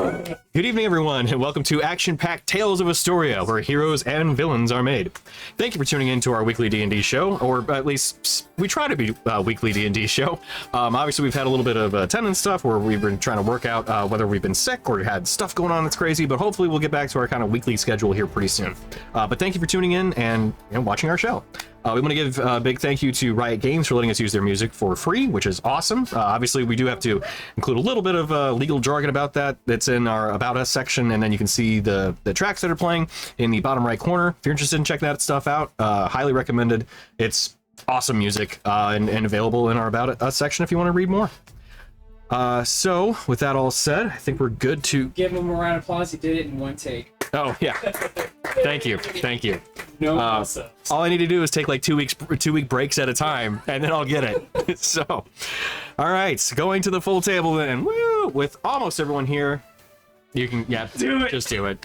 Good evening, everyone, and welcome to Action-Packed Tales of Istoria, where heroes and villains are made. Thank you for tuning in to our weekly D&D show, or at least we try to be a weekly D&D show. Obviously, we've had a little bit of attendance stuff where we've been trying to work out whether we've been sick or had stuff going on that's crazy, but hopefully we'll get back to our kind of weekly schedule here pretty soon. But thank you for tuning in and watching our show. We want to give a big thank you to Riot Games for letting us use their music for free, which is awesome. Obviously, we do have to include a little bit of legal jargon about that. That's in our About Us section, and then you can see the tracks that are playing in the bottom right corner. If you're interested in checking that stuff out, highly recommended. It's awesome music and available in our About Us section if you want to read more. So, with that all said, I think we're good to... Give him a round of applause. He did it in one take. Oh, yeah. Thank you. Thank you. No all I need to do is take like 2 week breaks at a time, and then I'll get it. So, all right, going to the full table then. Woo! With almost everyone here, you can do it. Just do it.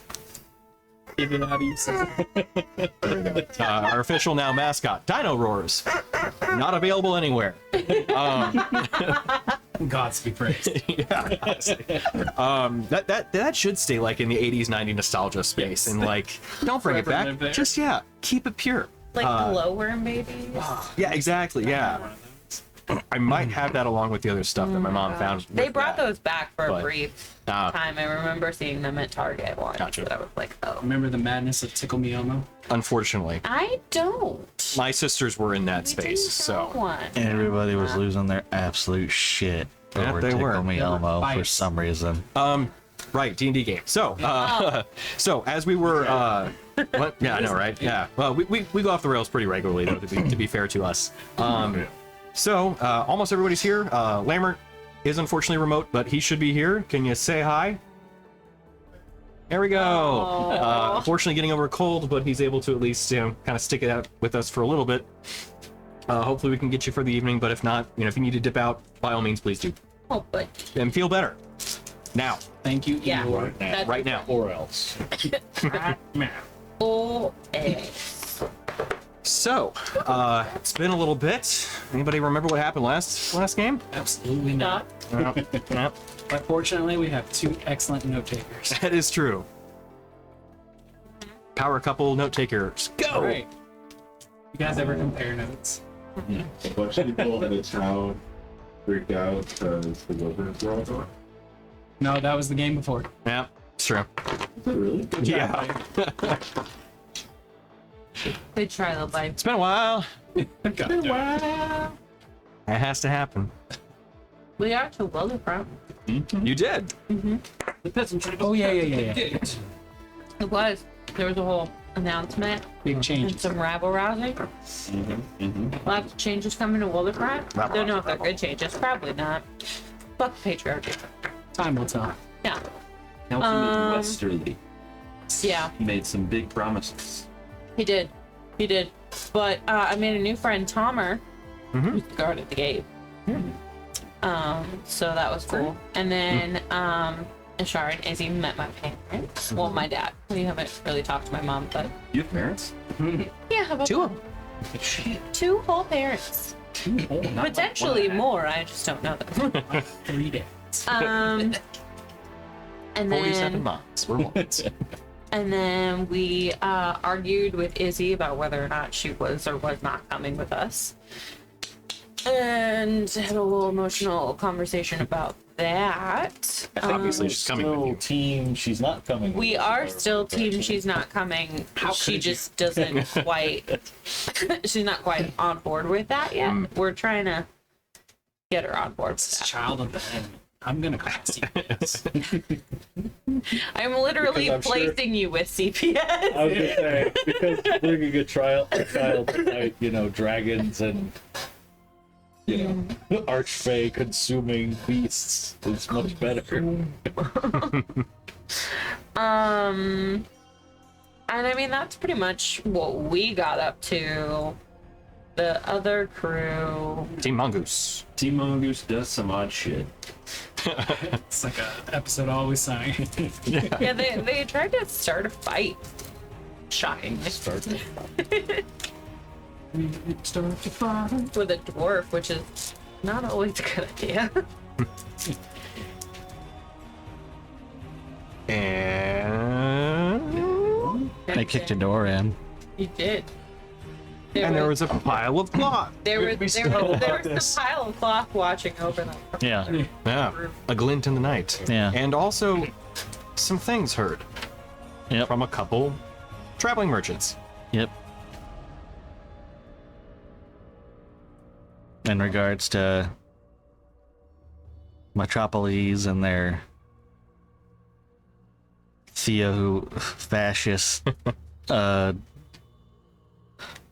Even how do you say it? Our official now mascot, Dino Roars, not available anywhere. Gods be praised. Yeah, honestly. That should stay like in the 80s, 90s nostalgia space, and like don't bring it back. Just keep it pure. Like glowworm babies. Yeah, exactly. Yeah. I might have that along with the other stuff that my mom found. They brought those back for a brief time. I remember seeing them at Target once. Gotcha. But I was like, oh. Remember the madness of Tickle Me Elmo? Unfortunately, I don't. my sisters were in that We space, didn't so have one. Everybody was losing their absolute shit over they were. Tickle Me Elmo for Biased. some reason. right, D&D game. So, so as we were, what? Yeah, I know, right? Yeah. Well, we go off the rails pretty regularly, though, to be fair to us. So, almost everybody's here. Lambert is unfortunately remote, but he should be here. Can you say hi? There we go. Unfortunately getting over a cold, but he's able to at least, kind of stick it out with us for a little bit. Hopefully we can get you for the evening, but if not, if you need to dip out, by all means, please do. Oh, but And feel better. Now. Thank you. yeah. Eeyore. That's Right now. Or else. Right now. Oh, So, it's been a little bit. Anybody remember what happened last game? Absolutely not. No. But fortunately, we have two excellent note takers. That is true. Power couple note takers. Go! All right. You guys ever compare notes? A bunch of people in the town freaked out because the wilderness were all gone. No, that was the game before. Yeah, it's true. Is it really? Yeah. Good try, little bite. It's been a while. Wow. It has to happen. We are to Weatherfront. You did. The peasant. Oh yeah. It was. There was a whole announcement Big and changes. some rabble rousing. Lots of changes coming to Weatherfront. Rabble Don't know if they're good changes. Probably not. Fuck patriarchy. Time will tell. Yeah. Councilman Westerly Yeah. made some big promises. He did. But I made a new friend, Tomer, who's the guard at the gate. So that was cool. And then Ashar and Izzy met my parents. Well, my dad. We haven't really talked to my mom, but You have parents? yeah, how about Two of them. two whole parents? Potentially more. I just don't know them. 3 days. And 47 then months. We're ones. And then we argued with Izzy about whether or not she was or was not coming with us. And had a little emotional conversation about that. Obviously, she's coming with you. Team, she's not coming. We are still team she's not coming. She just doesn't quite... she's not quite on board with that yet. We're trying to get her on board with This that. child of the enemy. I'm gonna call CPS. I'm literally Because I'm sure- placing you with CPS. I was just saying, because bringing a child to fight, dragons and, archfey consuming beasts is much better. And I mean, that's pretty much what we got up to. The other crew. Team Mongoose. Team Mongoose does some odd shit. It's like a episode always saying. Yeah, they tried to start a fight. Shockingly. Start to fight. With a dwarf, which is not always a good idea. And I kicked a door in. You did. there was a pile of cloth. There We was still have this. some pile of cloth watching over them. Yeah. Yeah, a glint in the night. Yeah. And also some things heard Yep. from a couple traveling merchants. Yep. In regards to Metropolis and their fascist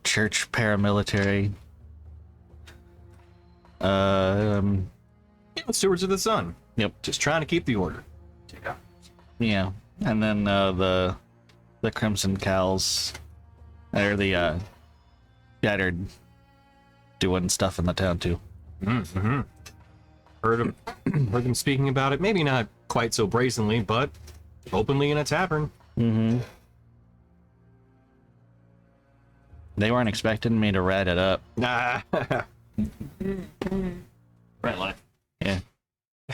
church paramilitary. Yeah, stewards of the sun. Yep. Just trying to keep the order. Yeah. And then the Crimson Cows, or the scattered doing stuff in the town too. Mm-hmm. Heard them speaking about it. Maybe not quite so brazenly, but openly in a tavern. Mm-hmm. They weren't expecting me to rat it up. Nah. Right line. Yeah.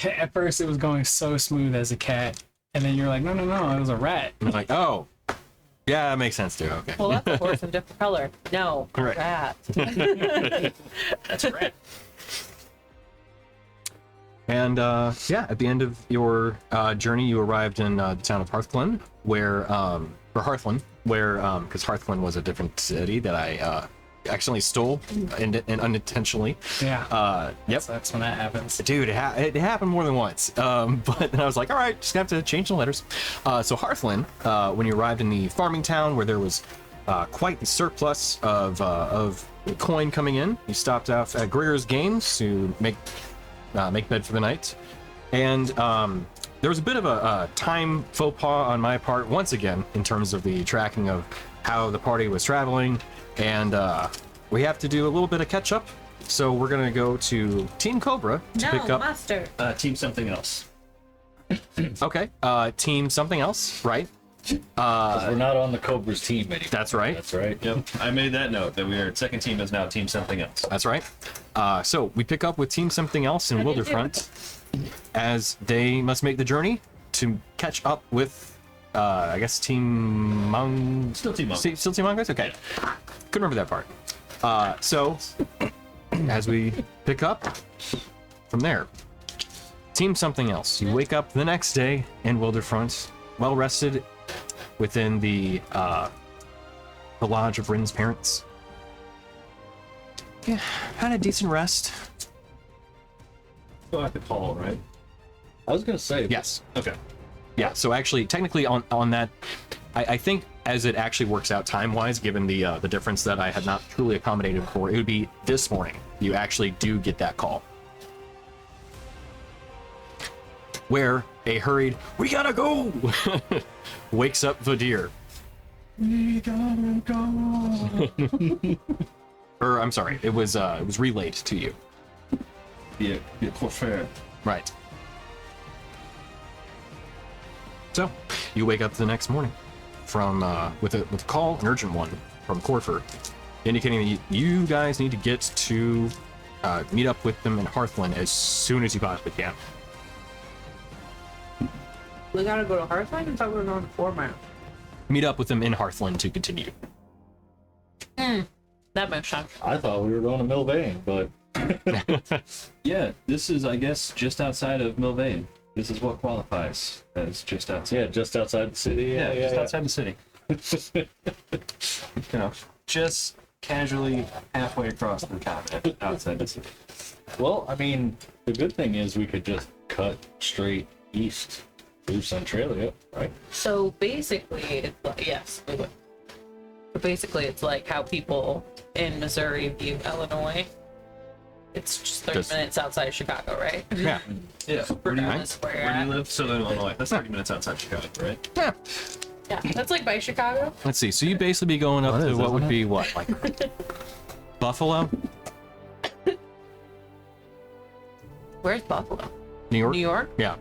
At first, it was going so smooth as a cat, and then you're like, no, it was a rat. I'm like, oh, yeah, that makes sense too. Okay. Well, that's a horse in different color. No, Right. rat. That's right. And yeah, at the end of your journey, you arrived in the town of Hearthglen, because Hearthglen was a different city that I accidentally stole and unintentionally. Yeah. Yep. That's when that happens. Dude, it happened more than once. But then I was like, all right, just have to change the letters. So Hearthland, when you arrived in the farming town where there was quite the surplus of coin coming in, you stopped off at Greer's Games to make bed for the night. And there was a bit of a time faux pas on my part once again in terms of the tracking of how the party was traveling. And we have to do a little bit of catch up. So we're going to go to Team Cobra to pick up. Mustard. Team something else. Okay. Team something else, right? We're not on the Cobra's team anymore. That's right. That's right. Yep. I made that note that we are second team is now team something else. That's right. So we pick up with Team Something Else in Wilderfront as they must make the journey to catch up with, I guess, Team Still Team Mongoose. Still Team Mongoose? Okay. Couldn't remember that part. So as we pick up from there, Team Something Else. You wake up the next day in Wilderfront, well rested within the lodge of Rin's parents. Yeah, had a decent rest. Go after Paul, right? I was gonna say. Yes. Okay. Yeah, so actually, technically on that, I think as it actually works out time-wise, given the difference that I had not truly accommodated for, it would be this morning. You actually do get that call. Where a hurried, "We gotta go!" wakes up Vadir. We gotta go. Or, I'm sorry, it was relayed to you. Yeah, poor fair. Right. So, you wake up the next morning from with a call, an urgent one from Corfer, indicating that you guys need to get to meet up with them in Hearthland as soon as you possibly can. We gotta go to Hearthline? I thought we were going to 4 Mile. Meet up with them in Hearthland to continue. That makes sense. I thought we were going to Milvain, but Yeah, this is, I guess, just outside of Milvain. This is what qualifies as just outside. yeah, just outside the city. Yeah, Yeah, just yeah. outside the city. You know, just casually halfway across the continent outside the city. Well, I mean, the good thing is we could just cut straight east through Centralia, right? So basically, it's like, yes, we would. But basically, it's like how people in Missouri view Illinois. It's just 30 Just- minutes outside of Chicago, right? Yeah. Yeah. Where do you Regardless of where you're Where do at. you live? Southern Illinois. That's 30 minutes outside Chicago, right? Yeah. Yeah, that's like by Chicago. Let's see. So you basically be going up What to is, what would isn't be what, like Buffalo, Where's Buffalo? New York? New York? Yeah.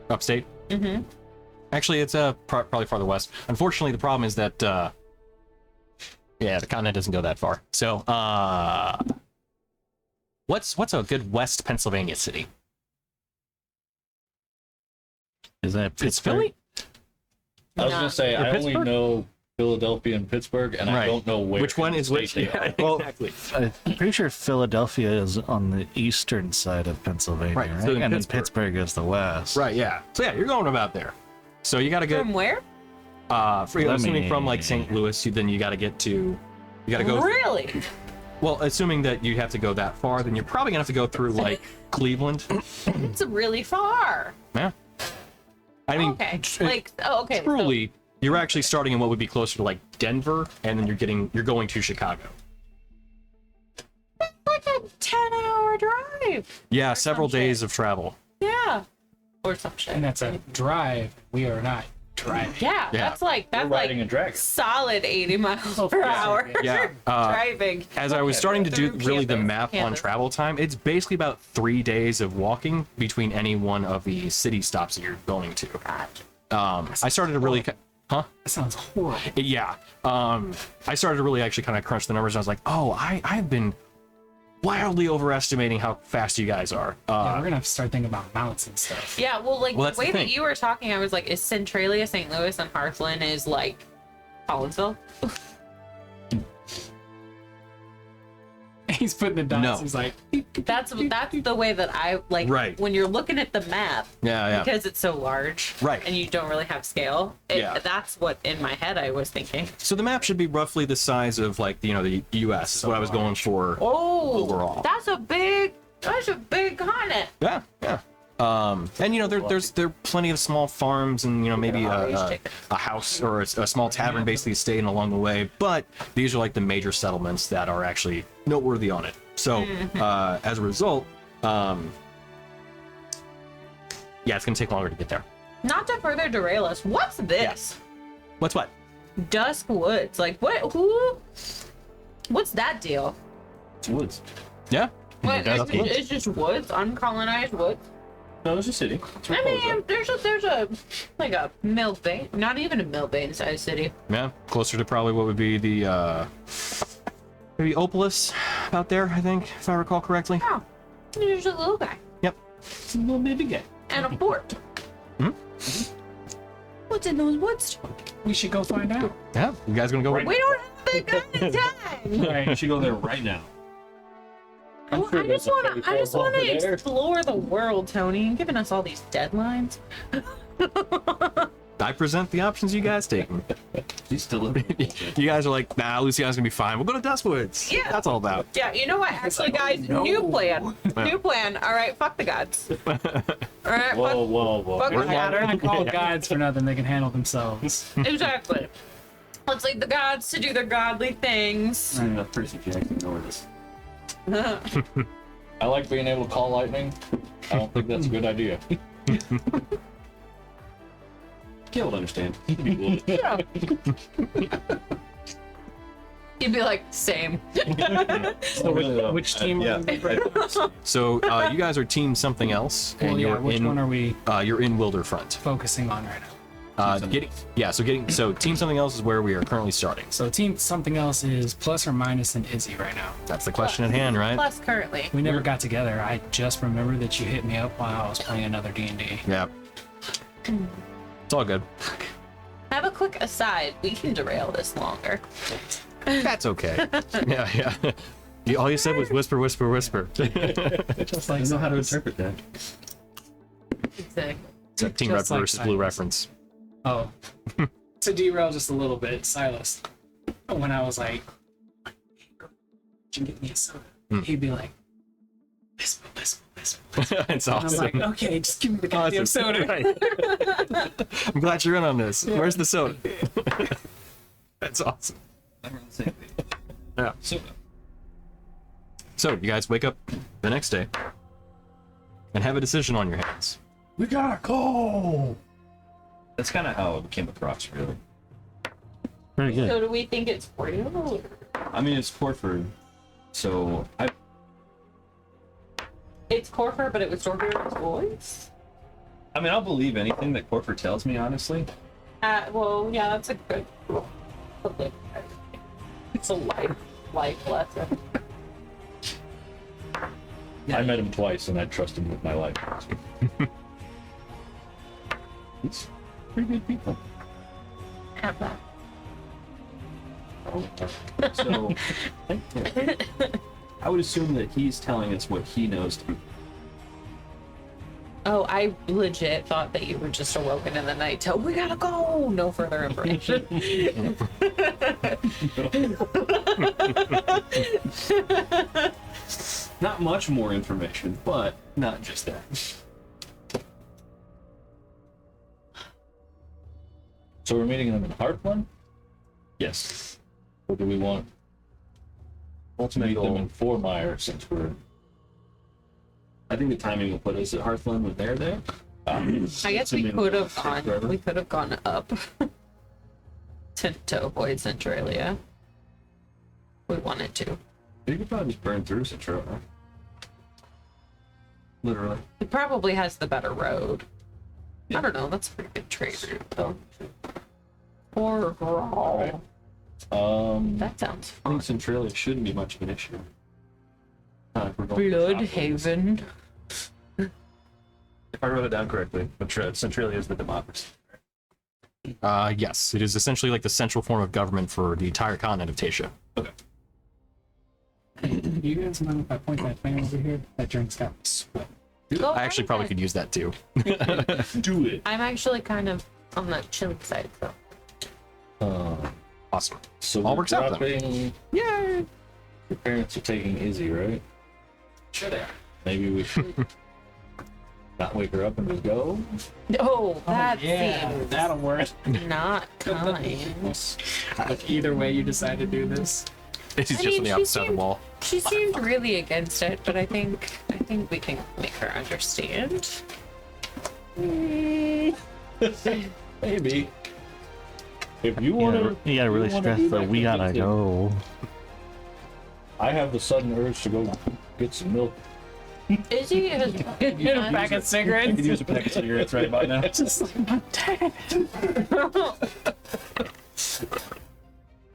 Upstate. Mm-hmm. Actually, it's probably farther west. Unfortunately, the problem is that yeah, the continent doesn't go that far. So, what's a good West Pennsylvania city? Is that It's Philly? I was gonna say I only know Philadelphia and Pittsburgh, and I don't know which one is which. state they Yeah, are. Well, exactly. I'm pretty sure Philadelphia is on the eastern side of Pennsylvania, Right, right? so in And then Pittsburgh. Pittsburgh is the west. Right, yeah. So yeah, you're going about there. So you got to get From where? assuming from like St. Louis, then you got to get to, you got to go. Really? Well, assuming that you have to go that far, then you're probably gonna have to go through like Cleveland. It's really far. Yeah. I mean, Okay. Like, oh, okay. so- truly, you're actually starting in what would be closer to like Denver, and then you're going to Chicago. like a 10-hour drive. Yeah, Or several some days shit. of travel. Yeah. Or some shit. And that's a drive. We are not driving. Yeah, Yeah. that's like riding a dragon. solid 80 miles per hour. Yeah. Driving. As I was starting to do Through really the campus. map on Campus. travel time, it's basically about 3 days of walking between any one of the city stops that you're going to. I started to really, huh? That sounds horrible. Yeah. I started to really actually kind of crunch the numbers. And I was like, oh, I've been wildly overestimating how fast you guys are. Yeah, we're gonna have to start thinking about mounts and stuff. Yeah, well, like Well, that's the way the that thing. you were talking, I was like, is Centralia, St. Louis, and Hearthland is like Collinsville? He's putting the dots. No. He's like, That's the way that I like. Right. When you're looking at the map, Yeah. because it's so large, Right. and you don't really have scale. Yeah. That's what in my head I was thinking. So the map should be roughly the size of like, the U.S. is what I was going for. Oh, Overall. that's a big continent. Yeah. And there are plenty of small farms and maybe a house or a small tavern basically staying along the way, but these are like the major settlements that are actually noteworthy on it. So as a result, yeah, it's gonna take longer to get there. Not to further derail us, what's this? What's what? Dusk Woods. Like what's that deal? It's woods. Yeah. What, Dusk it's, Woods. it's just woods, uncolonized woods. No, it's a city. It's I close mean, up. there's a like a Milbane, not even a Milbane sized city. Yeah, closer to probably what would be the maybe Opolis out there, I think, if I recall correctly. Oh, there's a little guy Yep. It's a little baby guy. and a fort. What's in those woods? we should go find out. Yeah. You guys gonna go? We don't have that kind of time. Right. You should go there right now. Well, sure I there's just a want fairy to. I just tale want over to there. explore the world, Tony. You're giving us all these deadlines. I present the options you guys take. He's still living. You guys are like, nah, Luciana's gonna be fine. We'll go to Dustwoods. Yeah. That's all about. Yeah, you know what? Actually, guys, new plan. New plan. All right, fuck the gods. All right, Whoa. fuck the We're not matter. called gods for nothing. They can handle themselves. Exactly. Let's leave the gods to do their godly things. Enough Percy Jackson, ignore this. I like being able to call lightning. I don't think that's a good idea. Gil would understand. He'd be cool. Yeah. You'd be like, same. Which team? Yeah. Would we be? So you guys are team something else, and Well, yeah, you're which one are we you're in Wilderfront. focusing on right now? So team something else is where we are currently starting. So team something else is plus or minus an Izzy right now. That's the question at hand, right? Plus, currently. We never got together. I just remembered that you hit me up while I was playing another D&D. Yeah. It's all good. Have a quick aside. We can derail this longer. That's okay. Yeah. All you said was whisper, whisper, whisper. Just like I know how to interpret that. Exactly. It's a Team Just Red like versus Blue Silas. reference. Oh. To derail just a little bit, Silas, when I was like, hey, girl, could you get me a soda? He'd be like, whisper. It's And awesome. I'm like, okay, just give me the goddamn Awesome. soda. Right. I'm glad you're in on this. Where's the soda? That's awesome. I'm on the same page. Yeah. So you guys wake up the next day and have a decision on your hands. We gotta go! That's kind of how it came across, really. Pretty good. So do we think it's for you? I mean, it's Portford, so It's Corfer, but it was Dorfier's voice? I mean, I'll believe anything that Portford tells me, honestly. Well, yeah, that's a good. It's a life lesson. I met him twice, and I trust him with my life. He's pretty good people. have that. So, I would assume that he's telling us what he knows to be. Oh, I legit thought that you were just awoken in the night till we gotta go. No further information. Not much more information, but not just that. So we're meeting them in Heartland? Yes. Or do we want to Ultimate meet them goal. in Fort Myers since we're... I think the timing will put us at Hearthland when they're there. I guess we could have gone. We could have gone up to avoid Centralia. We wanted to. You could probably just burn through Centralia. Literally. It probably has the better road. I don't know. That's a pretty good trade route, though. Or Grawl. That sounds I fun. think Centralia shouldn't be much of an issue. If we're going Bloodhaven. If I wrote it down correctly, Centralia is the democracy. Yes, it is essentially like the central form of government for the entire continent of Tasia. Okay. Do you guys mind if I point that thing over here? That drink's got sweat. I actually probably could use that too. Do it. I'm actually kind of on the chilly side, so. Awesome. So All we're works out then. dropping... Yay! Your parents are taking Izzy, right? Sure they are. Maybe we should not wake her up and just go? Oh, that Yeah, seems that'll work. not kind. If either way you decide to do this. It's I just mean, on the she opposite of the seemed- wall. She seemed really against it, but I think we can make her understand. Maybe. If you want to... You gotta really stress that we gotta go. I have the sudden urge to go get some milk. Izzy has Get a pack of I cigarettes. could use a pack of cigarettes right about now. Just like, dang it.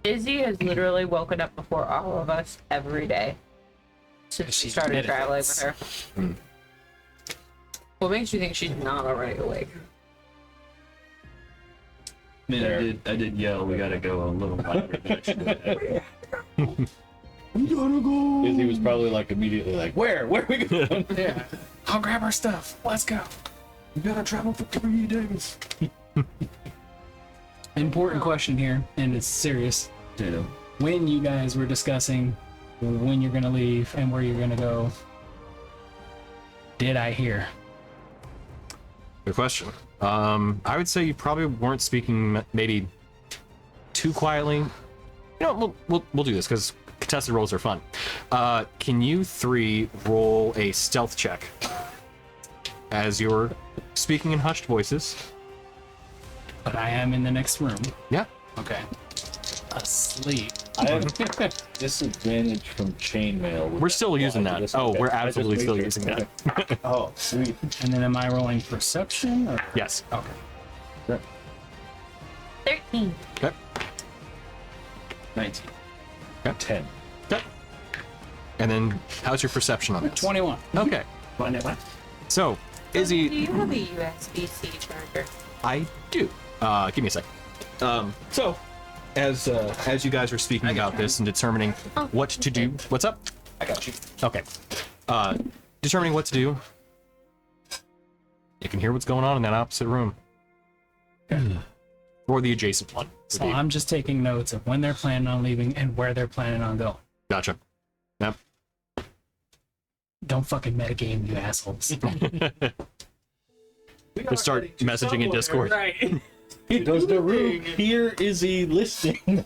Izzy has literally woken up before all of us every day since she She's started committed. traveling with her. What makes you think she's not already awake? Man, I did yell, we gotta go a little louder than I should have. Izzy was probably like immediately like, where? Where are we going? Yeah. I'll grab our stuff. Let's go. We gotta travel for 3 days. Important question here, and it's serious. Ditto. When you guys were discussing when you're gonna leave and where you're gonna go, did I hear? Good question. I would say you probably weren't speaking maybe too quietly. You know, we'll do this because contested rolls are fun. Can you three roll a stealth check as you're speaking in hushed voices? But I am in the next room. Yeah. Okay. Asleep. I have disadvantage from chainmail. We're still using that. Oh, we're absolutely still using that. Oh, sweet. And then am I rolling perception? Or... Yes. Okay. 13. Okay. 19. 10. Okay. And then, how's your perception on this? 21. Okay. So, Do Izzy, you have a USB-C charger? I do. Give me a second. So, as you guys are speaking about this and determining what to do, what's up? I got you. Okay. Determining what to do. You can hear what's going on in that opposite room. Or the adjacent one. So I'm just taking notes of when they're planning on leaving and where they're planning on going. Gotcha. Yep. Don't fucking metagame, you assholes. Just start messaging in Discord. Right. Does the room hear Izzy listening?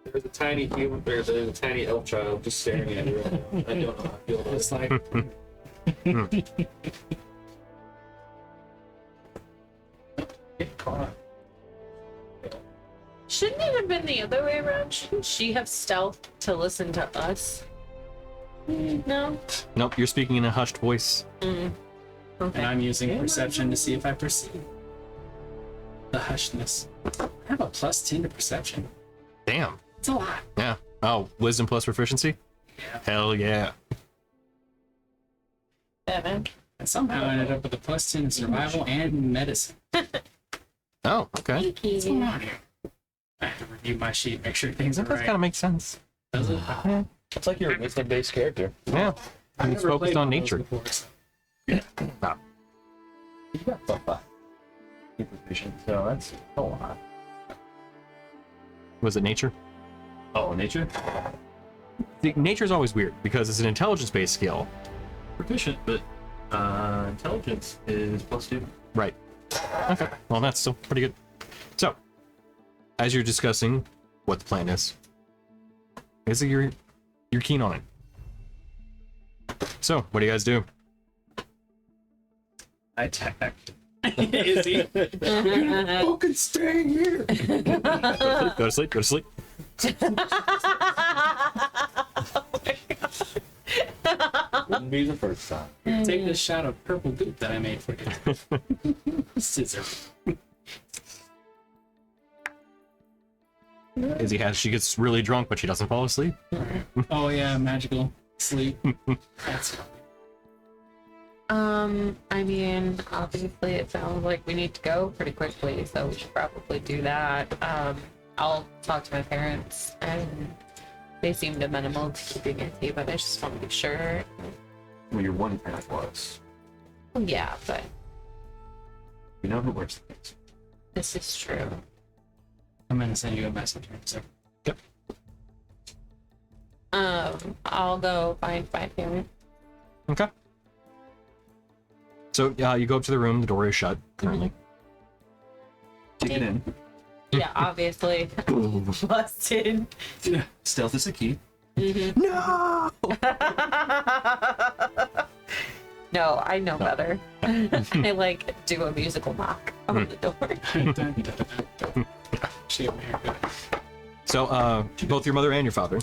There's a tiny human, there's a tiny elf child just staring at you right now. I don't know how I feel about It's it. like. Get caught. Shouldn't it have been the other way around? Shouldn't she have stealth to listen to us? No? Nope, you're speaking in a hushed voice. Okay. And I'm using perception to see if I perceive the hushedness. I have a +10 to perception. Damn. It's a lot. Yeah. Oh, wisdom plus proficiency? Yeah. Hell yeah. 7. And somehow I ended up with a +10 in survival and medicine. Oh, okay. Thank you. What's going on here? I have to review my sheet, make sure things are That right. kind of makes sense. Does it? It's like you're a wisdom-based character. Yeah. I've It's never focused played on one of those nature. before, so- Ah, You got +5 proficient, so that's a lot. was it nature? Oh, nature? Nature's always weird because it's an intelligence-based skill. Proficient, but intelligence is +2. Right. Okay. Well, that's still pretty good. So, as you're discussing what the plan is it you're keen on it. So, what do you guys do? I attack. Is he? Fucking staying here. Go to sleep. Go to sleep. Wouldn't be the first time. Take this shot of purple goop that I made for you. Scissor. She gets really drunk, but she doesn't fall asleep. Oh yeah, magical sleep. That's I mean, obviously it sounds like we need to go pretty quickly, so we should probably do that. I'll talk to my parents, and they seemed amenable to keeping it, but I just want to be sure. Well, your one parent was. Well, yeah, but You know who works things. this is true. I'm gonna send you a message. So I'll go find my parents. Okay. So, you go up to the room. The door is shut currently. Take it in. Yeah, obviously. Busted. Stealth is the key. No. No, I know better. I like do a musical knock on the door. she America. So, both your mother and your father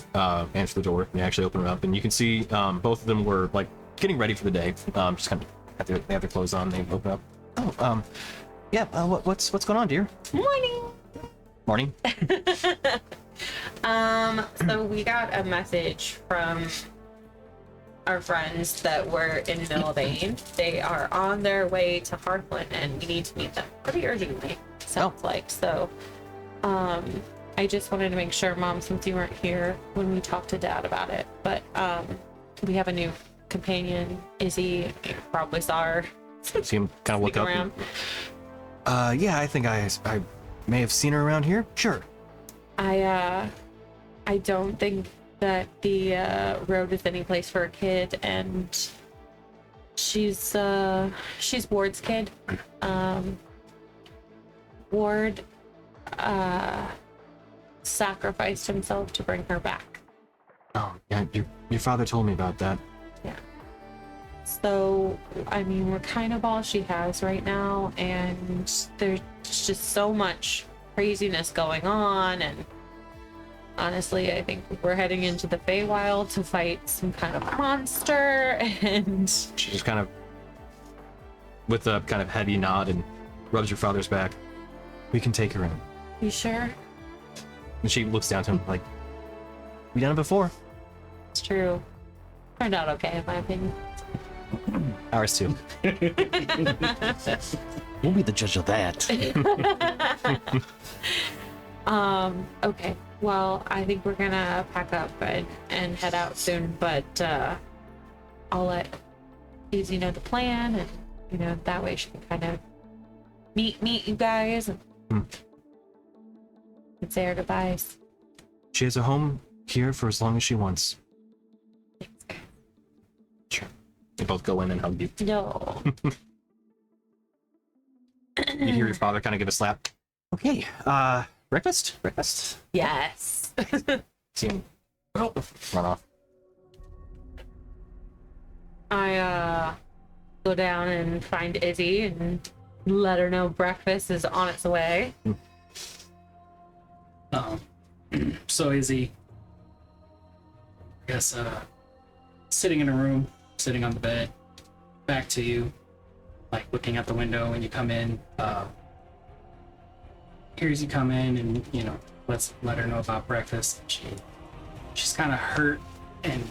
answer the door. They actually open it up, and you can see both of them were like getting ready for the day. Just kind of they have their clothes on. They open up. Oh, yeah. What's going on, dear? Morning. Morning. So we got a message from our friends that were in Milvain. They are on their way to Hearthland, and we need to meet them pretty urgently. Sounds like so. I just wanted to make sure, Mom, since you weren't here when we talked to Dad about it, but we have a new companion, Izzy. You probably saw her. See him kind of look sneaking up. around. Yeah, I think I may have seen her around here. Sure. I don't think that the road is any place for a kid, and she's Ward's kid. Ward sacrificed himself to bring her back. Oh, yeah. Your father told me about that. Yeah. So, I mean, we're kind of all she has right now, and there's just so much craziness going on, and honestly, I think we're heading into the Feywild to fight some kind of monster, and She just kind of, with a kind of heavy nod, and rubs your father's back. We can take her in. you sure? And she looks down to him like, we done it before. It's true. Turned out okay, in my opinion. Ours too. We'll be the judge of that. Okay. Well, I think we're gonna pack up and head out soon, but I'll let Izzy know the plan, and that way she can kind of meet you guys and say our goodbyes. She has a home here for as long as she wants. Sure. They both go in and hug you. No. You hear your father kind of give a slap. Okay, breakfast? Breakfast? Yes. See him run off. I go down and find Izzy and let her know breakfast is on its way. So Izzy, I guess, sitting in a room, sitting on the bed, back to you, like looking out the window when you come in. Hears you come in, and let her know about breakfast. She's kind of hurt and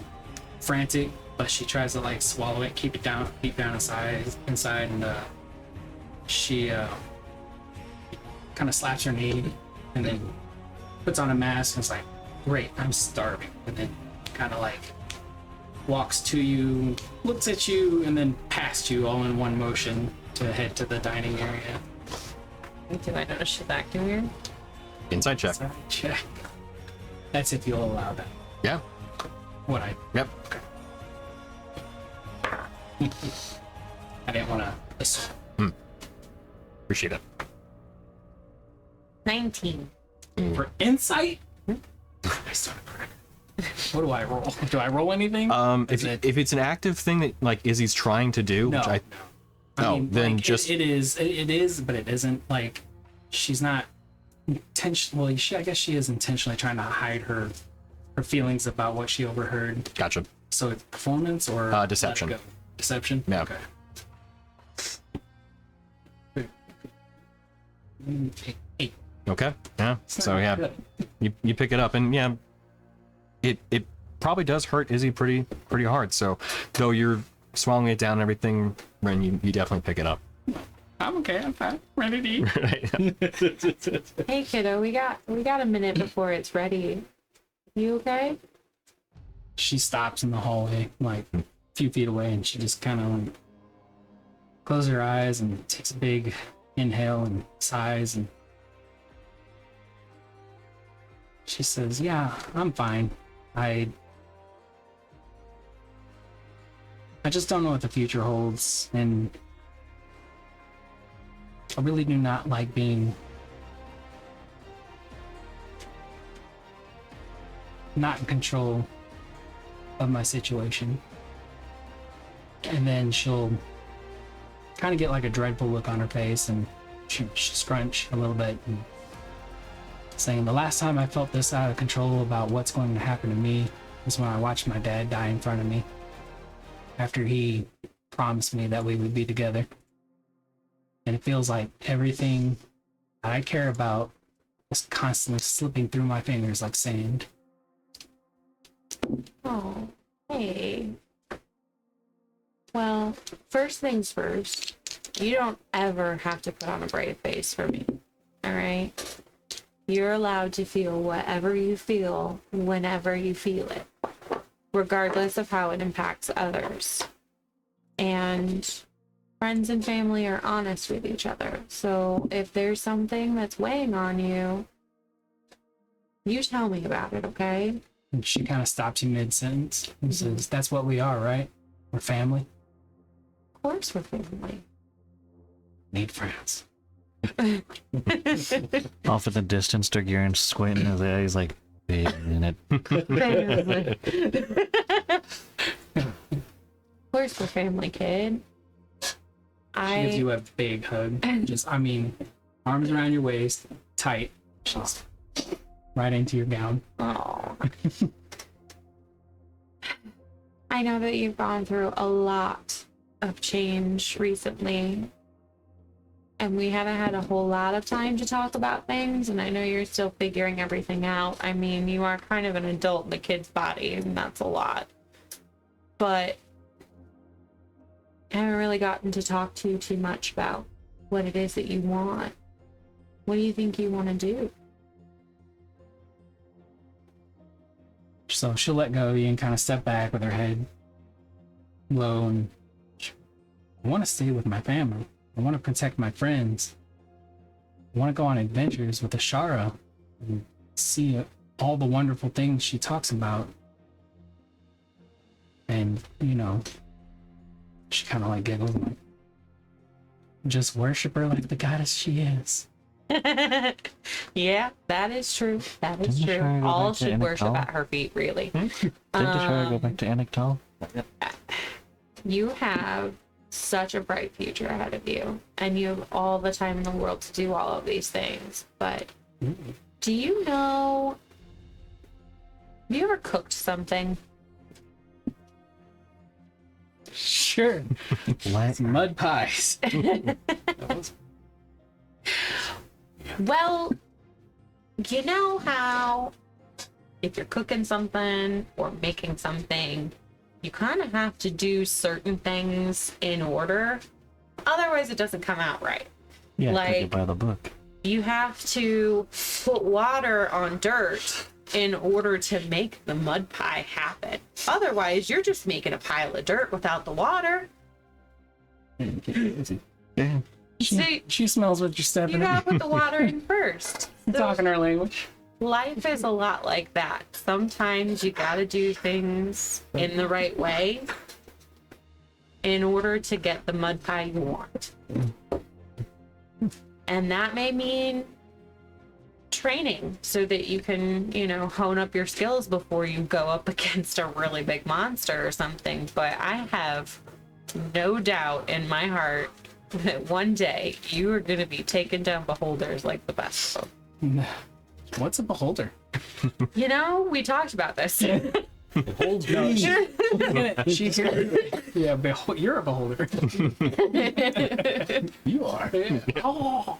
frantic, but she tries to like swallow it, keep it down, deep down inside, and she kind of slaps her knee, and then puts on a mask and is like, "Great, I'm starving," and then kind of like walks to you, looks at you, and then past you all in one motion to head to the dining area. Do I notice she's acting weird? Inside check. So, check. That's if you'll allow that. Yeah. What I Yep. I didn't want to assume. Appreciate it. 19. For insight. I started correct. What do I roll? Do I roll anything? If it's an active thing that like Izzy's trying to do, No. which I I then like, just- it is, but it isn't. Like, she's not intentionally. I guess she is intentionally trying to hide her feelings about what she overheard. gotcha. So it's performance or Deception. let it go? Deception. Yeah. Okay. Eight. Okay. Yeah. So Not yeah, good. you pick it up, and yeah, it probably does hurt Izzy pretty hard. So though you're swallowing it down and everything, Ren, you definitely pick it up. I'm okay. I'm fine. Ready to eat. Right. Hey kiddo, we got a minute before it's ready. You okay? She stops in the hallway, like a few feet away, and she just kind of like closes her eyes and takes a big inhale and sighs, and she says, "Yeah, I'm fine. I just don't know what the future holds, and I really do not like being not in control of my situation." And then she'll kind of get like a dreadful look on her face, and she scrunch a little bit, and saying, "The last time I felt this out of control about what's going to happen to me was when I watched my dad die in front of me after he promised me that we would be together. And it feels like everything that I care about is constantly slipping through my fingers like sand." Oh, hey. Well, first things first, you don't ever have to put on a brave face for me, all right? You're allowed to feel whatever you feel whenever you feel it, regardless of how it impacts others. And friends and family are honest with each other. So if there's something that's weighing on you, you tell me about it, okay? And she kind of stops you mid-sentence and says, "That's what we are, right? We're family. Of course we're family. Need friends." Off in the distance, Dargarian squinting his eyes like, wait a minute. Of course we're family, kid. She gives you a big hug. Arms around your waist, tight. She's right into your gown. Oh. I know that you've gone through a lot of change recently, and we haven't had a whole lot of time to talk about things, and I know you're still figuring everything out. I mean, you are kind of an adult in a kid's body, and that's a lot. But I haven't really gotten to talk to you too much about what it is that you want. What do you think you want to do? So she'll let go of you and kind of step back with her head low, and I want to stay with my family. I want to protect my friends. I want to go on adventures with Ashara and see all the wonderful things she talks about. And, she kind of like giggles and like, just worship her like the goddess she is. Yeah, that is true. That is Didn't true. Shara go All back to should worship Anaktal? at her feet, really. Did Ashara go back to Anaktal? You have such a bright future ahead of you, and you have all the time in the world to do all of these things. But do you know? Have you ever cooked something? Sure. Mud pies. Well, you know how if you're cooking something or making something, you kind of have to do certain things in order. Otherwise, it doesn't come out right. Yeah, Like- cook it by the book. You have to put water on dirt in order to make the mud pie happen. Otherwise, you're just making a pile of dirt without the water. Damn. See, She smells what you're you stepping gotta in. put the water in first. So Talking our language. life is a lot like that. Sometimes you gotta do things in the right way in order to get the mud pie you want. And that may mean training so that you can, hone up your skills before you go up against a really big monster or something. But I have no doubt in my heart that one day you are going to be taking down beholders like the best of them. What's a beholder? We talked about this. Holds No, me. she yeah, you're a beholder. You are. Oh,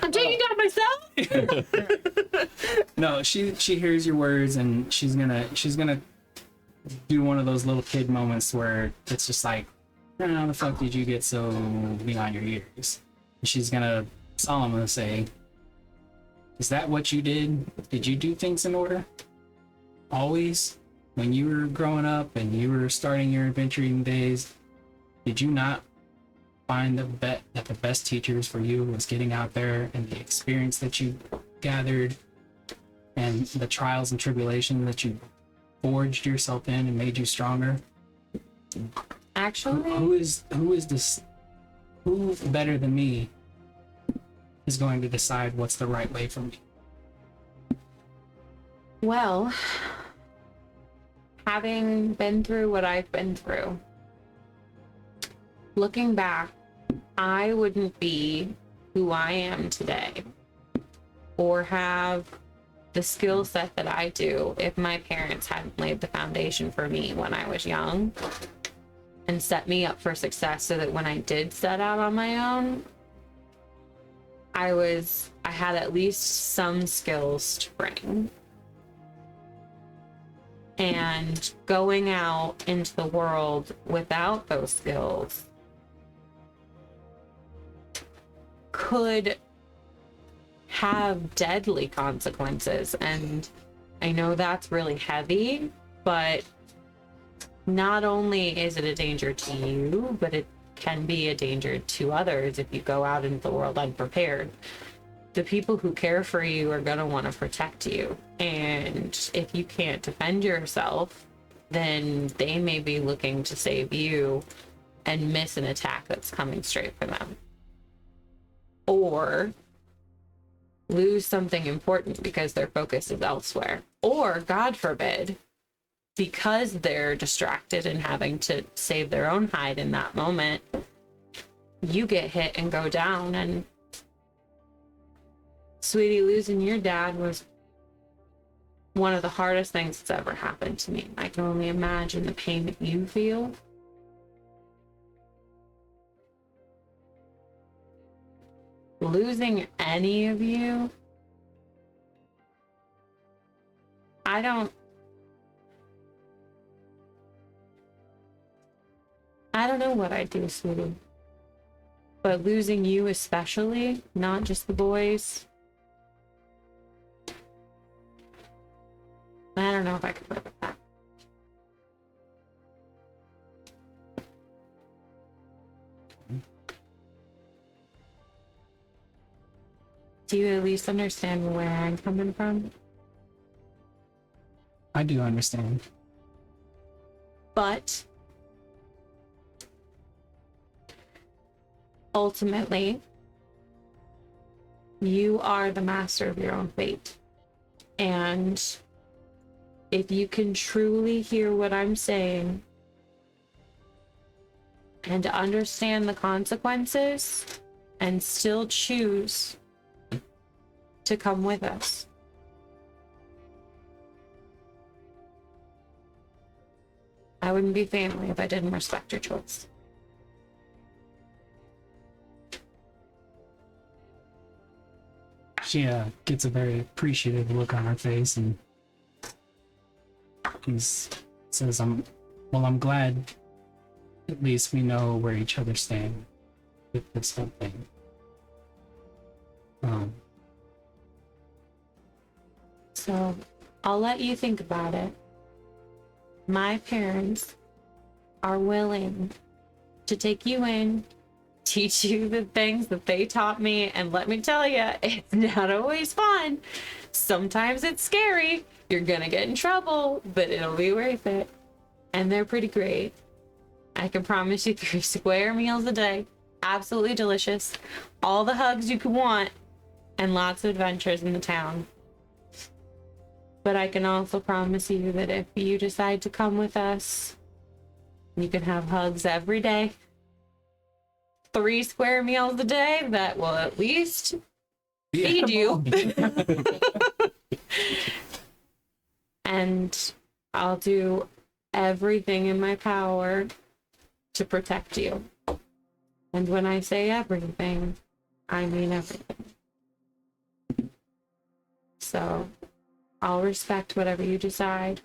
I'm taking down myself. no, she hears your words and she's gonna do one of those little kid moments where it's just like, how the fuck did you get so beyond your years? And she's gonna solemnly say, is that what you did? Did you do things in order? Always? When you were growing up and you were starting your adventuring days, did you not find that the best teachers for you was getting out there and the experience that you gathered and the trials and tribulations that you forged yourself in and made you stronger? Actually, who better than me is going to decide what's the right way for me? well, having been through what I've been through, looking back, I wouldn't be who I am today or have the skill set that I do if my parents hadn't laid the foundation for me when I was young and set me up for success so that when I did set out on my own, I had at least some skills to bring. And going out into the world without those skills could have deadly consequences. And I know that's really heavy, but not only is it a danger to you, but it can be a danger to others if you go out into the world unprepared. The people who care for you are going to want to protect you. And if you can't defend yourself, then they may be looking to save you and miss an attack that's coming straight for them. Or lose something important because their focus is elsewhere. Or, God forbid, because they're distracted and having to save their own hide in that moment, you get hit and go down. And sweetie, losing your dad was one of the hardest things that's ever happened to me. I can only imagine the pain that you feel. Losing any of you, I don't know what I'd do, sweetie. But losing you especially, not just the boys, I don't know if I could live with that. Do you at least understand where I'm coming from? I do understand. But ultimately, you are the master of your own fate. And if you can truly hear what I'm saying and understand the consequences and still choose to come with us, I wouldn't be family if I didn't respect your choice. She gets a very appreciative look on her face and says, I'm glad at least we know where each other stand with this whole thing. So, I'll let you think about it. My parents are willing to take you in, teach you the things that they taught me, and let me tell you, it's not always fun. Sometimes it's scary. You're gonna get in trouble, but it'll be worth it. And they're pretty great. I can promise you 3 square meals a day. Absolutely delicious. All the hugs you could want, and lots of adventures in the town. But I can also promise you that if you decide to come with us, you can have hugs every day. 3 square meals a day that will at least feed you. And I'll do everything in my power to protect you. And when I say everything, I mean everything. So, I'll respect whatever you decide.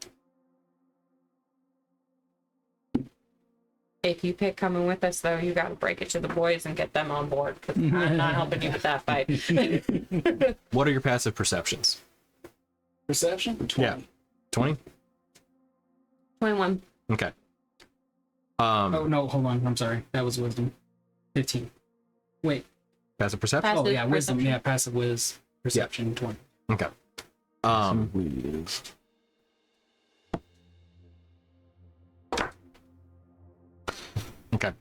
If you pick coming with us, though, you gotta break it to the boys and get them on board, because I'm not helping you with that fight. What are your passive perceptions? Perception? 20. Yeah. 20? 21. Okay. Oh, no, hold on. I'm sorry. That was wisdom. 15. Wait. Passive perception? Passive Oh, yeah, wisdom. perception. Yeah, passive whiz. Perception, 20. Okay. Okay.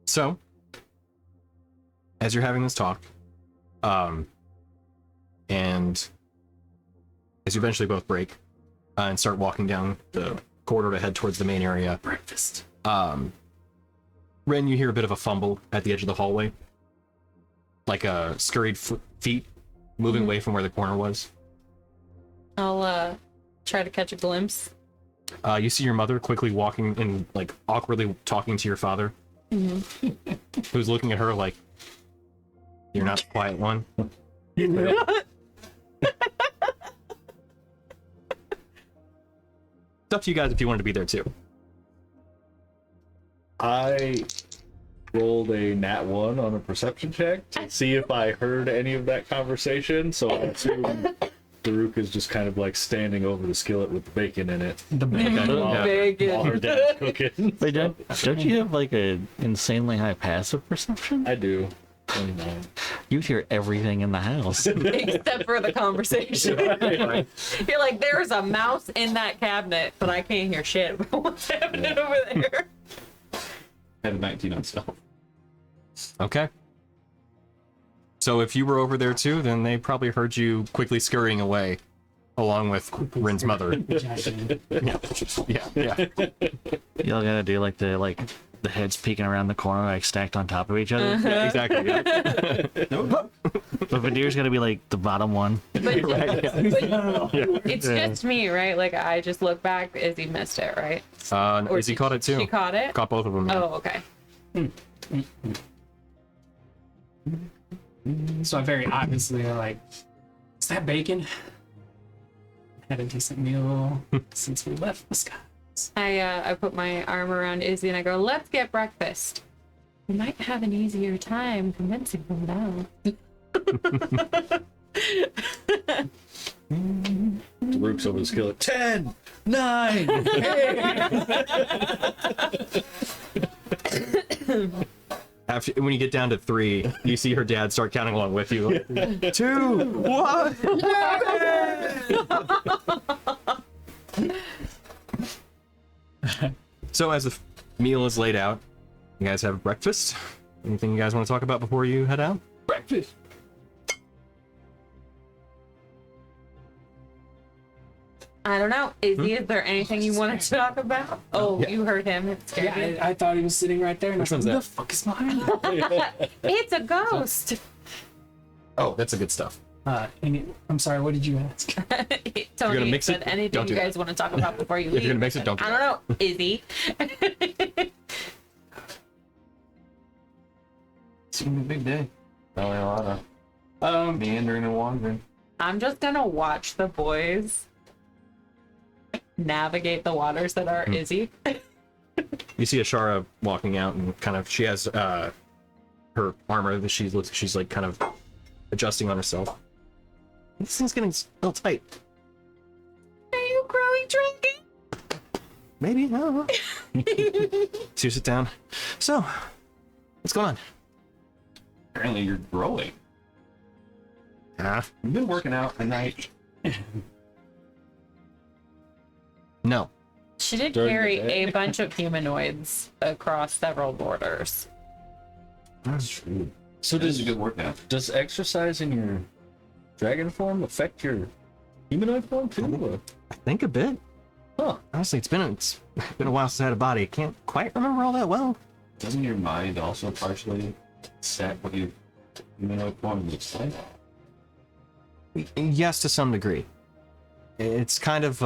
So, as you're having this talk, and as you eventually both break and start walking down the corridor to head towards the main area, Breakfast. Ren, you hear a bit of a fumble at the edge of the hallway, like a scurried feet moving away from where the corner was. I'll try to catch a glimpse. You see your mother quickly walking and like awkwardly talking to your father, who's looking at her like, "You're not the quiet one." It's up to you guys if you wanted to be there too. I rolled a nat 1 on a perception check to see if I heard any of that conversation. So I assume Daruk is just kind of like standing over the skillet with the bacon in it. The bacon. While her dad's cooking. Wait, don't you have like an insanely high passive perception? I do. 29. You hear everything in the house. Except for the conversation. You're like, there's a mouse in that cabinet, but I can't hear shit about what's happening over there. I have a 19 on stealth. Okay. So if you were over there too, then they probably heard you quickly scurrying away, along with Rin's mother. Yeah. Y'all gotta do like the heads peeking around the corner, like stacked on top of each other. Yeah, exactly. Yeah. But Vadir's gotta be like the bottom one. But, it's just me, right? Like, I just look back. Izzy missed it, right? Or Izzy caught it too. She caught it? Caught both of them. Oh, okay. So I very obviously like, is that bacon? Had a decent meal since we left the skies. I put my arm around Izzy and I go, let's get breakfast. We might have an easier time convincing them now. Daruk's over the skillet. 10, 9, 8. After when you get down to 3, you see her dad start counting along with you. 2, 1. So as the meal is laid out, you guys have breakfast. Anything you guys want to talk about before you head out? Breakfast. I don't know. Izzy, is there anything you wanted to talk about? Oh, Yeah. you heard him. It scared you. Yeah, I thought he was sitting right there. And Which I was like, one's who the fuck is behind you? It's a ghost. Oh, that's the good stuff. I'm sorry, what did you ask? Tony gonna mix said it? anything Don't do you guys that. want to talk about before you leave. If you're gonna mix it, don't do I don't know, Izzy. It's gonna be a big day. Probably a lot of meandering and wandering. I'm just gonna watch the boys navigate the waters that are Izzy. You see Ashara walking out and kind of, she has her armor that she's like kind of adjusting on herself. This thing's getting a little tight. Are you growing dragon? Maybe, I don't know. So you sit down. So, what's going on? Apparently you're growing. Ah, You've been working out at night. no. She did During the carry day. a bunch of humanoids across several borders. That's true. So This is does a good workout. does exercise in your dragon form affect your humanoid form too? I think a bit. Huh. Honestly, it's been a while since I had a body. I can't quite remember all that well. Doesn't your mind also partially set what your humanoid form looks like? Yes, to some degree. It's kind of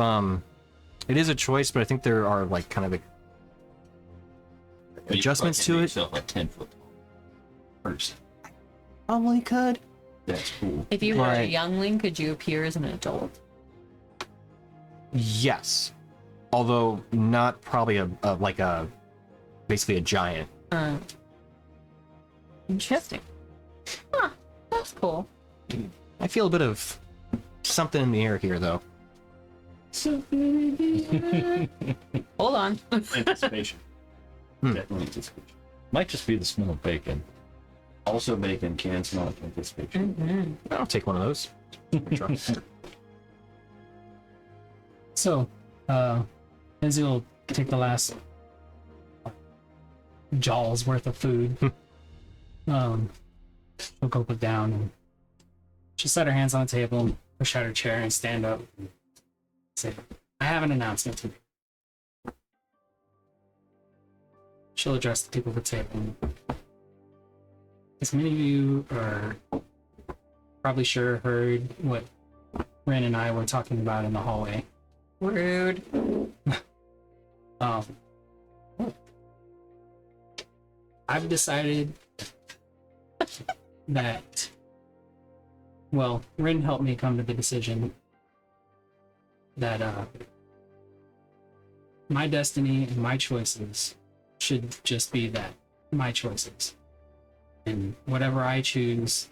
it is a choice, but I think there are like kind of adjustments to it. Yourself like 10 foot tall person. Probably could. That's cool. If you were a Right. youngling, could you appear as an adult? Yes, although not probably a basically a giant. Interesting. Huh, that's cool. I feel a bit of something in the air here, though. Hold on. Anticipation. Hmm. Definitely anticipation. Might just be the smell of bacon. Also, bacon can smell like anticipation. I'll take one of those. So, Izzy will take the last jaw's worth of food. She'll go put down and she'll set her hands on the table, push out her chair, and stand up. And say, "I have an announcement to make." She'll address the people at the table. As many of you are probably sure heard what Ren and I were talking about in the hallway. Rude. I've decided that, well, Rin helped me come to the decision that my destiny and my choices should just be that, my choices. And whatever I choose,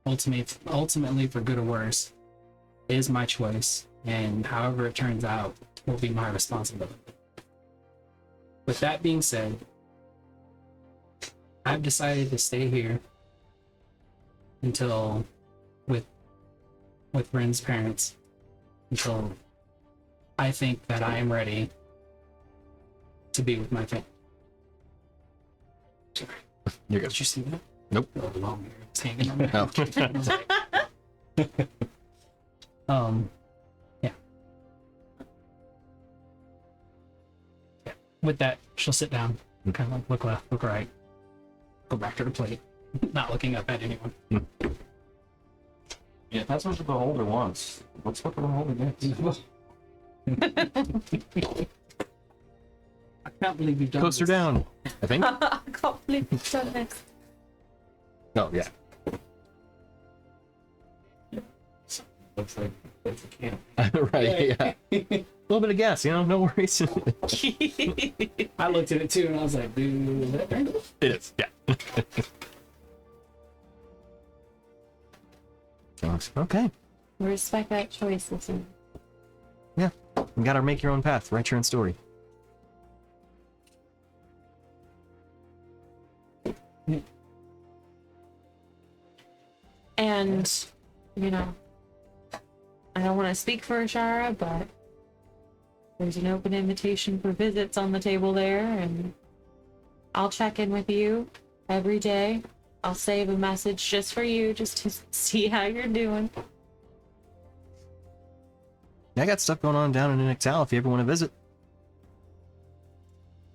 ultimately for good or worse, is my choice. And however it turns out will be my responsibility. With that being said, I've decided to stay here until with Ren's parents until I think that I am ready to be with my family. Sorry. You're good. Did you see that? Nope. Oh, long hair. It's hanging on my No. Yeah. Yeah. With that, she'll sit down, kind of like look left, look right, go back to the plate, not looking up at anyone. Yeah, that's what the beholder wants. What's what the beholder gets? I can't believe you've done Coaster this. down, I think. I can't believe you've done this. Oh, yeah. Looks like it's a camp. Right, yeah. A little bit of gas, no worries. I looked at it too, and I was like, dude, is that right? It is, yeah. Okay. We respect that choice, listen. You gotta make your own path, write your own story. And, I don't want to speak for Ashara, but there's an open invitation for visits on the table there, and I'll check in with you every day. I'll save a message just for you, just to see how you're doing. I got stuff going on down in Ixtal if you ever want to visit.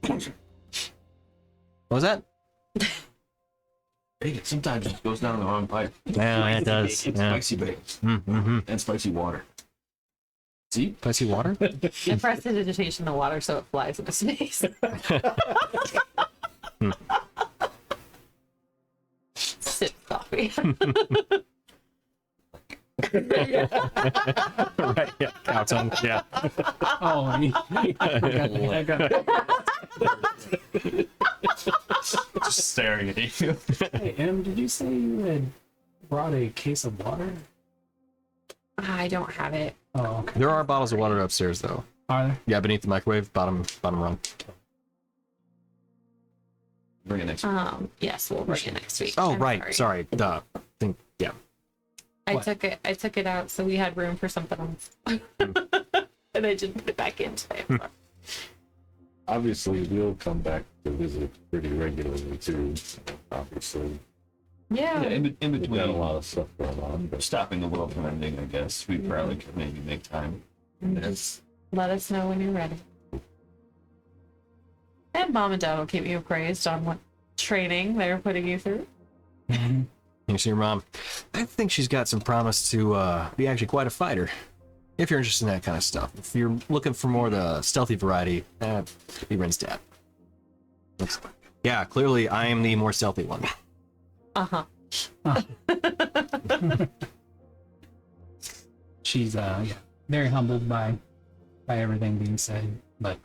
What was that? Bacon sometimes just goes down the wrong pipe. Yeah, it does. It's Yeah. spicy bacon Mm-hmm. and spicy water. See? Spicy water? I prestidigitation in the water so it flies into space. Sip coffee. Right, yeah. Cow tongue, yeah. Oh, I got Just staring at you. Hey, Em, did you say you had brought a case of water? I don't have it. Oh, okay. There are bottles of water upstairs, though. Are there? Yeah, beneath the microwave, bottom rung. Bring it next week. Yes, we'll bring it next week. Oh, I'm right. Sorry. Duh. Yeah. I What? took it out so we had room for something else. And I didn't put it back in today. I'm sorry. Obviously, we'll come back to visit pretty regularly too. Obviously, Yeah. Yeah, in we've got a between lot of stuff going on, but stopping the world from ending, I guess we probably could maybe make time. Just let us know when you're ready. And mom and dad will keep you appraised on what training they're putting you through. You see your mom? I think she's got some promise to be actually quite a fighter. If you're interested in that kind of stuff. If you're looking for more the stealthy variety, be Ren's dad. Yeah, clearly I am the more stealthy one. Uh-huh. She's very humbled by everything being said, but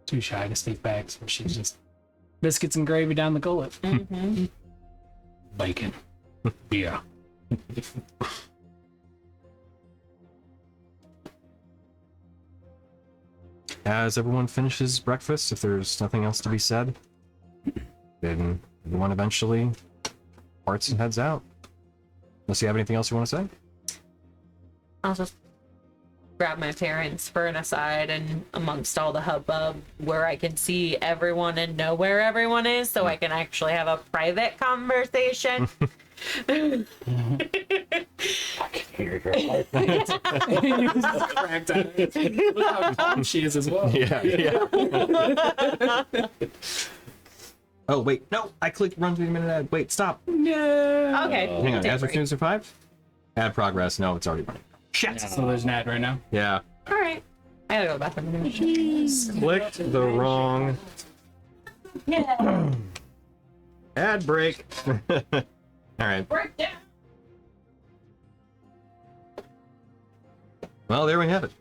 too shy to speak back, so she's just biscuits and gravy down the gullet. Mm-hmm. Bacon. Yeah. As everyone finishes breakfast, if there's nothing else to be said, then everyone eventually parts and heads out. Unless you have anything else you want to say? I'll just grab my parents for an aside and amongst all the hubbub where I can see everyone and know where everyone is so I can actually have a private conversation. Cracked out. Look how calm she is as well. Yeah. Oh, wait. No, I clicked run 3 minute ad. Wait, stop. Yeah. Okay. Hang on. Take Add a break. students survive? Add progress. No, it's already running. Shit. So there's an ad right now. Yeah. All right. I gotta go to the bathroom. Clicked the wrong Yeah. ad break. All right. Break down. Well, there we have it.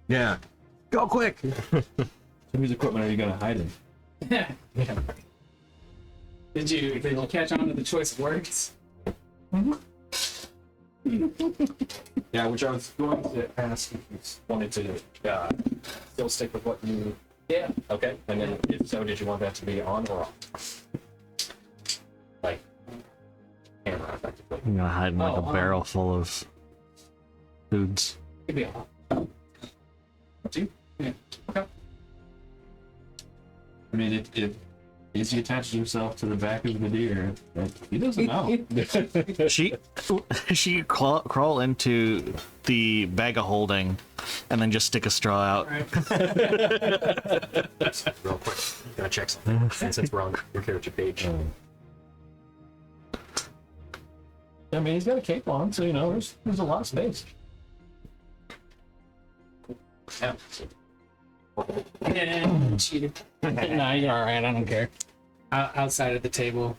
Yeah. Go quick. So whose equipment are you gonna hide in? Did you catch on to the choice of words? Yeah, which I was going to ask if you wanted to still stick with what you. Yeah. Okay, and then if so, did you want that to be on or off? Like, camera, effectively. I'm gonna hide in like a Oh, barrel full of foods. Could be off. Do you? Yeah. Okay. I mean, if Izzy attaches himself to the back of the deer, he doesn't know. She crawl into the bag of holding, and then just stick a straw out. Real quick, gonna check something. Since it's wrong, your character page. I mean, he's got a cape on, so you know, there's a lot of space. Yeah. Yeah, cheated. Nah, you're all right. I don't care. Outside of the table,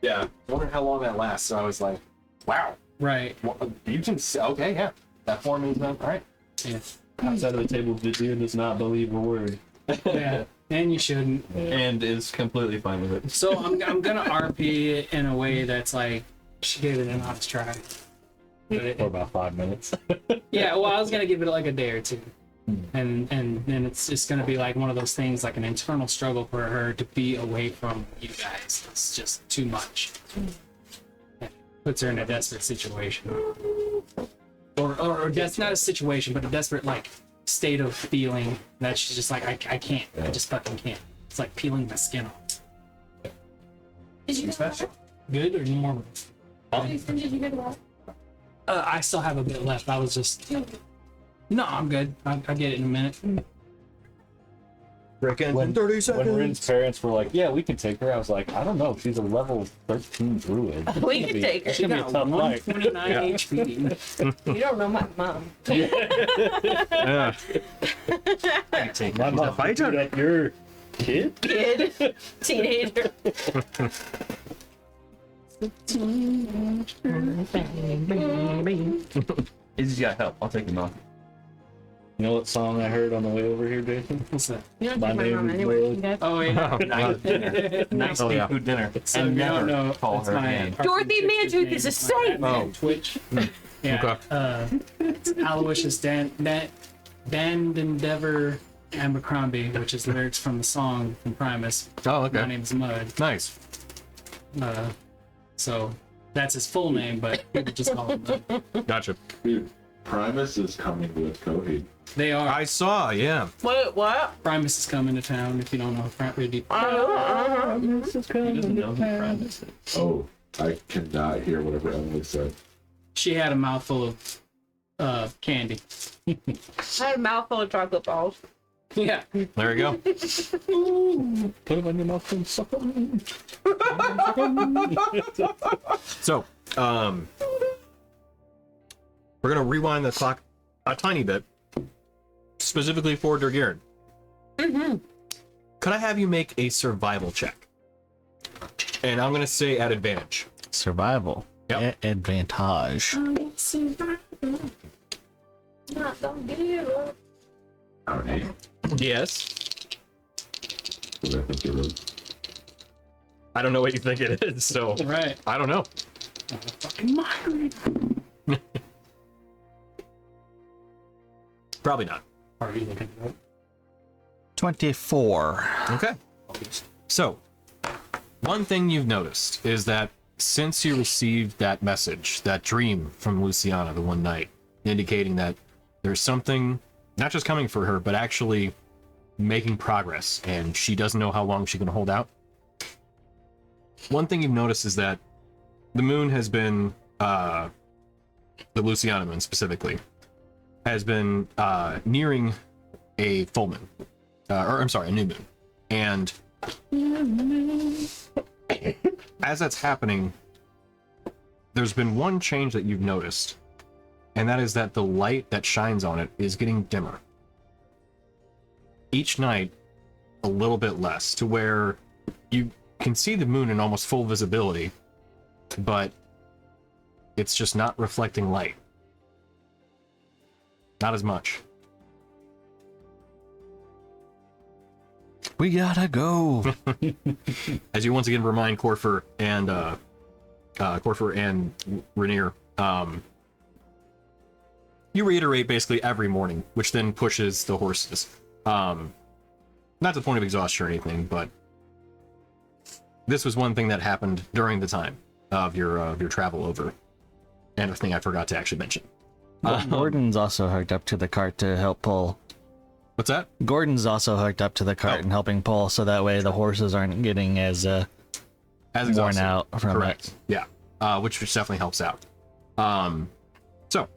Yeah. I wonder how long that lasts. So I was like, wow. right? Well, you can see. Okay, yeah. That form is all right. Yeah, Outside of the table, the deer does not believe a word yeah. And you shouldn't. and is completely fine with it. So I'm gonna RP it in a way that's like she gave it an honest try. But for it, about 5 minutes. yeah, well, I was gonna give it like a day or two, and then it's just gonna be like one of those things, like an internal struggle for her to be away from you guys. It's just too much. It puts her in a desperate situation, or that's not a situation, but a desperate like state of feeling that she's just like I can't, I just fucking can't. It's like peeling my skin off. Did you Good or more? Did you get a I still have a bit left. I was just. No, I'm good. I'll get it in a minute. When 30 seconds. When Rin's parents were like, "Yeah, we can take her," I was like, "I don't know. She's a level 13 druid. We can take her. It's gonna be a tough fight." 129 HP. You don't know my mom. Yeah. My mom fight beat up your kid. Kid. Teenager. Izzy's got help. I'll take him off. You know what song I heard on the way over here, Jason? What's that? You don't My take my name mom is anywhere. Lily. You guys- Oh yeah. Nice dinner. Nice Oh, yeah. seafood dinner. So and you never don't know. call It's her my again. Dorothy Manchuk is a saint. Oh. Twitch. Yeah. It's Aloysius Dan Endeavor Abercrombie, which is lyrics from the song from Primus. Oh, My okay. name's Mud. Nice. So that's his full name, but people just call him Mud. Gotcha. Dude, Primus is coming with Cody. They are. I saw, yeah. Wait, what? Primus is coming to town. If you don't know, He doesn't know who Primus is. Oh, I cannot hear whatever Emily said. she had a mouthful of candy. I had a mouthful of chocolate balls. Yeah. There we go. Put them on your mouth and suck them. So, we're gonna rewind the clock a tiny bit, specifically for Durgirin. Could I have you make a survival check? And I'm gonna say at advantage. Survival. Yep. Advantage. Not gonna give up. Alright. Yes. Because I think it is. I don't know what you think it is, so Right. I don't know. Fucking migraine. Probably not. Are you looking it up? 24. Okay. So, one thing you've noticed is that since you received that message, that dream from Luciana the one night, indicating that there's something not just coming for her, but actually making progress, and she doesn't know how long she can hold out. One thing you've noticed is that the moon has been, the Luciana moon specifically, has been nearing a full moon. Or I'm sorry, a new moon. And as that's happening, there's been one change that you've noticed, and that is that the light that shines on it is getting dimmer. Each night, a little bit less, to where you can see the moon in almost full visibility, but it's just not reflecting light. Not as much. We gotta go. As you once again remind Corfer and Rainier, you reiterate basically every morning, which then pushes the horses. Not to the point of exhaustion or anything, but this was one thing that happened during the time of your travel over, and a thing I forgot to actually mention. Gordon's also hooked up to the cart to help pull. What's that? Gordon's also hooked up to the cart and helping pull, so that way the horses aren't getting as As worn exhausted. out from Correct. it. Yeah. Which definitely helps out. So,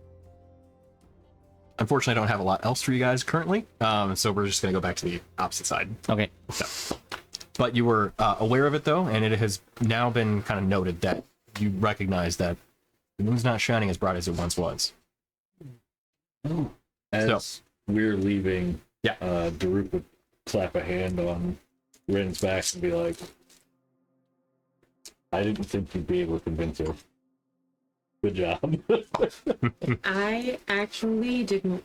unfortunately, I don't have a lot else for you guys currently. So we're just going to go back to the opposite side. Okay. So, but you were aware of it, though, and it has now been kind of noted that you recognize that the moon's not shining as bright as it once was. As we're leaving, Yeah. Daruk would slap a hand on Rin's back and be like, I didn't think you'd be able to convince her. Good job. I actually didn't.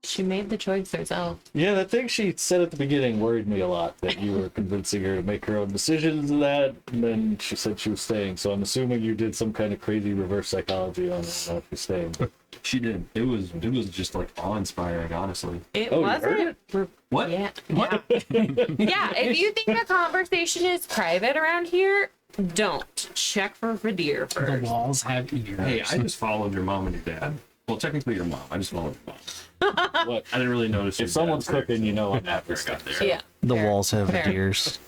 She made the choice herself. Yeah, that thing she said at the beginning worried me a lot, that you were convincing her to make her own decisions and that, and then she said she was staying, so I'm assuming you did some kind of crazy reverse psychology on her not she's staying. She did. It was just like awe-inspiring, honestly. It Oh, you heard wasn't. What? Yeah. What? Yeah, if you think the conversation is private around here, don't. Check for Vadir The first. walls have ears. Hey, I just followed your mom and your dad. Well, technically your mom. I just followed your mom. What? I didn't really notice. If someone's cooking, you know I'm not after I got there. Yeah. The fair, walls have fair. ears.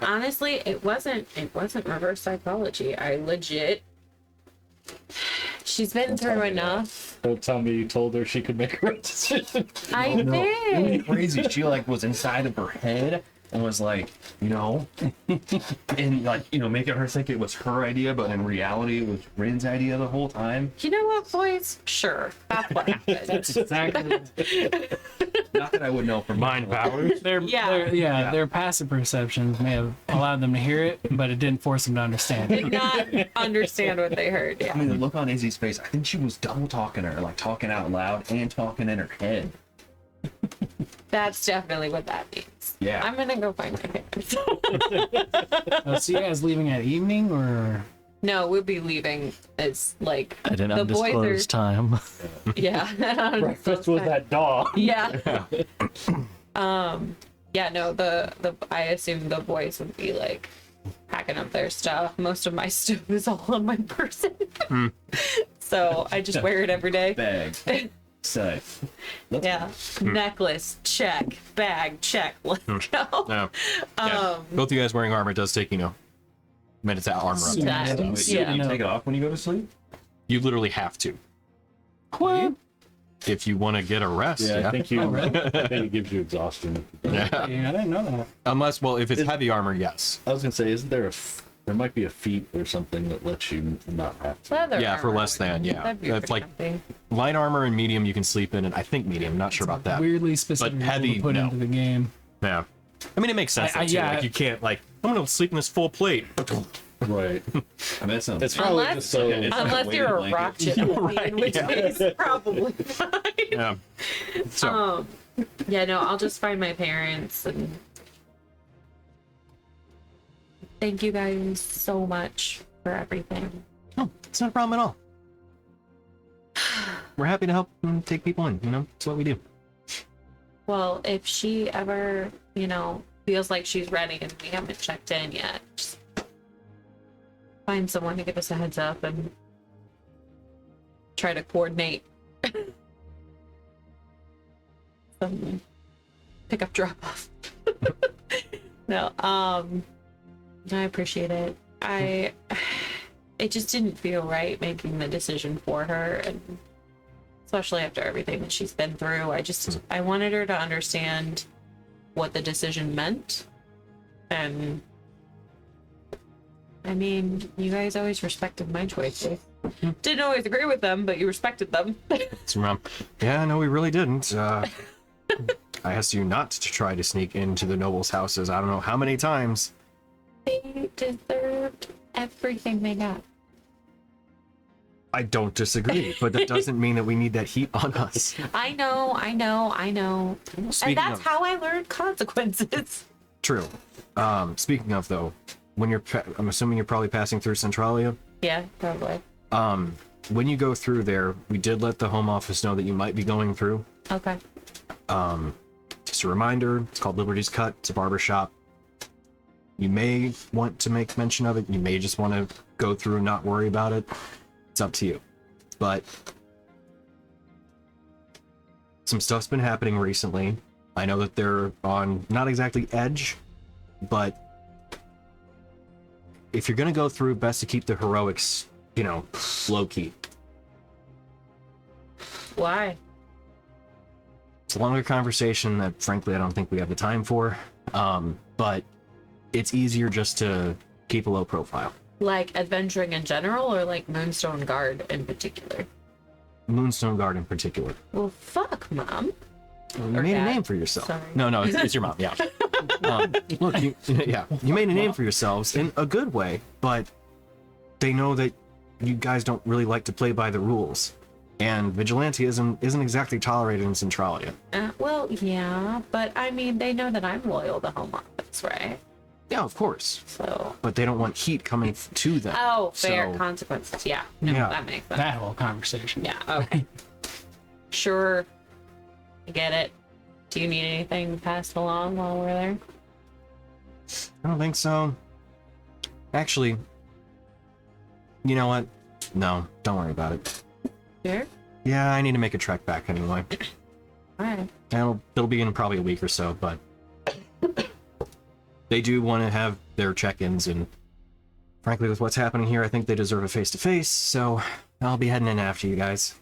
Honestly, it wasn't reverse psychology. I legit. She's been through enough. Don't tell me you told her she could make her own decision. I It was did. crazy. She like was inside of her head, and was like, and like, making her think it was her idea, but in reality it was Rin's idea the whole time. You know what, boys? Sure, that's what happened. That's exactly. Not that I would know from Mind powers. Their passive perceptions may have allowed them to hear it, but it didn't force them to understand it. Did not understand what they heard. I Yeah. mean, the look on Izzy's face, I think she was double talking her, like talking out loud and talking in her head. That's definitely what that means. Yeah. I'm gonna go find my parents. So you guys leaving at evening or? No, we'll be leaving. It's like At an the boys are. undisclosed time. Yeah. Breakfast with that dog. Yeah. Yeah, no, the I assume the boys would be like packing up their stuff. Most of my stuff is all on my person. So I just wear it every day. Bag. Safe. Yeah. Necklace, check. Bag, check. Let's go. No. Yeah. Both of you guys wearing armor does take, minutes to armor up. Yeah. Wait, Yeah. you take it off when you go to sleep? You literally have to. What? If you want to get a rest. Yeah, I think really? it gives you exhaustion. Yeah. I didn't know that. Unless, well, if it's heavy armor, yes. I was gonna say, isn't there there might be a feat or something that lets you not have to? Leather Yeah, for armor less would- than, yeah. That'd be It's pretty like comfy. light armor and medium you can sleep in, and I think medium, not sure about that. Weirdly specific But heavy, to put no. into the game. Yeah. I mean, it makes sense, though, too. yeah. Like, you can't, like, I'm going to sleep in this full plate. Right. I mean, that sounds. It's probably Unless- just so. It's like Unless weighted you're a blanket. rock chip, Right, in which yeah. case probably fine. Yeah. So, Yeah, no, I'll just find my parents and thank you guys so much for everything. no, it's not a problem at all. We're happy to help take people in, It's what we do. Well, if she ever, feels like she's ready and we haven't checked in yet, just find someone to give us a heads up and try to coordinate some pick up drop off. No, I appreciate it. It just didn't feel right making the decision for her, and especially after everything that she's been through. I wanted her to understand what the decision meant, and I mean, you guys always respected my choices. Didn't always agree with them, but you respected them. So, yeah, no, we really didn't. I asked you not to try to sneak into the nobles' houses. I don't know how many times. They deserved everything they got. I don't disagree, but that doesn't mean that we need that heat on us. I know. And Speaking that's of, how I learned consequences. true. Speaking of, though, when I'm assuming you're probably passing through Centralia. Yeah, probably. When you go through there, we did let the home office know that you might be going through. Okay. Just a reminder, it's called Liberty's Cut. It's a barber shop. You may want to make mention of it. You may just want to go through and not worry about it. It's up to you. But some stuff's been happening recently. I know that they're on not exactly edge, but if you're going to go through, best to keep the heroics, low key. Why? It's a longer conversation that, frankly, I don't think we have the time for. But it's easier just to keep a low profile. Like adventuring in general, or like Moonstone Guard in particular? Moonstone Guard in particular. Well, fuck, Mom. You Or made a Dad. name for yourself. Sorry. No, it's your mom. Yeah. Look, you made a name for yourselves in a good way, but they know that you guys don't really like to play by the rules, and vigilantism isn't exactly tolerated in Centralia. Well, yeah, but I mean, they know that I'm loyal to home office, right? Yeah, of course, So. but they don't want heat coming to them. Oh, fair So- consequences. Yeah. No, Yeah. that makes sense. That whole conversation. Yeah. Okay. Sure. I get it. Do you need anything passed along while we're there? I don't think so. Actually, you know what? No, don't worry about it. Sure. Yeah, I need to make a trek back anyway. All right. It'll be in probably a week or so, but they do want to have their check-ins, and frankly, with what's happening here, I think they deserve a face-to-face, so I'll be heading in after you guys.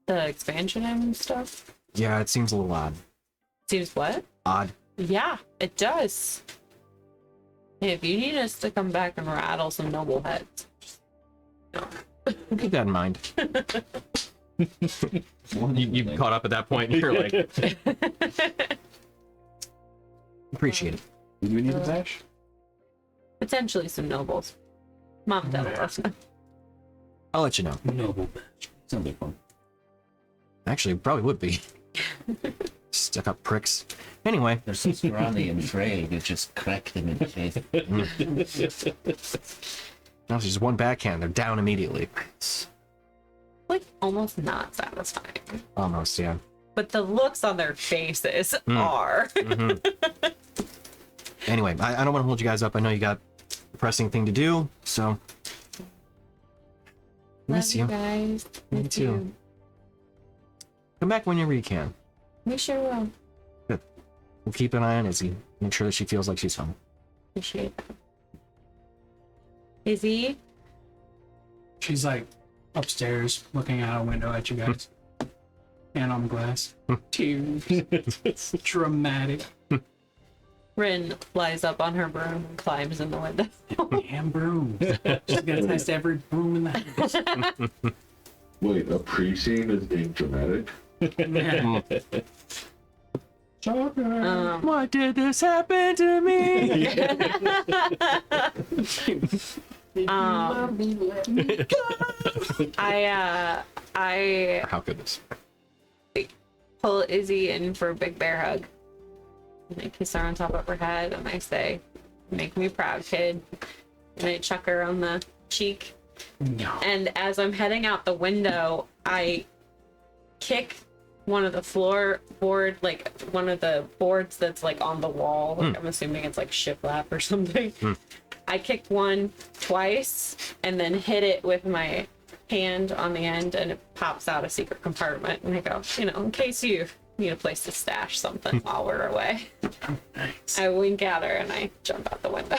The expansion and stuff Yeah, it seems a little odd. seems what? Odd. Yeah, it does. If you need us to come back and rattle some noble heads. Keep that in mind. You caught up at that point, and you're like, appreciate it. Do we need a bash? Potentially some nobles. Mom and Dad will let us know. I'll let you know. Noble bitch. Sounds like fun. Actually, it probably would be. Stuck up pricks. Anyway, They're so scrawny and frail, you just crack them in the face. now it's just one backhand. They're down immediately. Like, almost not satisfying. Almost, yeah. But the looks on their faces are. Anyway, I don't want to hold you guys up. I know you got a pressing thing to do, so. Miss you. guys. Me too. Come back whenever you can. We sure will. We'll keep an eye on Izzy. Make sure that she feels like she's home. Appreciate that. Izzy? She's like upstairs looking out a window at you guys. And on the glass. Tears. Dramatic. Rin flies up on her broom and climbs in the window. Damn broom. She's gonna test every broom in the house. Wait, a pre-scene is being dramatic? Yeah. Why did this happen to me? I How could this? pull Izzy in for a big bear hug. And I kiss her on top of her head and I say, "Make me proud, kid." And I chuck her on the cheek. No. And as I'm heading out the window, I kick one of the floorboard, like one of the boards that's like on the wall. Like, I'm assuming it's like shiplap or something. I kicked one twice and then hit it with my hand on the end, and it pops out a secret compartment. And I go, in case you need a place to stash something while we're away. Nice. I wink at her and I jump out the window.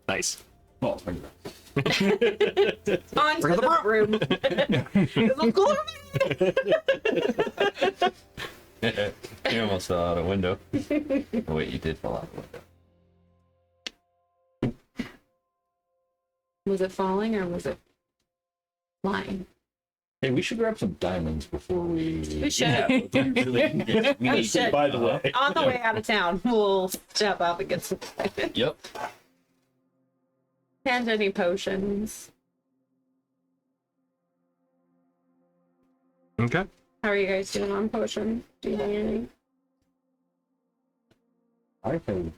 Nice. Oh, bring it up. Onto the broom. You almost fell out a window. Oh, wait, you did fall out a window. Was it falling or was it flying? Hey, we should grab some diamonds before we. We should. We should. By the way. On the way out of town, we'll step up and get some. Yep. And any potions. Okay. How are you guys doing on potions? Do you need anything? I have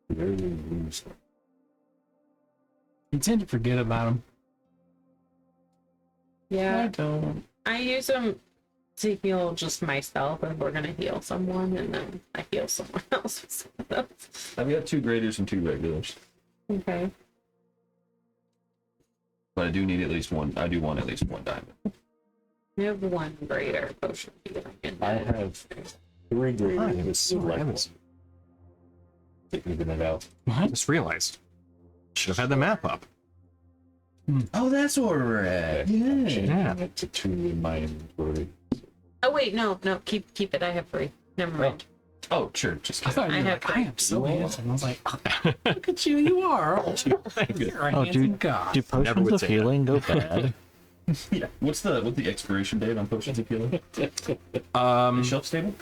very loose. You tend to forget about them. Yeah. don't. I use them to heal just myself if we're gonna heal someone, and then I heal someone else with some of those. I've got 2 graders and 2 regulars. Okay. But I do need at least one. I do want at least one diamond. We have one greater potion healing. And I have 3 grades. Heavens. Even it out. I just realized. Should have had the map up. Oh, that's where we're at. Yeah. To 2 in my inventory. Oh wait, no, keep it. I have 3. Never mind. Oh, sure. Just I thought you I were have like, I am so handsome. I was like, oh, look at you, you are, aren't you? You're a Oh, Ah, handsome dude, god. do Never potions would of say that. healing go bad? yeah. What's the expiration date on potions of healing? Shelf stable?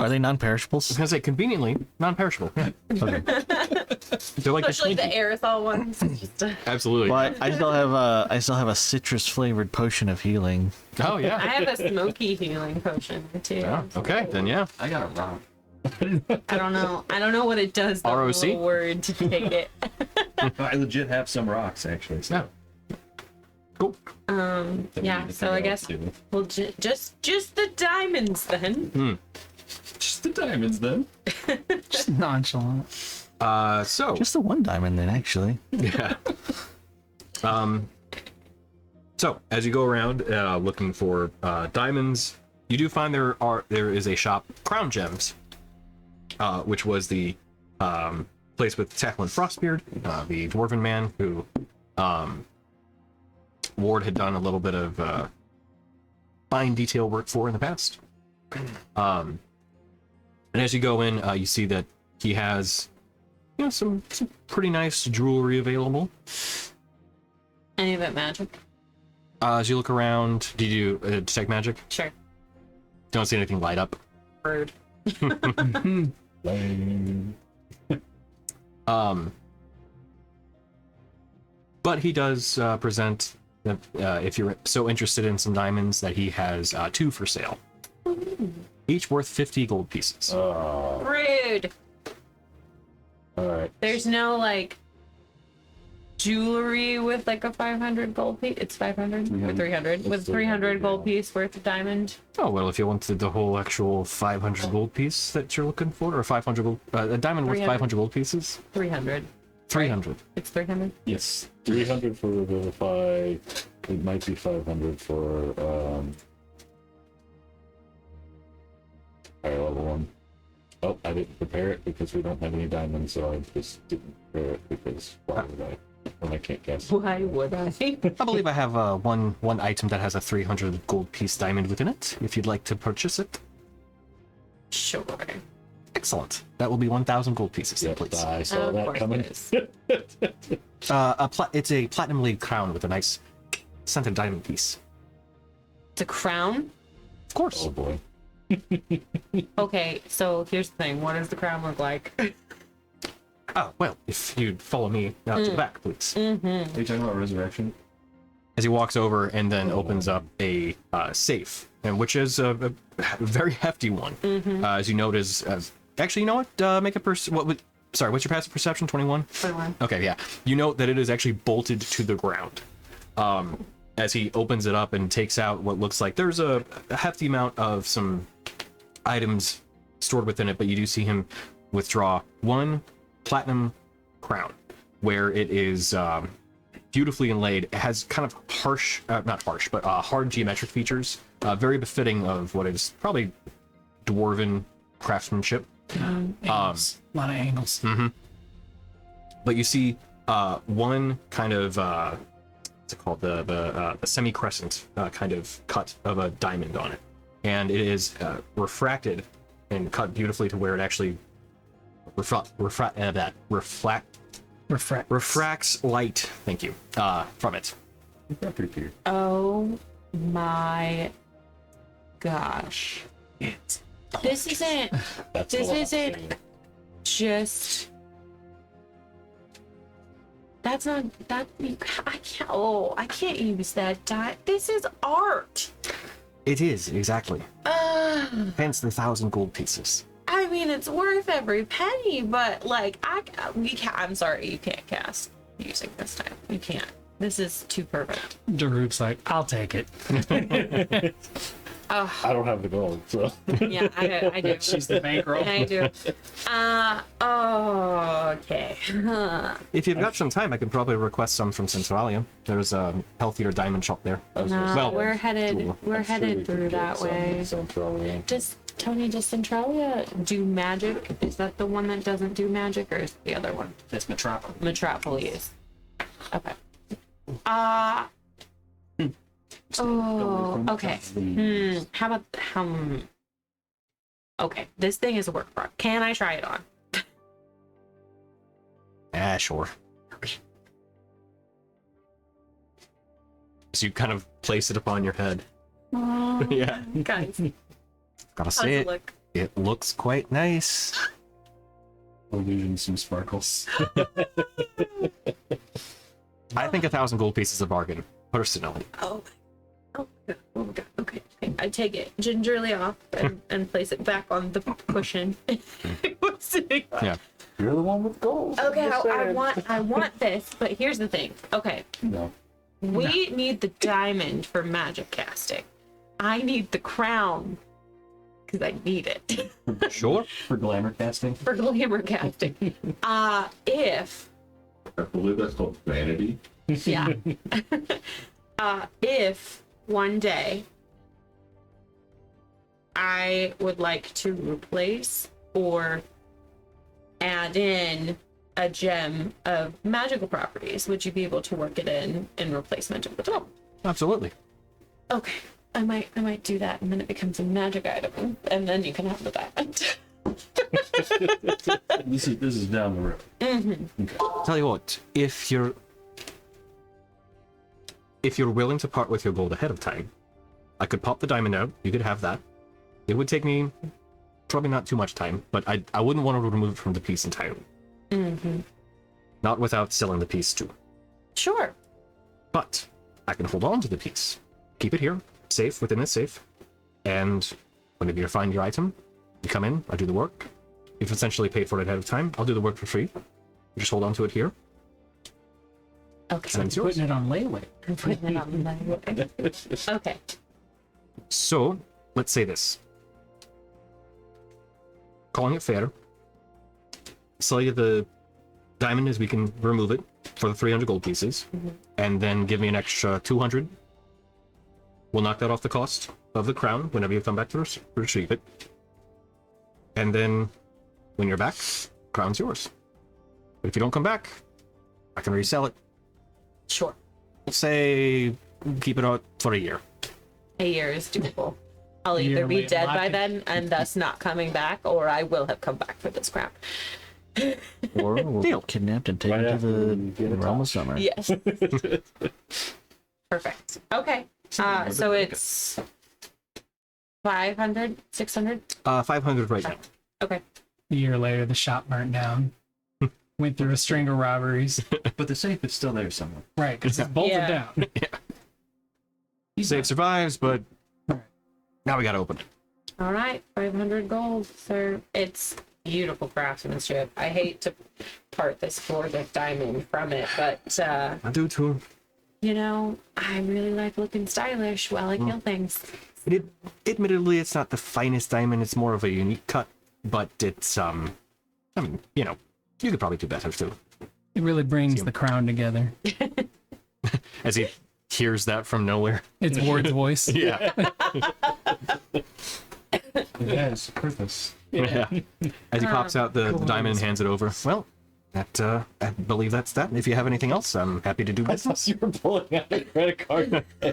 Are they I was non-perishables? gonna say conveniently non-perishable. Yeah. Okay. They're like Especially the the aerosol ones. Just, absolutely. Well, I still have a citrus flavored potion of healing. Oh I yeah. have a smoky healing potion too. Oh, okay, then yeah. I got a rock. I don't know what it does. The ROC? little word to take it. I legit have some rocks actually. So Yeah. Cool. that we Yeah. need to So figure I out guess what to do. we'll just the diamonds then. Just the diamonds then. Just nonchalant. So Just the one diamond then, actually. yeah. So as you go around looking for diamonds, you do find there is a shop, Crown Gems, which was the place with Tacklin Frostbeard, the dwarven man who Ward had done a little bit of fine detail work for in the past. And as you go in, you see that he has, some pretty nice jewelry available. Any of it magic? As you look around, did you detect magic? Sure. Don't see anything light up. Rude. Lame. But he does present, if you're so interested in some diamonds, that he has 2 for sale. Each worth 50 gold pieces. Rude. All right. There's no like jewelry with like a 500 gold piece. It's 500 or 300 with 300 gold piece worth of diamond. Oh, well, if you wanted the whole actual 500 gold piece that you're looking for, or 500 gold, a diamond worth 500 gold pieces? 300. 300. It's 300. Yes. 300 for Vivify. It might be 500 for higher level one. Oh, I didn't prepare it because we don't have any diamonds, so I just didn't prepare it because why would I? When I can't guess. Why would I? I believe I have one item that has a 300 gold piece diamond within it, if you'd like to purchase it. Sure. Excellent. That will be 1,000 gold pieces, Yep, please. I saw Of that course coming. it is. It's a platinum lead crown with a nice scented diamond piece. It's a crown? Of course. Oh boy. Okay, so here's the thing. What does the crown look like? Oh, well, if you'd follow me out to the back, please. Are you talking about resurrection? As he walks over and then opens up a safe, and which is a very hefty one. As you notice, actually, you know what? Make a what's your passive perception? 21. 21. Okay, yeah. You note that it is actually bolted to the ground. As he opens it up and takes out what looks like there's a hefty amount of some items stored within it, but you do see him withdraw one platinum crown, where it is beautifully inlaid. It has kind of not harsh, but hard geometric features, very befitting of what is probably dwarven craftsmanship. Angles. A lot of angles. But you see one kind of what's it called, the semi-crescent kind of cut of a diamond on it, and it is refracted and cut beautifully to where it actually refracts light. Thank you. From it. Oh my gosh. This isn't just. That's not that. I can't use that. This is art. It is exactly. Hence the 1,000 gold pieces. I mean, it's worth every penny, but like, I'm sorry, you can't cast music this time. You can't. This is too perfect. Daruk's like, I'll take it. I don't have the gold, so. Yeah, I do. She's the bankroll. I do. Okay. If you've got some time, I could probably request some from Centralia. There's a healthier diamond shop there. No, we're headed through that way. Centralia. Does Centralia do magic? Is that the one that doesn't do magic, or is it the other one? That's Metropolis. Metropolis. Okay. Oh, okay. How about okay, this thing is a work of art. Can I try it on? Sure. So you kind of place it upon your head. Oh, Yeah. guys, Gotta how's say it it. look? It looks quite nice. Illusion, some sparkles. I think 1,000 gold pieces is a bargain, personally. Oh my god. Okay. I take it gingerly off and place it back on the cushion. Sitting on. Yeah. You're the one with gold. Okay, I want this, but here's the thing. Okay, No. we need the diamond for magic casting. I need the crown because I need it Sure. For glamour casting. for glamour casting. If I believe that's called vanity. yeah, if one day I would like to replace or add in a gem of magical properties, would you be able to work it in replacement of the gem? Absolutely. Okay, I might do that, and then it becomes a magic item, and then you can have the diamond. This is down the road. Tell you what, if you're willing to part with your gold ahead of time, I could pop the diamond out. You could have that. It would take me probably not too much time, but I wouldn't want to remove it from the piece entirely. Not without selling the piece too. Sure. But I can hold on to the piece, keep it here, safe within this safe, and whenever you find your item, you come in, I do the work. You've essentially paid for it ahead of time. I'll do the work for free. You just hold on to it here. Okay. And it's yours. Putting it on layaway. I'm putting it on the Okay. So, let's say this. Calling it fair. Sell you the diamond as we can remove it for the 300 gold pieces, and then give me an extra 200. We'll knock that off the cost of the crown whenever you come back to retrieve it. And then, when you're back, crown's yours. But if you don't come back, I can resell it. Sure. We'll say, keep it out for a year. A year is doable. I'll Year either be late dead by market. then and thus not coming back, or I will have come back for this crown. Or we'll Deal. get kidnapped and taken Right to after the we get a realm of summer. Yes. Perfect. Okay. So it's 500, 600? 500 right now. Okay. A year later, the shop burnt down. Went through a string of robberies. But the safe is still there somewhere. Right, because it's bolted Yeah. down. Safe survives, but Right. now we gotta open it. All right. 500 gold, sir. It's beautiful craftsmanship. I hate to part this gorgeous diamond from it, but, I do too. you know, I really like looking stylish while I kill things. Admittedly, it's not the finest diamond. It's more of a unique cut, but it's I mean, you know, you could probably do better too. It really brings the crown together. As he hears that from nowhere. It's Ward's voice. Yeah. Yes, purpose. Yeah. As he pops out the diamond and hands it over. Well, that I believe that's that. If you have anything else, I'm happy to do I thought business. you were pulling out a credit card. Yeah,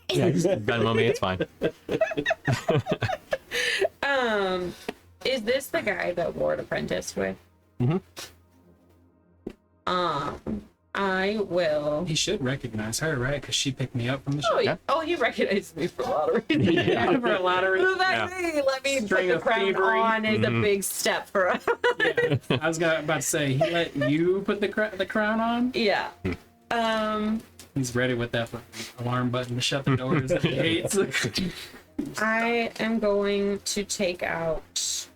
yeah, just Venmo me, it's fine. Is this the guy that Ward apprenticed with? I will. He should recognize her, right? Because she picked me up from the shop. He recognized me for a lot of reasons. Yeah. For a lot of reasons. Let me put String the of crown thievery. on is a big step for us. Yeah. I was about to say, he let you put the crown on? Yeah. He's ready with that alarm button to shut the doors that he hates. I am going to take out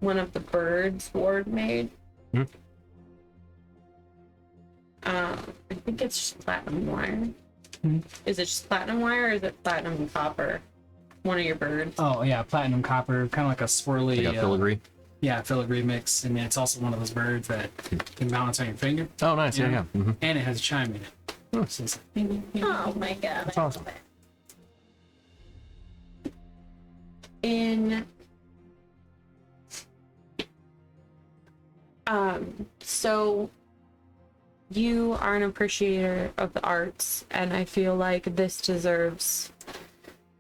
one of the birds Ward made. I think it's just platinum wire. Is it just platinum wire or is it platinum and copper? One of your birds. Oh, yeah, platinum copper, kind of like a swirly. Like a filigree. Yeah, filigree mix. And it's also one of those birds that can balance on your finger. Oh, nice. Yeah, yeah. Mm-hmm. And it has a chime in it. So it's like, Oh my god. That's awesome. In so you are an appreciator of the arts, and I feel like this deserves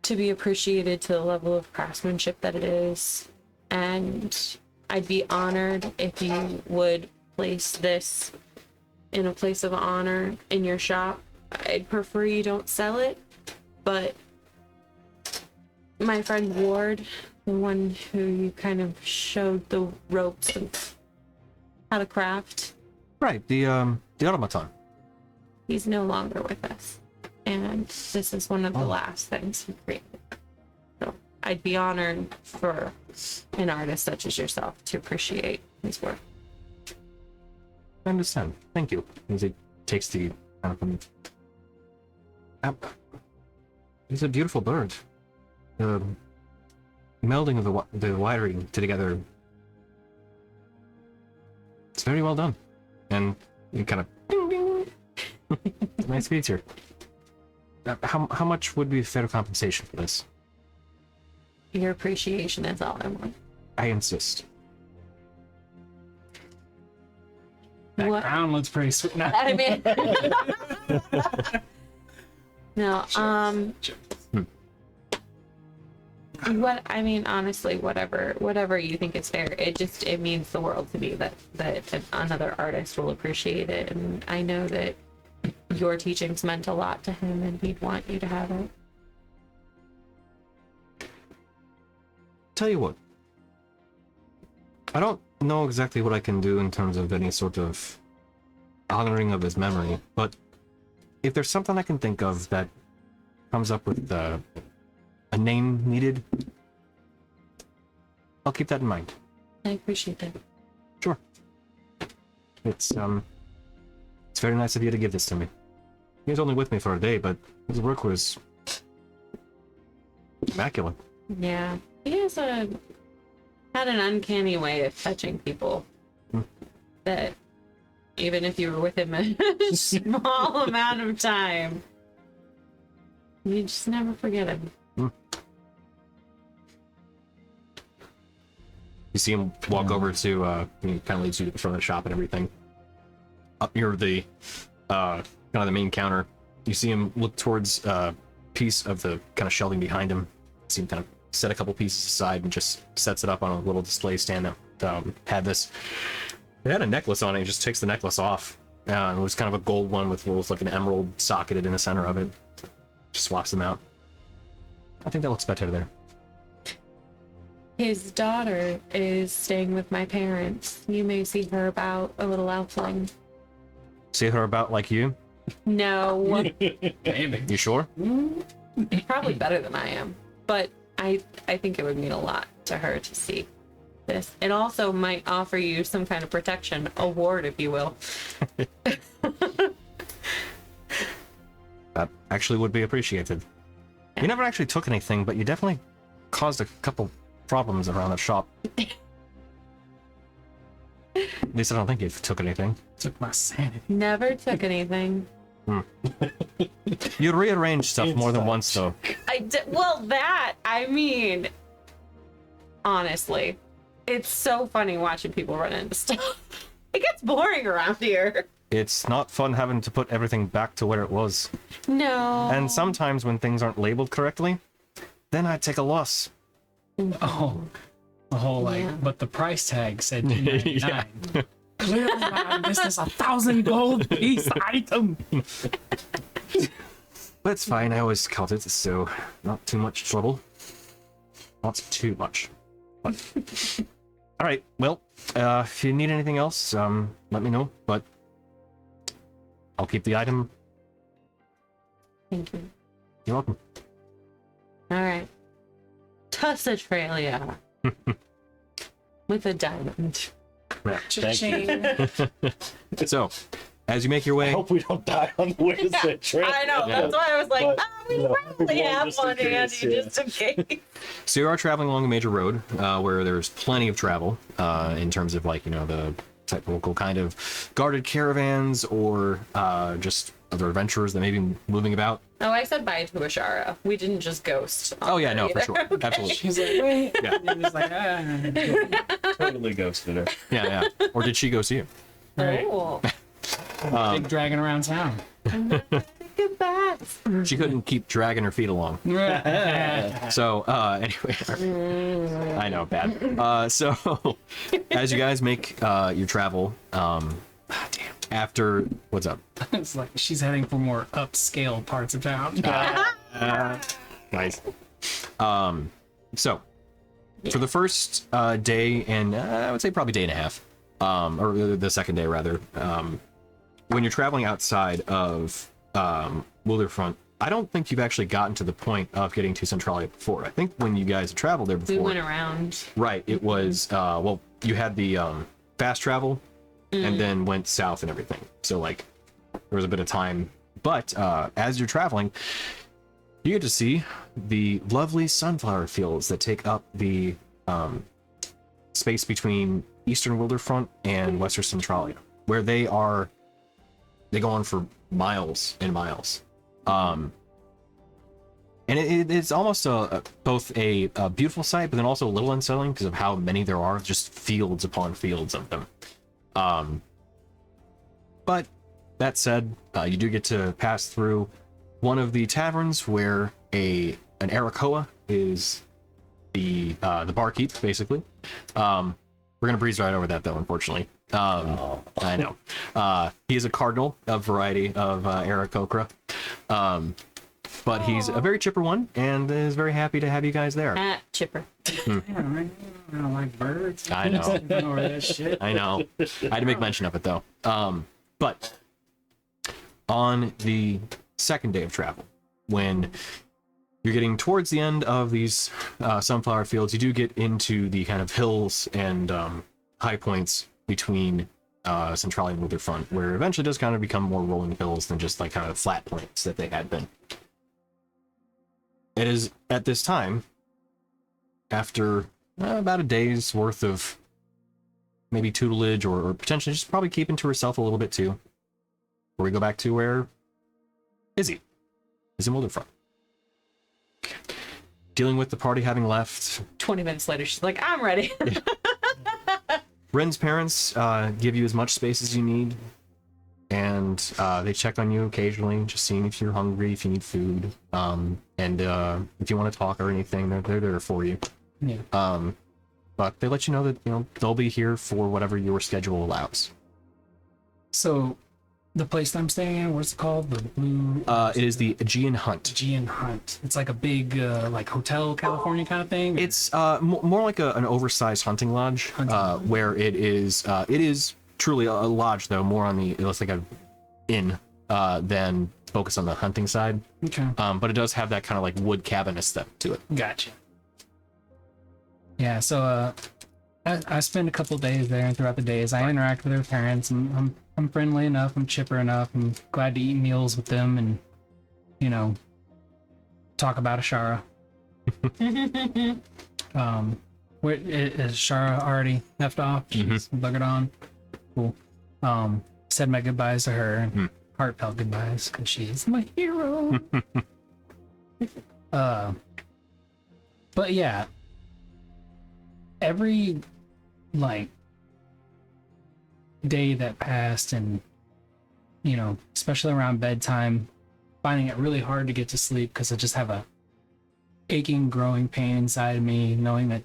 to be appreciated to the level of craftsmanship that it is. And I'd be honored if you would place this in a place of honor in your shop. I'd prefer you don't sell it, but my friend Ward, the one who you kind of showed the ropes of how to craft, Right, the automaton. he's no longer with us. And this is one of the last things he created. So I'd be honored for an artist such as yourself to appreciate his work. I understand. Thank you. As he takes the it's a beautiful bird. The melding of the wiring together. It's very well done. And you kind of ding, ding. Nice feature. How much would be fair compensation for this? Your appreciation is all I want. I insist. that What? crown looks pretty sweet. I mean, no. What I mean, honestly, whatever you think is fair. It means the world to me that another artist will appreciate it, and I know that your teachings meant a lot to him, and he'd want you to have it. Tell you what, I don't know exactly what I can do in terms of any sort of honoring of his memory, but if there's something I can think of that comes up with a name needed, I'll keep that in mind. I appreciate that. Sure. It's very nice of you to give this to me. He was only with me for a day, but his work was immaculate. Yeah, he had an uncanny way of touching people. That even if you were with him a small amount of time, you just never forget him. You see him walk over to, he kind of leads you to the front of the shop and everything. Up near the, kind of the main counter, you see him look towards a piece of the kind of shelving behind him. See him kind of set a couple pieces aside and just sets it up on a little display stand that had this. It had a necklace on it. He just takes the necklace off. It was kind of a gold one with like an emerald socketed in the center of it. Just swaps them out. I think that looks better there. His daughter is staying with my parents. You may see her about, a little elfling. See her about like you? No. Maybe. You sure? Probably better than I am. But I think it would mean a lot to her to see this. It also might offer you some kind of protection, a ward, if you will. That actually would be appreciated. You never actually took anything, but you definitely caused a couple problems around that shop. At least I don't think you took anything. Took my sanity. Never took anything. You rearranged stuff more than once, though. Well, I mean, honestly, it's so funny watching people run into stuff. It gets boring around here. It's not fun having to put everything back to where it was. No. And sometimes when things aren't labeled correctly, then I take a loss. Oh, the whole like, Yeah. but the price tag said $2.99. Clearly, man, this is 1,000 gold piece item. But it's fine, I always count it, so not too much trouble. Not too much. But... Alright, well, if you need anything else, let me know, but I'll keep the item. Thank you. You're welcome. All right. Tussatralia. With a diamond. Yeah, Thank you. So, as you make your I way, hope we don't die on the way to the trip. I know. That's why I was like, But, we you know, probably have just in one handy case, yeah. just in case. so you are traveling along a major road, where there's plenty of travel, in terms of like, the typical kind of guarded caravans or just other adventurers that may be moving about. Oh, I said bye to Ashara. We didn't just ghost. Oh yeah, no, for either. sure. Absolutely. She's like, wait. Yeah. And he's like, Totally ghosted her. Yeah. Or did she go see you? Right. Oh. Big dragging around town. Good bats. She couldn't keep dragging her feet along. So, anyway, I know, bad. So, as you guys make your travel, after, what's up? It's like she's heading for more upscale parts of town. Nice. So, for the first day, and I would say probably day and a half, or the second day rather, when you're traveling outside of Wilderfront, I don't think you've actually gotten to the point of getting to Centralia before. I think when you guys traveled there before, We went around. right? It was well, you had the fast travel, and then went south and everything. So like, there was a bit of time. But as you're traveling, you get to see the lovely sunflower fields that take up the space between Eastern Wilderfront and Western Centralia, where they go on for miles and miles. And it's almost both a beautiful sight, but then also a little unsettling because of how many there are, just fields upon fields of them. But that said, you do get to pass through one of the taverns where an Arakoa is the barkeep, basically. We're gonna breeze right over that though, unfortunately. I know. He is a cardinal of variety of Aarakocra. But he's a very chipper one and is very happy to have you guys there. Chipper. I don't like birds. I know. Ignore that shit. I know. I had to make mention of it though. But on the second day of travel, when you're getting towards the end of these sunflower fields, you do get into the kind of hills and high points between Centralia and Lutherfront, where eventually it does kind of become more rolling hills than just like kind of flat points that they had been. It is at this time, after about a day's worth of maybe tutelage or potentially just probably keeping to herself a little bit too, where we go back to where Izzy is in Wilderfront. Dealing with the party having left. 20 minutes later, she's like, I'm ready. Ren's parents give you as much space as you need, and they check on you occasionally, just seeing if you're hungry, if you need food, and if you want to talk or anything, they're there for you. Yeah. But they let you know that they'll be here for whatever your schedule allows. So, the place that I'm staying in, what's it called? The Blue. It is the Aegean Hunt. Aegean Hunt. It's like a big, like hotel California kind of thing. It's more like an oversized hunting lodge, where it is truly a lodge, though more on the it looks like a inn than focus on the hunting side. Okay. But it does have that kind of like wood cabin aesthetic to it. Gotcha. Yeah. So I spend a couple days there, and throughout the days I interact with their parents, and I'm friendly enough, I'm chipper enough, I'm glad to eat meals with them, and talk about Ashara. Where is Shara already left off? She's buggered on. Cool. Said my goodbyes to her. Heartfelt goodbyes, because she's my hero. But yeah, every day that passed, and especially around bedtime, finding it really hard to get to sleep because I just have a aching, growing pain inside of me, knowing that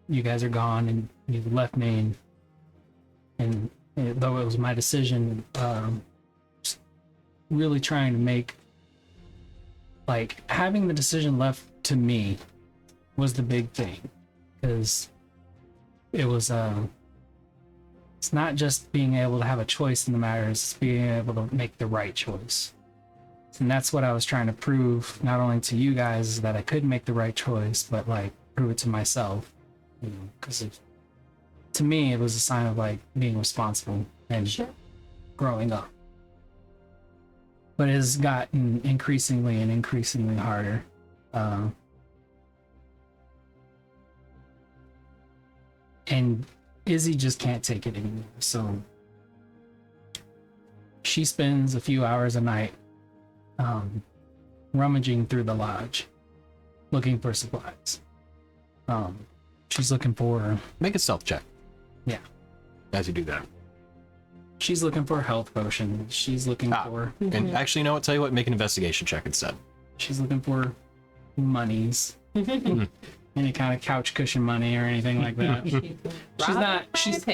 you guys are gone and you've left me, and though it was my decision, just really trying to make, having the decision left to me was the big thing, because it was it's not just being able to have a choice in the matter, it's being able to make the right choice. And that's what I was trying to prove, not only to you guys that I could make the right choice, but prove it to myself. Because to me, it was a sign of being responsible and growing up. But it has gotten increasingly and increasingly harder. And Izzy just can't take it anymore. So she spends a few hours a night rummaging through the lodge, looking for supplies. She's looking for... Make a stealth check. Yeah. As you do that. She's looking for health potions. She's looking for... And actually, tell you what, make an investigation check instead. She's looking for monies. Any kind of couch cushion money or anything like that. She's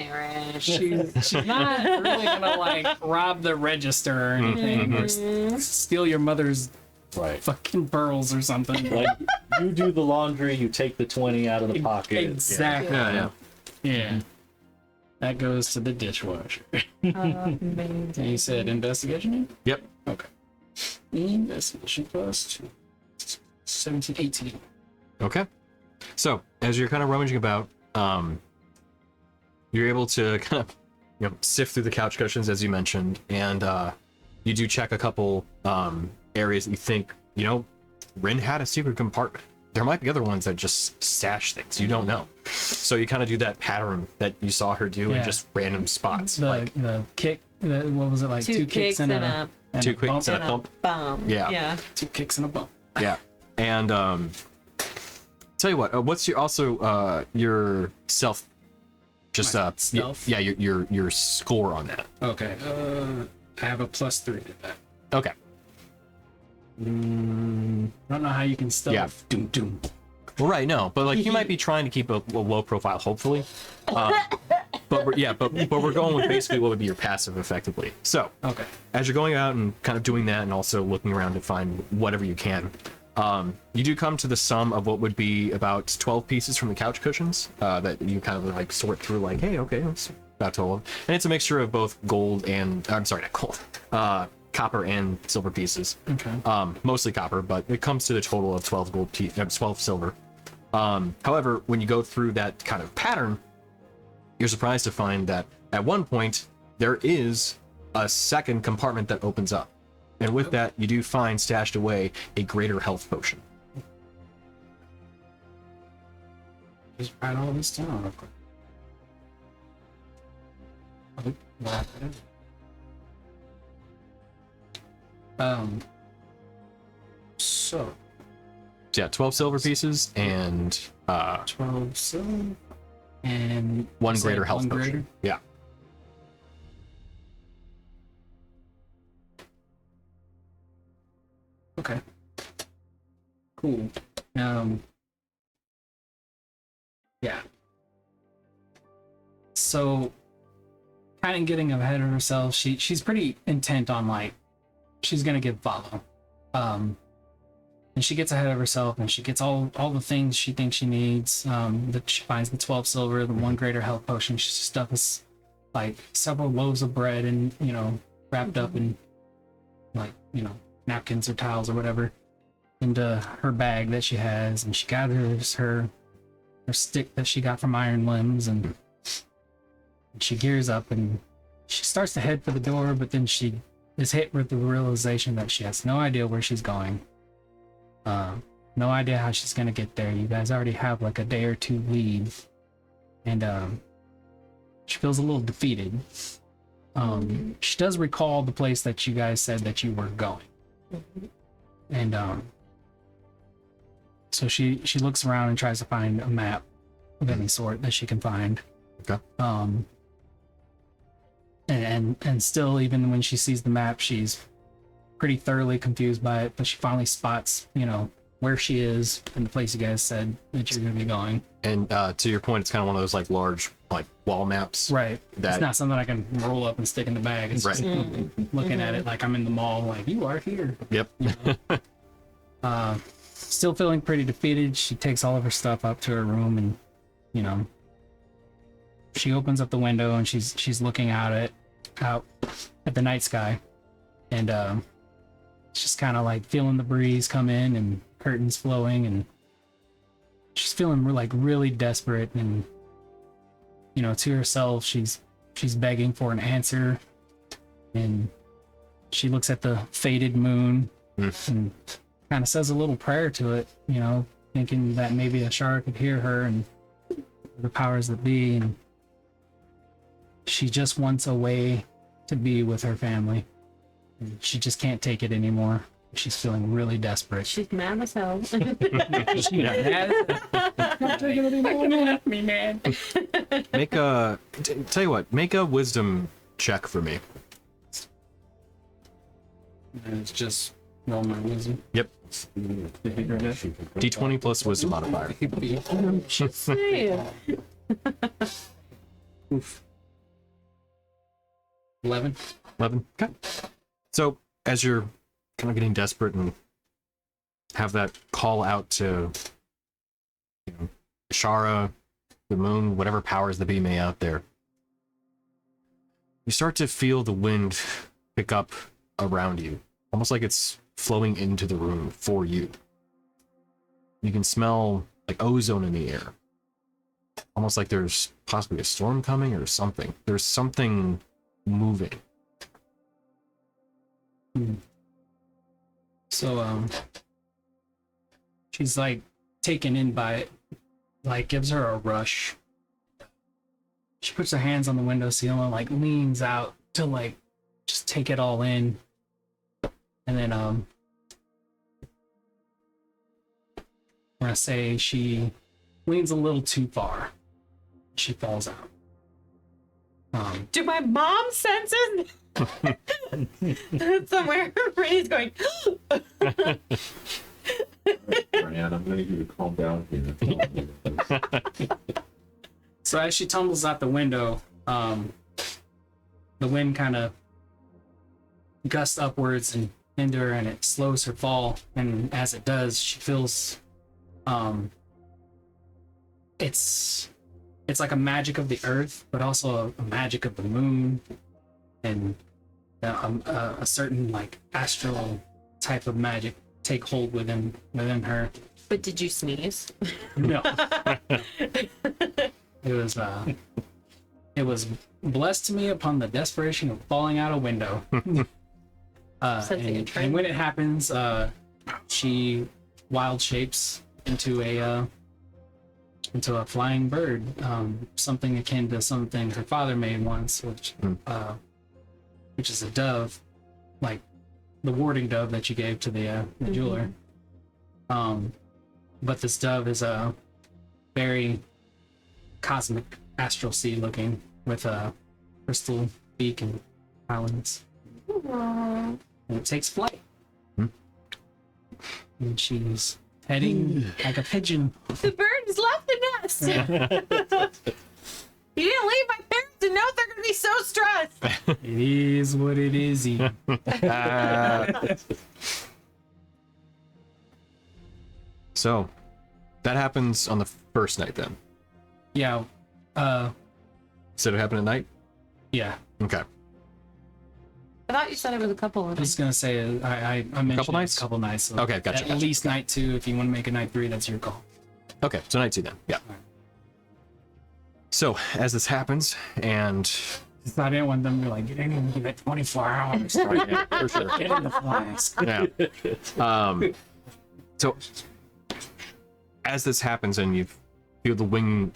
not really gonna rob the register or anything, or steal your mother's fucking pearls or something. You do the laundry, you take the 20 out of the pocket. Exactly. Yeah. That goes to the dishwasher. And you said investigation? Yep. Okay. Investigation plus 2. 17, 18. Okay. So, as you're kind of rummaging about, you're able to kind of, sift through the couch cushions, as you mentioned, and you do check a couple areas that you think, Rin had a secret compartment. There might be other ones that just stash things. You don't know. So you kind of do that pattern that you saw her do in just random spots. The kick, what was it like? Two kicks and a two kicks and a thump. bump. Yeah. 2 kicks and a bump. Yeah. And tell you what, what's your your self stealth? your score on that? Okay. I have a +3 to that. Okay. I don't know how you can stealth. Yeah. Doom doom. Well, right, no, but like you might be trying to keep a low profile, hopefully. But we're going with basically what would be your passive, effectively. So, Okay. as you're going out and kind of doing that, and also looking around to find whatever you can, you do come to the sum of what would be about 12 pieces from the couch cushions that you kind of like sort through. Like, hey, okay, that's about 12, and it's a mixture of both gold and I'm sorry, not gold, copper and silver pieces. Okay. Mostly copper, but it comes to the total of 12 12 silver. However, when you go through that kind of pattern, you're surprised to find that at one point there is a second compartment that opens up, and with that you do find stashed away a greater health potion. Just write all this down real quick. Oh, wow. So So yeah, 12 silver pieces and 12 silver and one you said greater health one potion. greater? Yeah. Okay. Cool. Yeah. So, kind of getting ahead of herself, she's pretty intent on like she's gonna give follow. And she gets ahead of herself, and she gets all the things she thinks she needs. That she finds the 12 silver, the one greater health potion. She stuffs like several loaves of bread, and wrapped up in like napkins or towels or whatever into her bag that she has, and she gathers her stick that she got from Iron Limbs, and she gears up and she starts to head for the door, but then she is hit with the realization that she has no idea where she's going. No idea how she's gonna get there. You guys already have like a day or two lead, and she feels a little defeated. She does recall the place that you guys said that you were going, and so she looks around and tries to find a map of any sort that she can find. Okay. And still, even when she sees the map, she's pretty thoroughly confused by it, but she finally spots, where she is and the place you guys said that you're going to be going. And to your point, it's kind of one of those like large like wall maps. Right. That- It's not something I can roll up and stick in the bag. It's Right. just looking at it like I'm in the mall, like, you are here. Yep. Still feeling pretty defeated, she takes all of her stuff up to her room, and she opens up the window and she's looking out at the night sky, and just kind of like feeling the breeze come in and curtains flowing, and she's feeling like really desperate, and to herself she's begging for an answer, and she looks at the faded moon and kind of says a little prayer to it, thinking that maybe Ashara could hear her and the powers that be, and she just wants a way to be with her family. And she just can't take it anymore. She's feeling really desperate. She's mad as hell. She's mad. Not taking it anymore. Help me, man. Tell you what, make a wisdom check for me. And it's just roll my wisdom. Yep. D20 plus wisdom modifier. Saying. Oof. 11. 11. Okay. So as you're kind of getting desperate and have that call out to Ashara, the moon, whatever powers that be may out there, you start to feel the wind pick up around you, almost like it's flowing into the room for you. You can smell like ozone in the air, almost like there's possibly a storm coming or something. There's something moving. So she's like taken in by it, like gives her a rush. She puts her hands on the windowsill and like leans out to like just take it all in, and then I'm gonna say she leans a little too far. She falls out. Do my mom senses somewhere? Her brain is going. Brian, I'm gonna need you to calm down here. So as she tumbles out the window, the wind kind of gusts upwards and into her, and it slows her fall. And as it does, she feels, it's like a magic of the earth, but also a magic of the moon, and a certain like astral type of magic take hold within her. But did you sneeze? No. It was blessed to me upon the desperation of falling out a window. Sensing a trend. And when it happens, she wild shapes into a flying bird, something akin to something her father made once, which is a dove, like the warding dove that you gave to the jeweler. But this dove is a very cosmic astral sea looking, with a crystal beak and talons. Aww. And it takes flight. And she's heading like a pigeon. The birds left the nest. You didn't leave my parents to know they're gonna be so stressed. It is what it is. So, that happens on the first night then. Yeah. Said it happened at night? Yeah. Okay. I thought you said it was a couple I of was days. gonna say I mentioned Couple it nights? a couple nights. So Okay, gotcha, At gotcha. least night 2. If you want to make it night 3, that's your call. Okay, so night 2 then. Yeah. So, as this happens, and I didn't want them to be like, you didn't even give it 24 hours. yeah, for sure. Get in the flask. Yeah. So as this happens and you feel the wind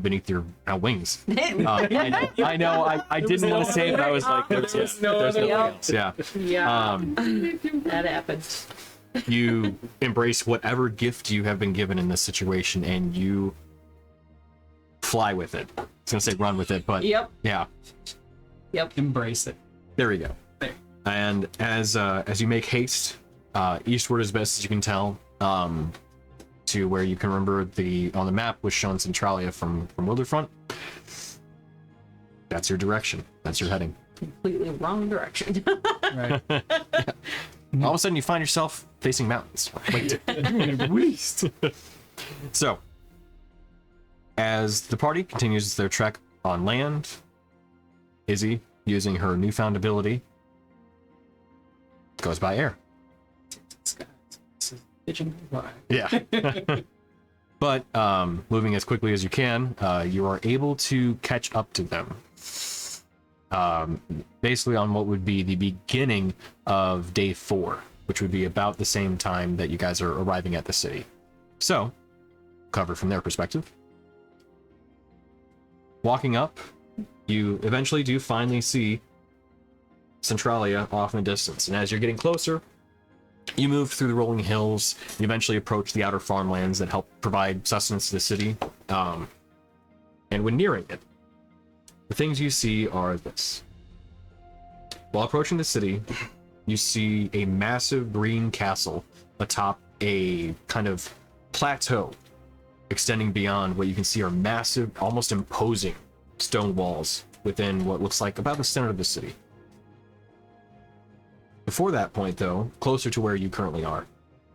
beneath your wings. I know. I didn't want to say it, but I was like, there's nothing else. Yeah. Yeah. That happens. You embrace whatever gift you have been given in this situation, and you fly with it. I was gonna say run with it, but Yep. yeah. Embrace it. There we go. There. And as you make haste eastward as best as you can tell, to where you can remember on the map was shown Centralia from Wilderfront. That's your direction. That's your heading. Completely wrong direction. Right. All of a sudden, you find yourself facing mountains. So, as the party continues their trek on land, Izzy, using her newfound ability, goes by air. Pigeon. Yeah. But moving as quickly as you can, you are able to catch up to them. Basically on what would be the beginning of day 4, which would be about the same time that you guys are arriving at the city. So, cover from their perspective. Walking up, you eventually do finally see Centralia off in the distance. And as you're getting closer, you move through the rolling hills. You eventually approach the outer farmlands that help provide sustenance to the city. And when nearing it, the things you see are this. While approaching the city, you see a massive green castle atop a kind of plateau extending beyond what you can see are massive, almost imposing stone walls within what looks like about the center of the city. Before that point, though, closer to where you currently are,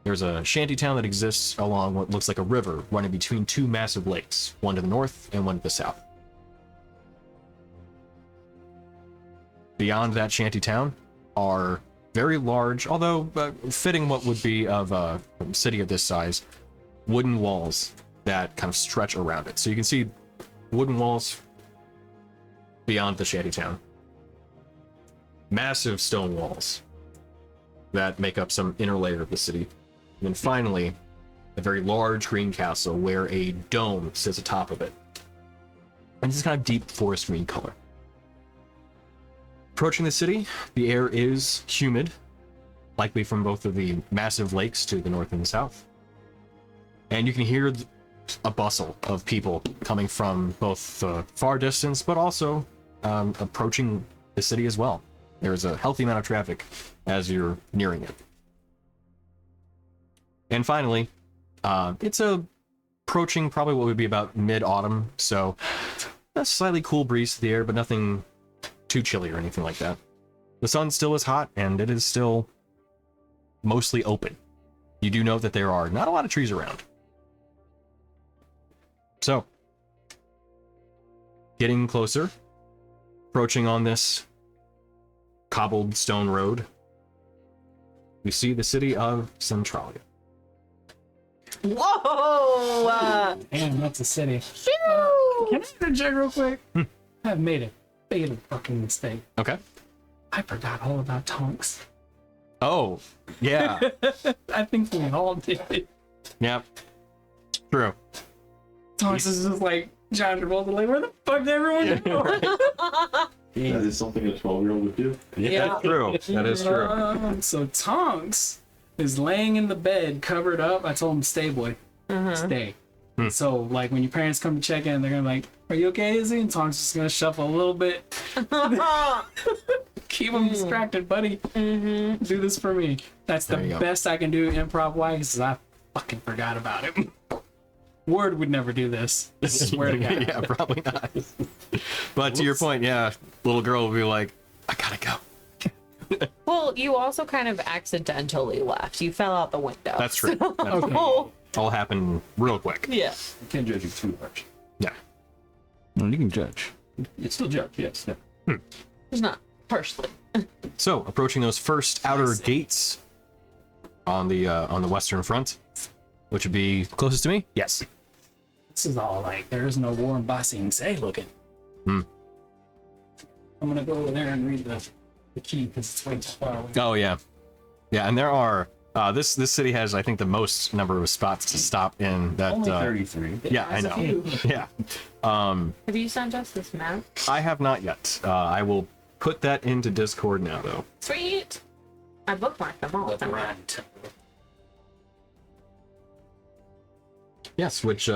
there's a shanty town that exists along what looks like a river running between 2 massive lakes, one to the north and one to the south. Beyond that shanty town are very large, although fitting what would be of a city of this size, wooden walls that kind of stretch around it. So you can see wooden walls beyond the shanty town. Massive stone walls that make up some inner layer of the city. And then finally, a very large green castle where a dome sits atop of it. And this kind of deep forest green color. Approaching the city, the air is humid, likely from both of the massive lakes to the north and the south. And you can hear a bustle of people coming from both the far distance, but also approaching the city as well. There's a healthy amount of traffic as you're nearing it. And finally, It's approaching probably what would be about mid-autumn, so a slightly cool breeze to the air, but nothing too chilly or anything like that. The sun still is hot, and it is still mostly open. You do know that there are not a lot of trees around. So, getting closer, approaching on this cobbled stone road, we see the city of Centralia. Whoa! Damn, that's a city. Shoo! Can I interject real quick? I've made a fatal fucking mistake. Okay. I forgot all about Tonks. Oh, yeah. I think we all did. Yeah. True. Tonks is just like John Travolta, like, where the fuck did everyone go? That is something a 12-year-old would do. That's true. That is true. So Tonks is laying in the bed, covered up. I told him, stay, boy. Stay. So, like, when your parents come to check in, they're gonna be like, are you okay, Izzy? And Tonks is gonna shuffle a little bit. Keep him distracted, buddy. Do this for me. That's the There you go. best I can do improv-wise, because I fucking forgot about it. Word would never do this. Swear to God. Yeah, probably not. But to your point, yeah, little girl will be like, I gotta go. Well, you also kind of accidentally left. You fell out the window. That's true. So- That's true. All happened real quick. Yeah. I can't judge you too much. Yeah. No, you can judge. It's still judge, yes. Yeah. It's not harshly. So, approaching those first outer gates on the western front, which would be closest to me. Yes. This is all like, there is no warm bossing say looking. I'm gonna go over there and read the key because it's way too far away. Oh yeah, yeah, and there are. This city has, I think, the most number of spots to stop in. That. Only 33. Yeah, I know. Yeah. Have you sent us this map? I have not yet. I will put that into Discord now, though. Sweet. I bookmarked them all. The Ryan Temple. Yes, which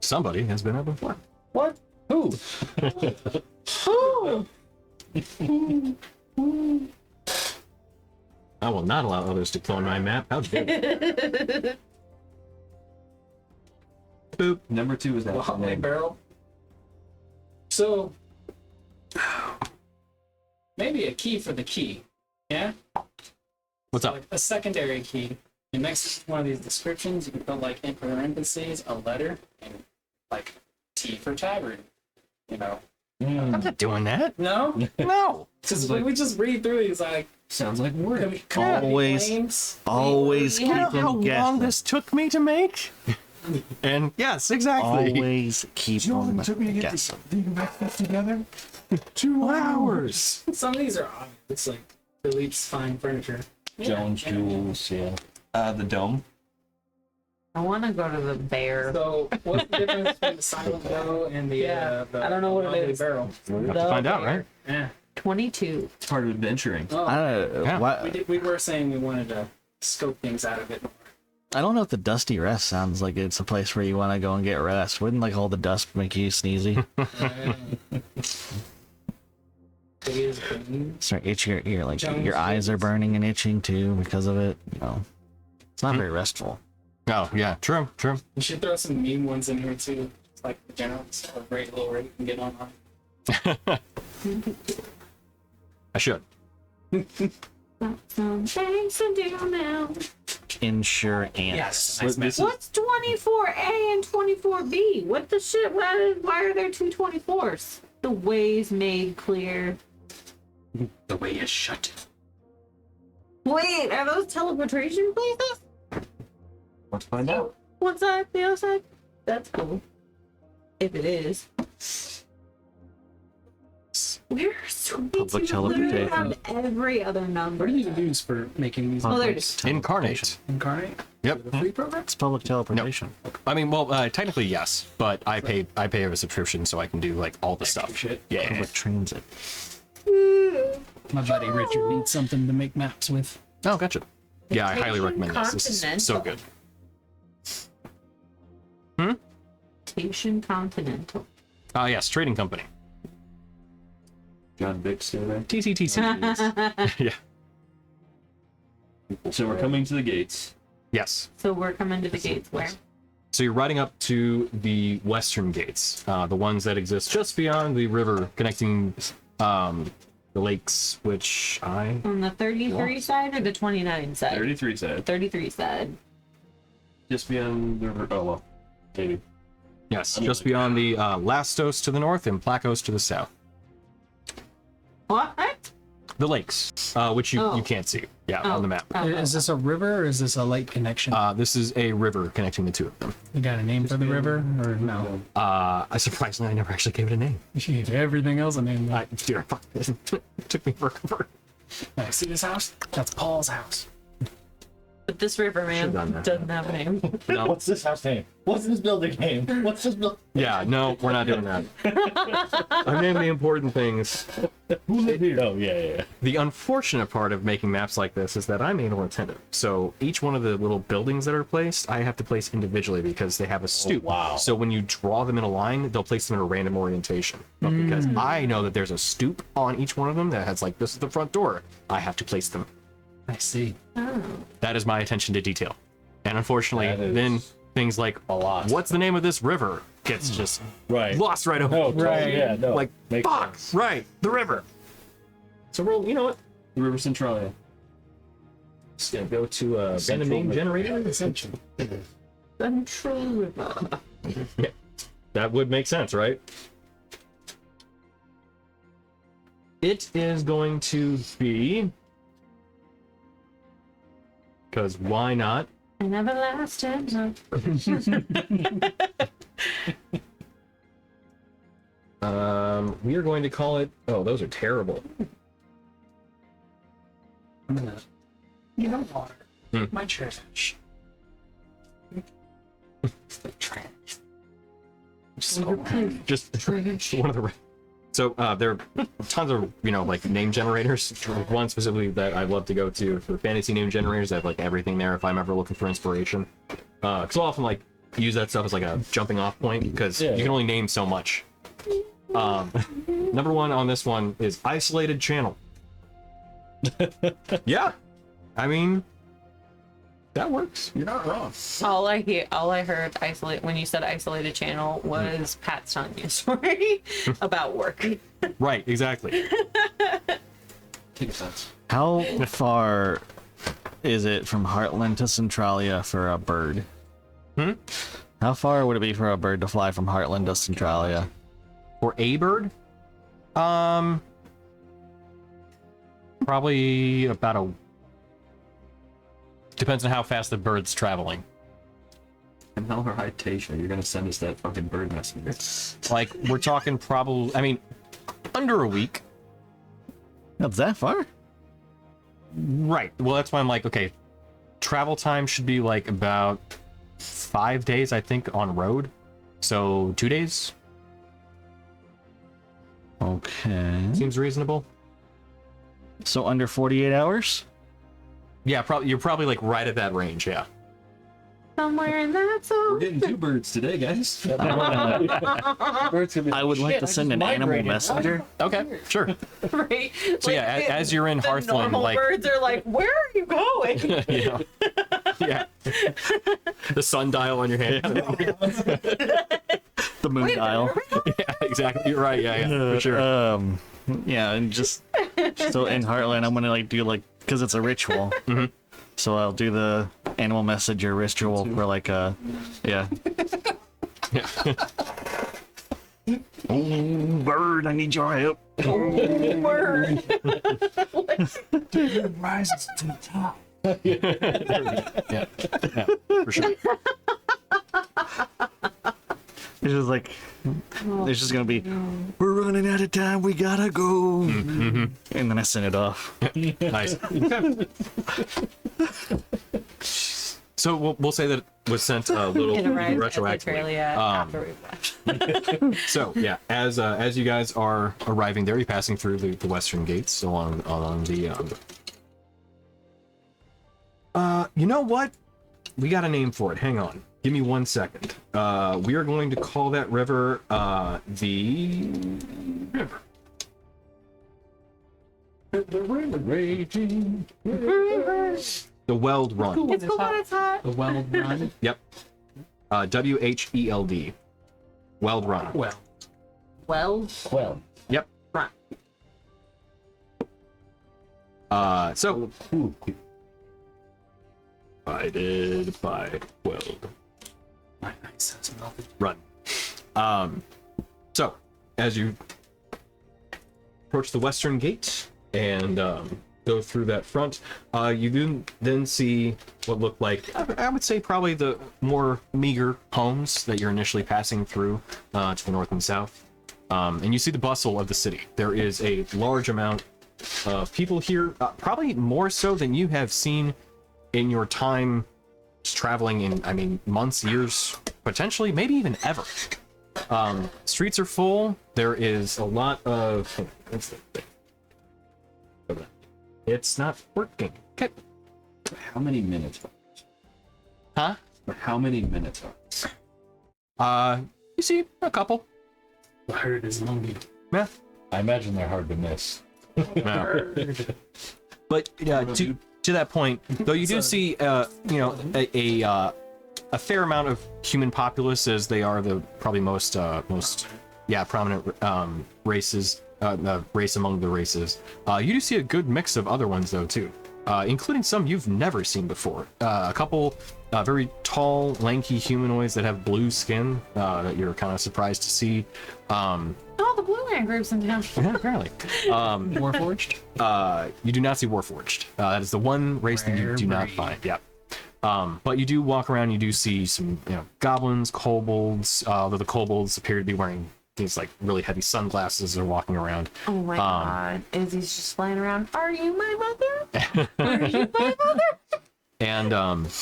somebody has been there before. What? Who? I will not allow others to clone my map. How dare you? Boop. Number 2 is that The hot name. barrel. So, maybe a key for the key. Yeah? What's up? Like a secondary key. And next to one of these descriptions, you can put like in parentheses a letter and like T for tavern. You know? I'm not doing that. No? No. Because when we just read through these, like, Sounds like work. Always. Always You know keep How them long guessing. this took me to make? And yes, exactly. Always keep them guessing. together? 2 hours. some of these are obvious. It's like Philippe's fine furniture. Jones, Jules, yeah. The dome. I want to go to the bear. So, what's the difference between the silent bow and the, Yeah, the I don't know what it lovely is. barrel? We'll have to find out, right? Yeah. 22. It's part of adventuring. Oh, I don't know. Yeah. we were saying we wanted to scope things out of it. I don't know if the Dusty Rest sounds like it's a place where you want to go and get rest. Wouldn't like all the dust make you sneezy? Start itching your ear, like your eyes are burning and itching too because of it. You know, it's not very restful. Oh, yeah, true, true. You should throw some meme ones in here too. It's like the generals or great little rate you can get online. I should. Some things to do now. Insurance. Yes. But this is What's 24A and 24B? What the shit? Why are there two 24s? The way's made clear. The way is shut. Wait, are those teleportation places? let's find out. One side, the other side? That's cool. If it is. We're sweet. Public You literally teleportation. have every other number. What do you use for making these Oh, there it Public is. Incarnate. incarnate? Yep. The free program? It's public teleportation. I mean, well, technically yes, but I pay a subscription so I can do like all the stuff. Shit. Yeah. Public transit. My buddy Richard needs something to make maps with. Oh, gotcha. Yeah, I highly recommend this. This is so Continental. good. Station Continental. Yes, trading company. John Vick's still there. TCTC. Yeah. So we're coming to the gates. Yes. So we're coming to the gates where? So you're riding up to the western gates, the ones that exist just beyond the river connecting the lakes, which I... On the 33 side or the 29 side? 33 side. 33 side. Just beyond the river. Oh, well. Maybe. Yes, just beyond the Lastos to the north and Placos to the south. What? The lakes, which you can't see, on the map. Is this a river or is this a lake connection? This is a river connecting the two of them. You got a name for the river or no? Surprisingly, I never actually gave it a name. You should give everything else a name. Dear, fuck, it took me forever. Hey, see this house? That's Paul's house. But this river man doesn't have a name. No. What's this house name? What's this building name? What's this building? Yeah, no, we're not doing that. I'm naming the important things. Who live here? Oh, yeah. The unfortunate part of making maps like this is that I'm anal retentive. So each one of the little buildings that are placed, I have to place individually because they have a stoop. wow. So when you draw them in a line, they'll place them in a random orientation. But because I know that there's a stoop on each one of them that has like, this is the front door, I have to place them. I see. That is my attention to detail. And unfortunately, That is then things like, a lot. what's the name of this river? Gets just Right. lost right over. No, Right. Yeah, no. Like, Makes fuck, sense. right, the river. So we'll, you know what? The River Centralia. Just gonna go to the main generator. Central River. Yeah, that would make sense, right? It is going to be... Because why not? An everlasting love. We are going to call it... Oh, those are terrible. You know water. Hmm. My trash. It's like trash. Just one of the... So there are tons of, like name generators. One specifically that I'd love to go to for fantasy name generators. I have like everything there if I'm ever looking for inspiration. Because I'll often like use that stuff as like a jumping off point because you can only name so much. Number one on this one is isolated channel. Yeah, I mean that works. You're not wrong. All I heard when you said isolated channel was Pat's telling me a story about work. Right, exactly. Takes sense. How far is it from Heartland to Centralia for a bird? How far would it be for a bird to fly from Heartland to Centralia? For a bird, probably about a... Depends on how fast the bird's traveling. And how high Tasha, you're gonna send us that fucking bird messenger. Like, we're talking probably... I mean, under a week. That's that far? Right. Well, that's why I'm like, okay, travel time should be like about 5 days, I think, on road. So 2 days Okay. seems reasonable. So under 48 hours? Yeah, probably. You're probably like right at that range. Yeah. Somewhere in that We're zone. getting 2 birds today, guys. I would like to send an animal messenger. Okay. Sure. Right? So yeah, as you're in the Hearthland, normal like, birds are like, where are you going? you know, yeah, the sundial on your hand. The moon dial. Yeah, exactly. You're right. Yeah, for sure. Yeah, and just so in Heartland, I'm gonna like do like because it's a ritual. So I'll do the animal messenger ritual for like yeah. Oh, bird, I need your help. Word. Rises to the top. Yeah, for sure. It's just like there's just gonna be we're running out of time, we gotta go. And then I send it off. Nice. So we'll say that it was sent a little retroactively. After we've left. So yeah, as you guys are arriving there, you're passing through the western gates along the. You know what? We got a name for it. Hang on. Give me 1 second. We are going to call that river the river. The river raging. The Weld Run. It's cool when it's hot. The Weld Run. Yep. WHELD. Weld Run. Well, Well, Yep. Run. So guided by Weld my nice sense of melted. Run. So as you approach the western gate and go through that front, you do then see what look like, I would say, probably the more meager homes that you're initially passing through to the north and south. And you see the bustle of the city. There is a large amount of people here, probably more so than you have seen in your time traveling in, I mean, months, years, potentially, maybe even ever. Streets are full. There is a lot of... What's the thing? It's not working. Okay. How many minutes? Huh? How many minutes? You see a couple. The herd is lonely. Yeah. I imagine they're hard to miss. But to that point, though, you do see a fair amount of human populace, as they are the probably most prominent races, race among the races. You do see a good mix of other ones though too, including some you've never seen before. A couple very tall, lanky humanoids that have blue skin that you're kind of surprised to see. Oh, the Blue Man Group's in town. Yeah, apparently. Warforged? You do not see Warforged. That is the one race that you do not breed. find. Yeah. But you do walk around. You do see some, goblins, kobolds. Although the kobolds appear to be wearing these like really heavy sunglasses. They're walking around. Oh my god. Izzy's just flying around. Are you my mother? Are you my mother? And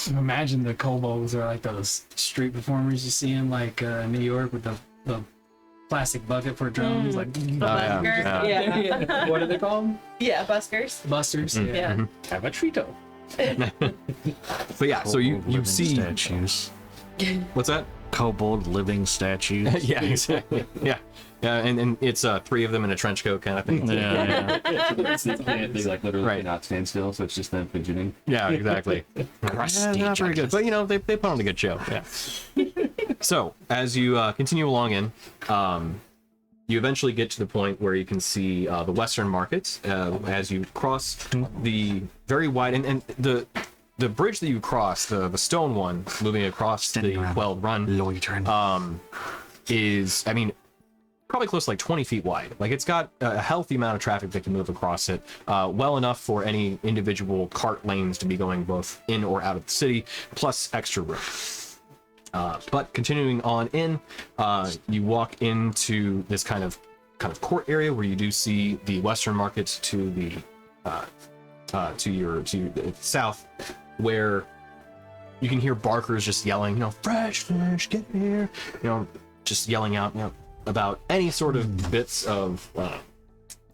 Imagine the kobolds are like those street performers you see in like New York with the plastic bucket for drums. Like, The busker. Yeah. what are they called? Yeah, buskers. Busters. Yeah. Have a treato. but yeah, so you Living see statues. what's that? Kobold living statues. Yeah, exactly. Yeah. And it's 3 of them in a trench coat kind of thing. Yeah. They like literally Right. cannot stand still, so it's just them fidgeting. Yeah, exactly. Not very good, but they put on a good show. Yeah. So as you continue along in, you eventually get to the point where you can see the Western Market as you cross the very wide and the bridge that you cross, the stone one, moving across the Weld Run, Loitering. is, I mean, probably close to like 20 feet wide. Like it's got a healthy amount of traffic that can move across it, well enough for any individual cart lanes to be going both in or out of the city, plus extra room. But continuing on in, you walk into this kind of court area where you do see the Western Market to the to the south, where you can hear barkers just yelling, fresh fish, get here, just yelling out, about any sort of bits of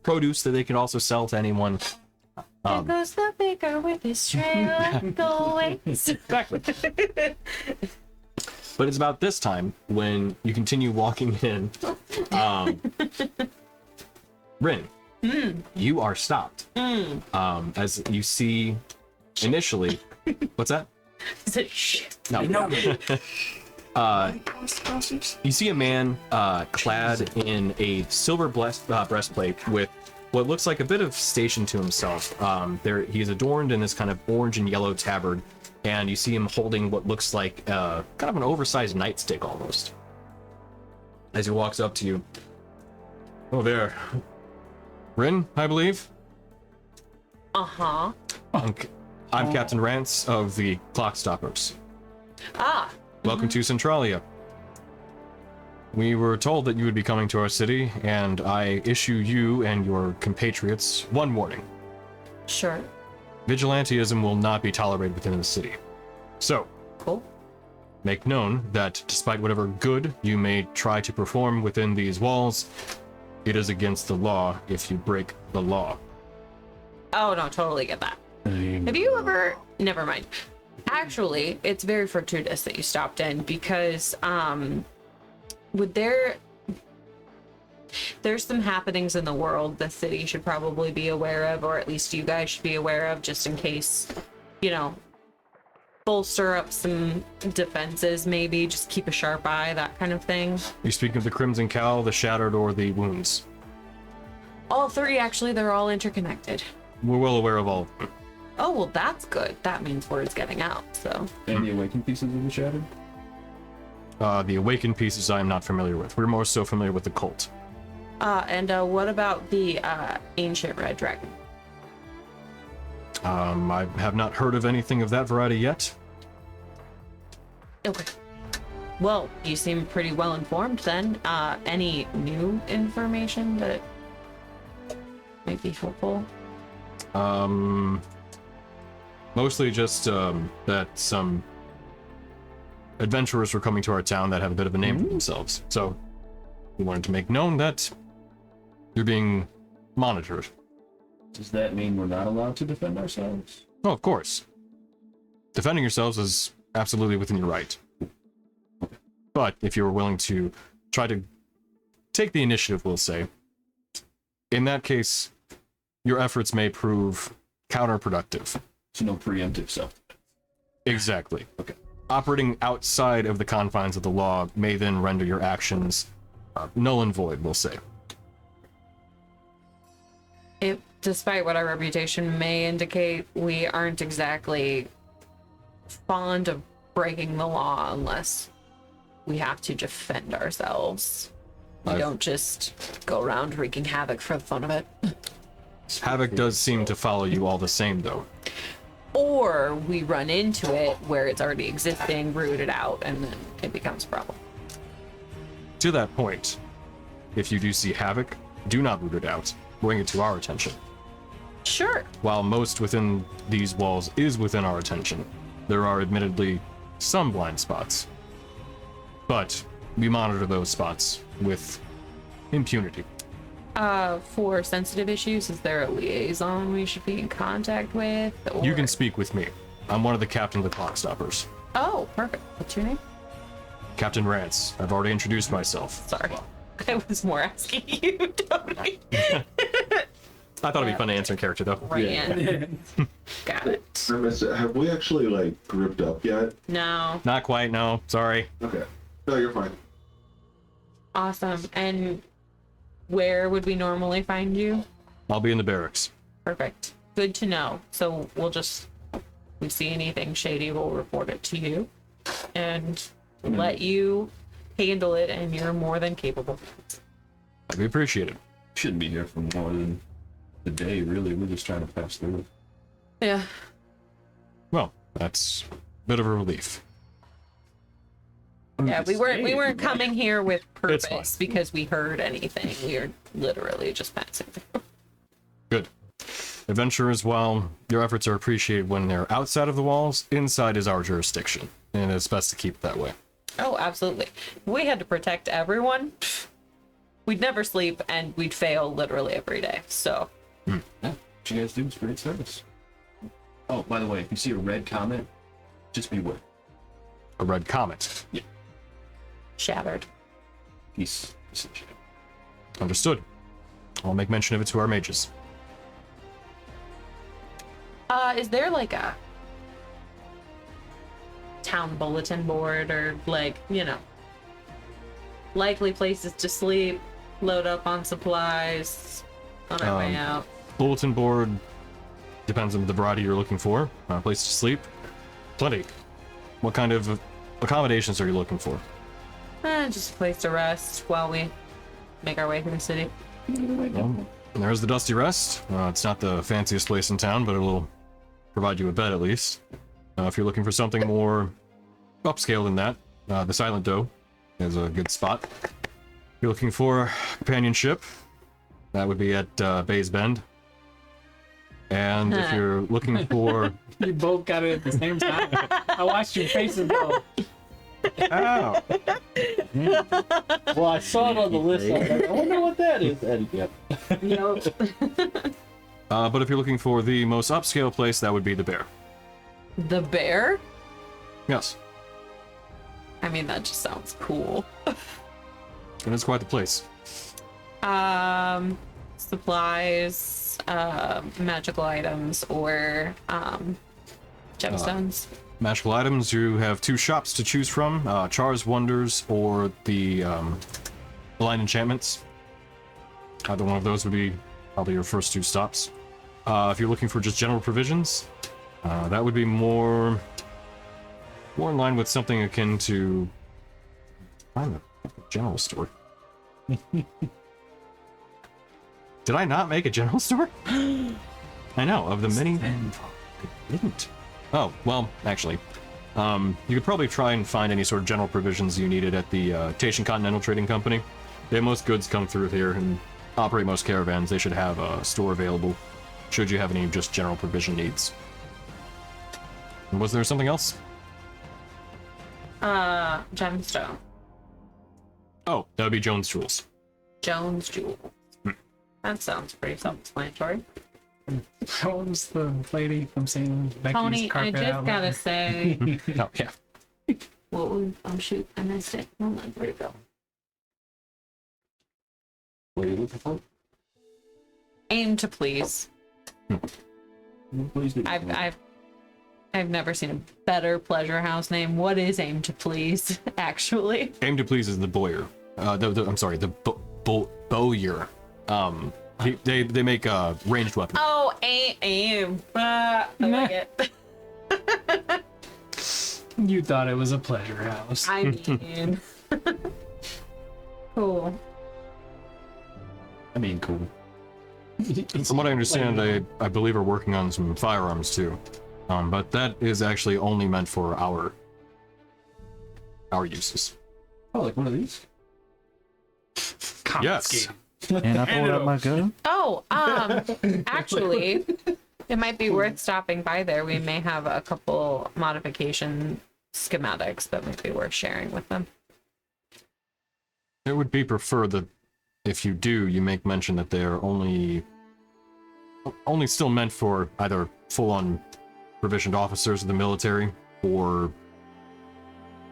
produce that they could also sell to anyone. There goes the baker with his tray of goings. Exactly. But it's about this time when you continue walking in. Rin, you are stopped. As you see initially. What's that? Is it shit? No. You see a man clad in a silver breastplate with what looks like a bit of station to himself. He is adorned in this kind of orange and yellow tabard, and you see him holding what looks like kind of an oversized nightstick almost. As he walks up to you. Oh, there. Rin, I believe? Uh-huh. I'm Captain Rance of the Clockstoppers. Ah. Welcome to Centralia. We were told that you would be coming to our city, and I issue you and your compatriots one warning. Sure. Vigilantism will not be tolerated within the city. So, Cool. make known that despite whatever good you may try to perform within these walls, it is against the law if you break the law. Oh, no, totally get that. Have you ever... Never mind. Actually, it's very fortuitous that you stopped in because, there's some happenings in the world the city should probably be aware of, or at least you guys should be aware of, just in case you know, bolster up some defenses, maybe just keep a sharp eye, that kind of thing. You speaking of the Crimson Cowl, the Shattered, or the Wounds? All three, actually, they're all interconnected. We're well aware of all of them. Oh, well, that's good. That means word's getting out, so. And the awakened pieces of the Shattered? The Awakened pieces I am not familiar with. We're more so familiar with the Cult. And what about the Ancient Red Dragon? I have not heard of anything of that variety yet. Okay. Well, you seem pretty well informed then. Any new information that might be helpful? Mostly just that some adventurers were coming to our town that have a bit of a name for themselves. So we wanted to make known that you're being monitored. Does that mean we're not allowed to defend ourselves? Oh, of course. Defending yourselves is absolutely within your right. But if you're willing to try to take the initiative, we'll say, in that case, your efforts may prove counterproductive. So no preemptive stuff. Exactly. Okay. Operating outside of the confines of the law may then render your actions null and void, we'll say. Despite what our reputation may indicate, we aren't exactly fond of breaking the law unless we have to defend ourselves. We don't just go around wreaking havoc for the fun of it. Havoc does seem to follow you all the same, though. Or we run into it where it's already existing, root it out, and then it becomes a problem. To that point, if you do see havoc, do not root it out. Bring it to our attention. Sure. While most within these walls is within our attention, there are admittedly some blind spots. But we monitor those spots with impunity. For sensitive issues, is there a liaison we should be in contact with? Or... You can speak with me. I'm one of the captain of the Clock Stoppers. Oh, perfect. What's your name? Captain Rance. I've already introduced myself. Sorry. I was more asking you, Tony. I thought it'd be fun to answer in character, though. Ryan. Got it. Have we actually, like, grouped up yet? No. Not quite, no. Sorry. Okay. No, you're fine. Awesome. And where would we normally find you? I'll be in the barracks. Perfect. Good to know. So we'll just, if we see anything shady, we'll report it to you and let you handle it, and you're more than capable. That'd be appreciated. Shouldn't be here for more than a day, really. We're just trying to pass through. Yeah. Well, that's a bit of a relief. Yeah, we weren't coming here with It's purpose fine. because we heard anything. We are literally just passing through. Good. Adventurers, while your efforts are appreciated when they're outside of the walls, inside is our jurisdiction, and it's best to keep it that way. Oh, absolutely. If we had to protect everyone, we'd never sleep and we'd fail literally every day. So, Yeah, what you guys do is great service. Oh, by the way, if you see a red comment, just beware. A red comet. shattered. He's Understood. I'll make mention of it to our mages. Is there like a town bulletin board or like, you know, likely places to sleep, load up on supplies on our way out? Bulletin board depends on the variety you're looking for. Place to sleep, plenty. What kind of accommodations are you looking for? Just a place to rest while we make our way through the city. Well, there's the Dusty Rest. It's not the fanciest place in town, but it'll provide you a bed at least. If you're looking for something more upscale than that, the Silent Doe is a good spot. If you're looking for companionship, that would be at Bay's Bend. And if you're looking for... You both got it at the same time. I watched your faces go. Ow! Well, I saw it on the list. I was like, I wonder what that is. And yep. But if you're looking for the most upscale place, that would be the Bear. The Bear? Yes, I mean, that just sounds cool. and it's quite the place. Supplies, magical items, or Gemstones. Magical items, you have 2 shops to choose from, Char's Wonders or the Blind Enchantments. Either one of those would be probably your first 2 stops. If you're looking for just general provisions, that would be more in line with something akin to find a general store. Did I not make a general store? I know, of the many... I didn't. Oh, well, actually. You could probably try and find any sort of general provisions you needed at the Taishan Continental Trading Company. They have most goods come through here and operate most caravans. They should have a store available, should you have any just general provision needs. And was there something else? Gemstone. Oh, that would be Jones Jewels. Jones Jewel. That sounds pretty self-explanatory. What was the lady from St. Becky's Tony, I carpet just outlet? gotta say, Oh, yeah. what was, oh shoot, I missed it. Hold on, where'd it go? What are you looking for? Aim to please. Please do. I've never seen a better pleasure house name. What is Aim to Please, actually? Aim to Please is the Bowyer. I'm sorry, the Bowyer. They make ranged weapons. Oh, aim. I like it. You thought it was a pleasure house. I mean, cool. I mean, cool. From what I understand, I believe are working on some firearms too. But that is actually only meant for our uses. Oh, like one of these? Yes. And I pulled out my gun. Oh, actually, it might be worth stopping by there. We may have a couple modification schematics that might be worth sharing with them. It would be preferred that if you do, you make mention that they're only still meant for either full-on provisioned officers of the military or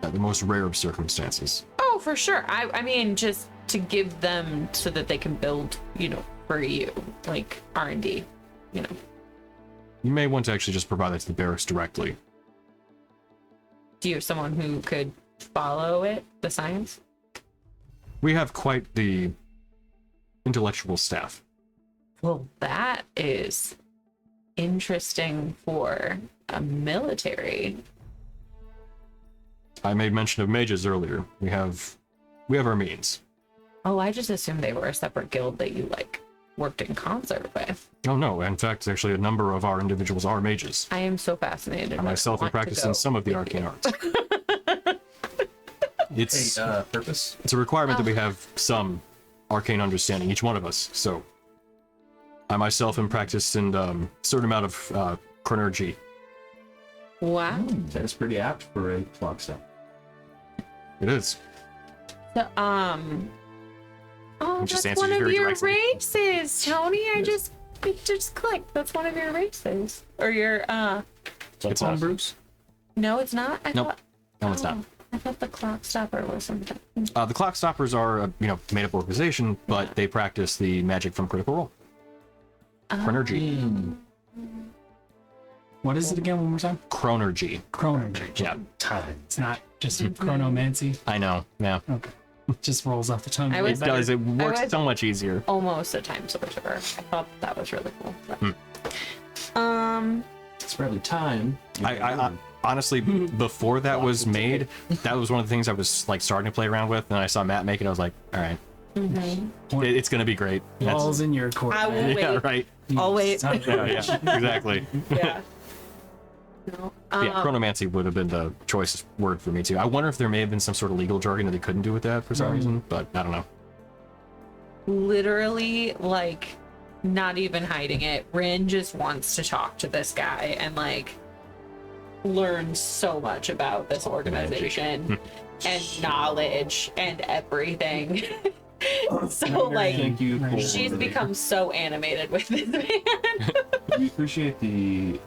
the most rare of circumstances. Oh, for sure. I mean, just to give them so that they can build, for you, like R&D, You may want to actually just provide that to the barracks directly. Do you have someone who could follow it, the science? We have quite the intellectual staff. Well, that is interesting for a military. I made mention of mages earlier. We have our means. Oh, I just assumed they were a separate guild that you worked in concert with. Oh no, in fact, actually a number of our individuals are mages. I am so fascinated. I myself am practicing some of the arcane arts. It's purpose? it's a requirement that we have some arcane understanding, each one of us. So I myself am practiced in a certain amount of chronergy. Wow. That's pretty apt for a clock step. It is. So, oh, It just that's answers one you of very your directly. races, Tony. It just clicked. That's one of your races. Or your, It's not. Bruce. no, it's not. I Nope. thought, No, it's not. I thought the clock stopper was something. The Clock Stoppers are a made up organization, but they practice the magic from Critical Role. Chronergy. What is it again? One more time. Chronergy. Chronergy. Yeah. It's not just chronomancy. I know. Yeah. Okay. Just rolls off the tongue. I It was- does. It works was- so much easier. Almost a time sorcerer. I thought that was really cool. But- It's probably time. I honestly, before that was made, that was one of the things I was starting to play around with, and I saw Matt make it. I was like, all right, it's gonna be great. Balls in your court. I will man. Yeah, wait. right. I'll wait. Son of a- Yeah, exactly. Yeah. No. Yeah, chronomancy would have been the choice word for me too. I wonder if there may have been some sort of legal jargon that they couldn't do with that for some reason, but I don't know. Literally, not even hiding it. Rin just wants to talk to this guy and learn so much about this organization and knowledge and everything. So Thank you for... she's become so animated with this man. We appreciate the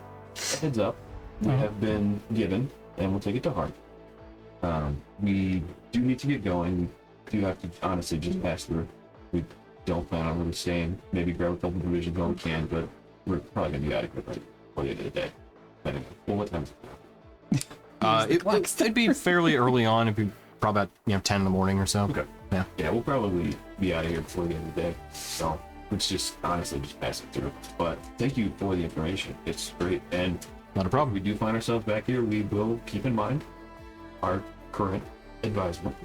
heads up we have been given, and we'll take it to heart. We do need to get going. We do have to honestly just pass through. We don't plan on really staying. Maybe grab a couple provisions when we can, but we're probably going to be adequate by the end of the day. Anyway, well, what time? It'd be fairly early on. It'd be probably about 10 in the morning or so. Okay. Yeah. Yeah, we'll probably be out of here before the end of the day. So, it's just honestly just pass it through. But thank you for the information. It's great. And Not a if problem. we do find ourselves back here, we will keep in mind our current advisement.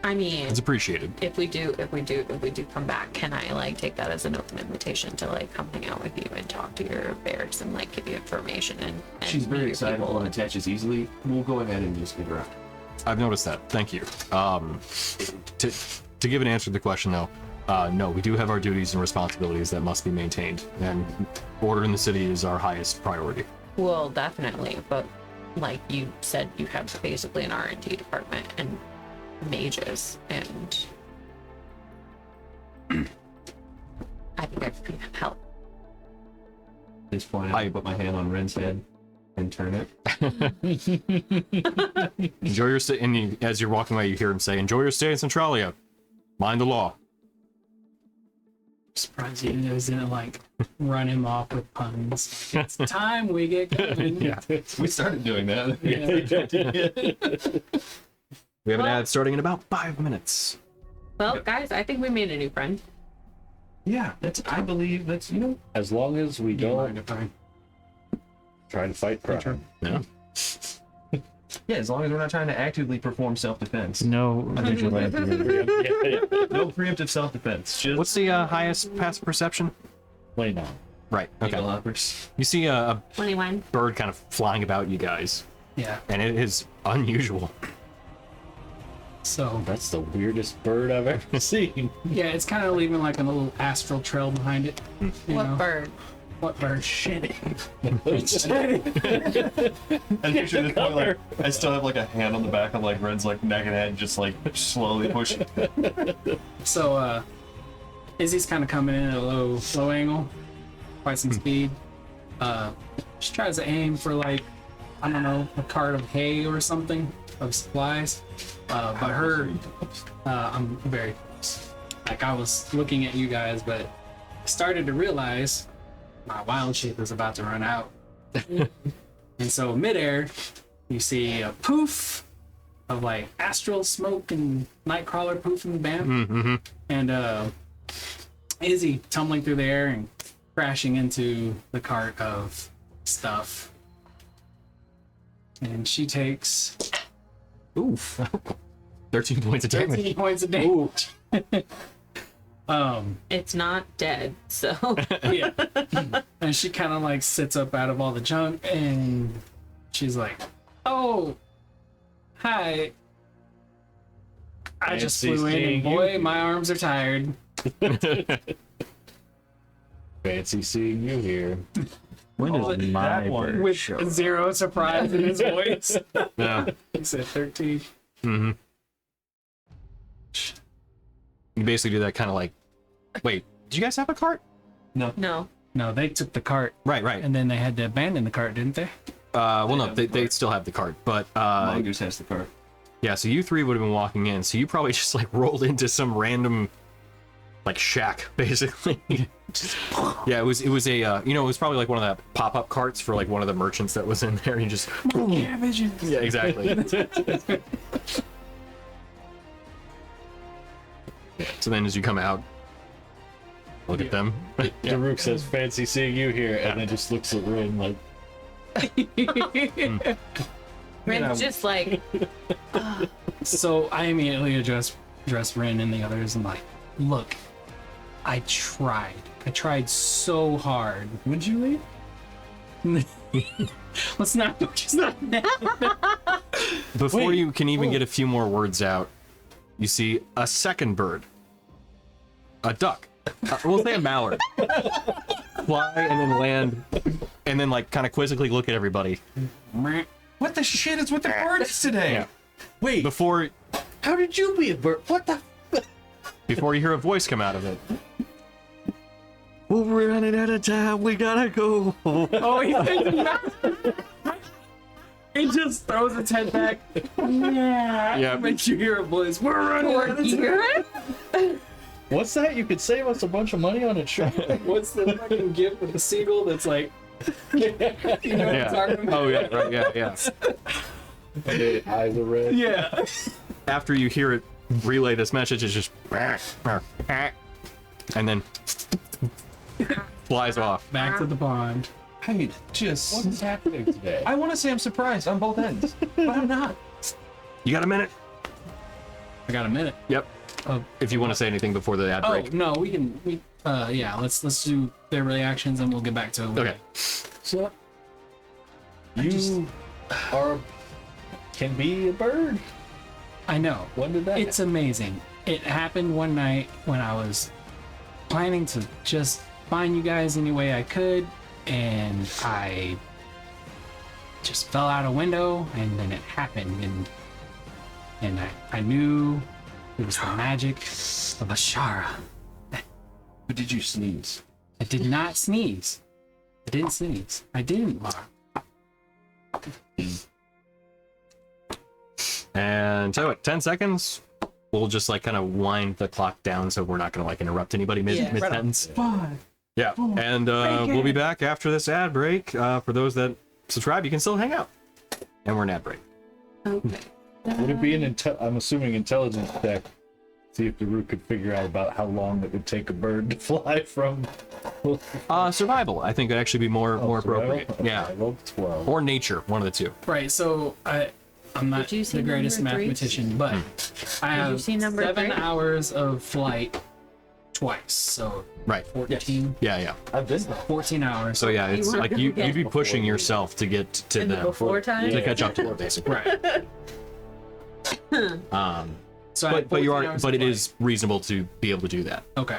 I mean, It's appreciated. if we do come back, can I like take that as an open invitation to like come hang out with you and talk to your bears and like give you information and She's meet very your excitable people and attaches easily. We'll go ahead and just get her out. I've noticed that. Thank you. To give an answer to the question, though, no, we do have our duties and responsibilities that must be maintained, and order in the city is our highest priority. Well, definitely, but like you said, you have basically an R&D department and mages, and I think I could help. At this point, I put my hand on Ren's head and turn it. Enjoy your stay, and as you're walking away, you hear him say, "Enjoy your stay in Centralia. Mind the law." Surprised you guys didn't like run him off with puns. It's time we get going. Yeah. We started doing that. We have an ad starting in about 5 minutes. Well, guys, I think we made a new friend. Yeah, I believe that's, As long as we Do you mind don't if I- try to fight crime. Yeah. yeah, as long as we're not trying to actively perform self-defense. No vigilante. No preemptive self-defense. Just What's the highest passive perception? Play now. Right. Okay. eagle hoppers. You see a 21. bird kind of flying about you guys, Yeah. and it is unusual. So That's the weirdest bird I've ever seen. yeah, it's kind of leaving like a little astral trail behind it. You What know? bird? What bird? Shit. And picture this point, like, I still have like a hand on the back of like Ren's like neck and head, just like slowly pushing. So Izzy's kind of coming in at a low angle, quite some speed. She tries to aim for like, I don't know, a cart of hay or something of supplies. But her, I'm very close. Like I was looking at you guys, but I started to realize my wild shape is about to run out. And so midair, you see a poof of like astral smoke and nightcrawler poofing bam. Mm-hmm. And Izzy tumbling through the air and crashing into the cart of stuff. And she takes Oof. 13 points of 13 damage. points of damage. It's not dead, so Yeah. And she kind of like sits up out of all the junk and she's like, "Oh, hi. I just Fancy flew in and seeing boy, you." my arms are tired." Fancy seeing you here. When Oh, is my that one. bird With show? zero surprise in his voice. Yeah. He said 13. Mm-hmm. You basically do that kind of like, wait, did you guys have a cart? no. No, they took the cart Right, right. and then they had to abandon the cart, didn't they? Well, no, have they the cart. still have the cart, but Mongoose has the car. yeah. So you three would have been walking in, so you probably just like rolled into some random like shack, basically. Yeah, it was a it was probably like one of the pop-up carts for like one of the merchants that was in there. And you just Yeah, visions. yeah, exactly. So then, as you come out, look at them. Daruk says, "Fancy seeing you here," and then just looks at Rin like, Rin's just like, So I immediately address Rin and the others and like, look, I tried so hard. Would you leave? Let's not do just not Before Wait. you can even get a few more words out, you see a second bird, a duck. We'll say a mallard. Fly and then land, and then like kind of quizzically look at everybody. What the shit is with the birds today? Yeah. "Wait, Before how did you be a bird? What the?" you hear a voice come out of it. Well, we're running out of time. We gotta go. Oh, he just throws its head back. Yeah. Yeah. Makes you hear a voice. We're running out of time. hear it? What's that? You could save us a bunch of money on a trip. What's the fucking gift with the seagull that's like, You know what Yeah. I'm talking about? Oh yeah, right, yeah. The eyes are red. Yeah. After you hear it relay this message, it's just and then flies off. Back to the pond. I just. What is happening today? I want to say I'm surprised on both ends, but I'm not. You got a minute? I got a minute. Yep. Oh, If you want to say anything before the ad oh break. no, we can. Yeah. Let's do their reactions and we'll get back to it. Okay. So You can be a bird. I know. When did that It's amazing. It happened one night when I was planning to just find you guys any way I could, and I just fell out a window, and then it happened, and I knew it was the magic of Ashara. But did you sneeze? I did not sneeze. I didn't sneeze. I didn't, Mark. And tell you what, 10 seconds. We'll just like kind of wind the clock down so we're not gonna like interrupt anybody mid sentence. Yeah. And we'll be back after this ad break. For those that subscribe, you can still hang out. And we're in ad break. Okay. Would it be an I'm assuming intelligence check? See if the root could figure out about how long it would take a bird to fly from. Survival, I think would actually be more appropriate. Okay, Yeah. well, 12. Or nature, one of the two. Right. So I'm not Did you see the greatest number three? mathematician, but I Did you have see number 7 three? hours of flight twice, so Right. 14. Yeah. I've been 14 hours. So yeah, it's You like weren't you'd gonna be get pushing yourself to get to In the them before time? to catch up to them, basically. Right. So I had But you 14 are hours but of it flight. is reasonable to be able to do that. Okay.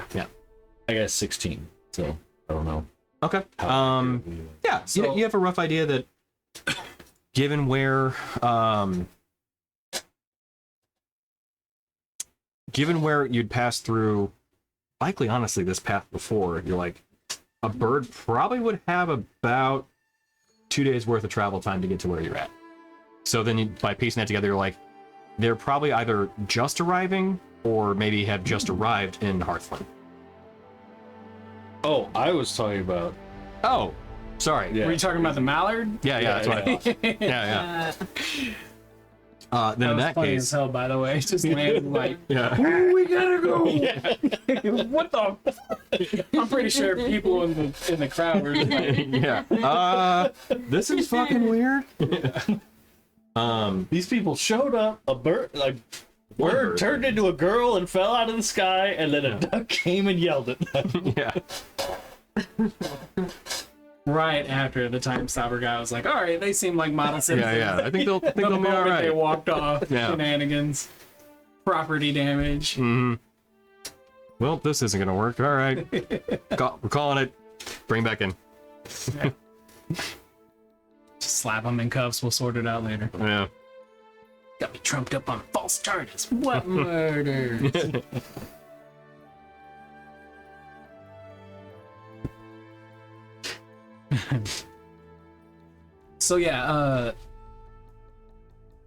I got 16, so I don't know. Okay. Yeah, So- you have a rough idea that given where you'd pass through, likely honestly this path before, you're like, a bird probably would have about 2 days worth of travel time to get to where you're at. So then by piecing that together, you're like, they're probably either just arriving or maybe have just arrived in Hearthland. Oh, I was talking about. Oh, sorry. Yeah. Were you talking about the mallard? Yeah, that's what I thought. Yeah. Then That in was that funny case, as hell, by the way. Just landed like, yeah. we gotta go. What the? I'm pretty sure people in the crowd were just like, Yeah. This is fucking weird. These people showed up. A bird, like One bird, bird. turned into a girl and fell out of the sky, and then a duck came and yelled at them. Yeah. right after the time stopper guy was like, all right, they seem like model citizens. Yeah. I think they'll The be all moment they right. walked off, Yeah. shenanigans, property damage. Mm-hmm. Well, this isn't gonna work. All right. We're calling it. Bring back in. Just slap them in cuffs. We'll sort it out later. Yeah. Got me trumped up on false charges. What murder? So yeah,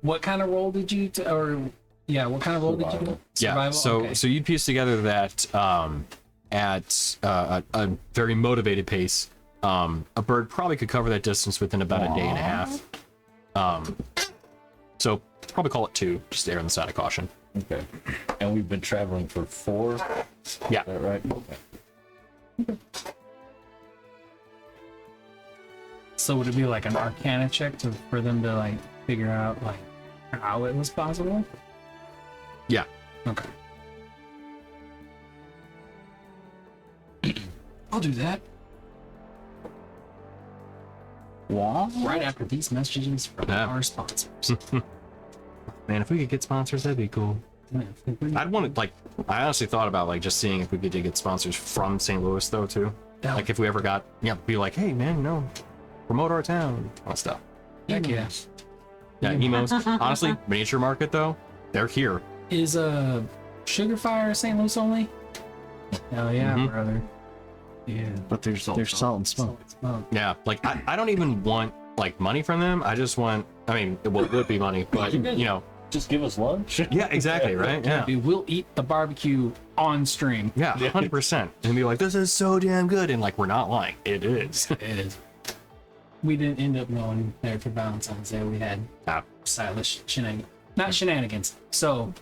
what kind of role did you what kind of role did you do? Yeah. Survival? So Okay. so you'd piece together that at a very motivated pace, a bird probably could cover that distance within about a day and a half. So probably call it 2, just err on the side of caution. Okay. And we've been traveling for 4. Yeah. Is that right? Okay. So would it be like an Arcana check for them to like figure out like how it was possible? Yeah. Okay. I'll do that. Right after these messages from Yeah. our sponsors. Man, if we could get sponsors, that'd be cool. I'd want to, like, I honestly thought about, like, just seeing if we could get sponsors from St. Louis, though, too. Like, if we ever got, be like, hey, man, promote our town, all that stuff. Heck yeah. Yeah, emos. Honestly, miniature market, though, they're here. Is Sugarfire St. Louis only? Hell yeah, Mhm. brother. Yeah. But there's salt and smoke. Yeah, like, I don't even want, like, money from them. I just want, I mean, it would be money, but, Just give us lunch. yeah, exactly, right? Yeah. Dude, we'll eat the barbecue on stream. Yeah, 100%. And be like, this is so damn good. And, like, we're not lying. It is. It is. we didn't end up going there for Valentine's Day. We had stylish shenanigans. Not shenanigans. So,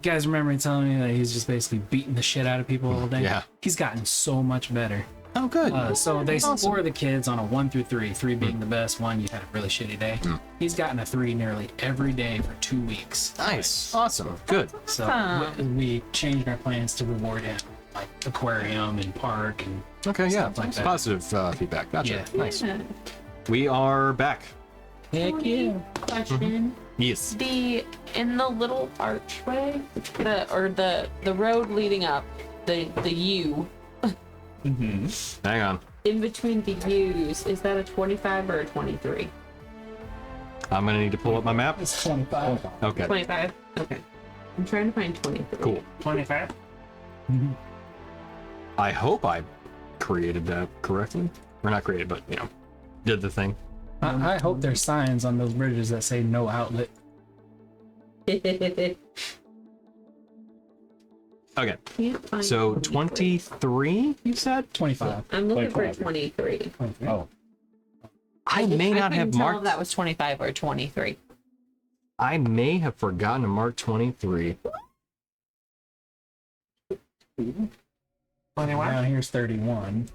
you guys remember telling me that he's just basically beating the shit out of people all day? Yeah. He's gotten so much better. Oh, good. So they score the kids on a 1 through 3, 3 being the best, 1 you had a really shitty day. He's gotten a 3 nearly every day for 2 weeks. Nice. Awesome. Good. So we changed our plans to reward him, like aquarium and park and Okay, yeah. stuff like that. Positive feedback. Gotcha. Yeah. Nice. We are back. Heck yeah. Question. Yes. In the little archway, the road leading up, the U, Hang on. in between the U's, is that a 25 or a 23? I'm gonna need to pull up my map. It's 25. Okay. 25. Okay. I'm trying to find 23. Cool. 25? I hope I created that correctly. Or not created, but, did the thing. I hope there's signs on those bridges that say no outlet. Okay. Can't find So 23. 23, you said? 25. I'm looking for 25. 23. Oh, I may not have couldn't tell marked. if that was 25 or 23. I may have forgotten to mark 23. Down here's 31.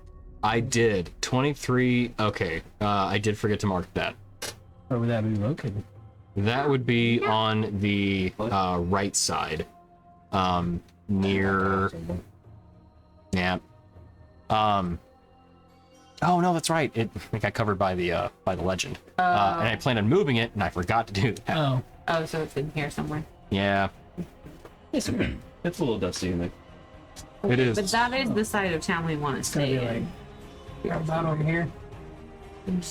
I did. 23. Okay. I did forget to mark that. Where would that be located? That would be on the right side. Near. Yeah. Oh no, that's right. It got covered by the legend. And I planned on moving it, and I forgot to do that. Oh, Oh, so it's in here somewhere. Yeah, It's a little dusty in there. it is. But that is the side of town we want to it's gonna stay be like in. about over here.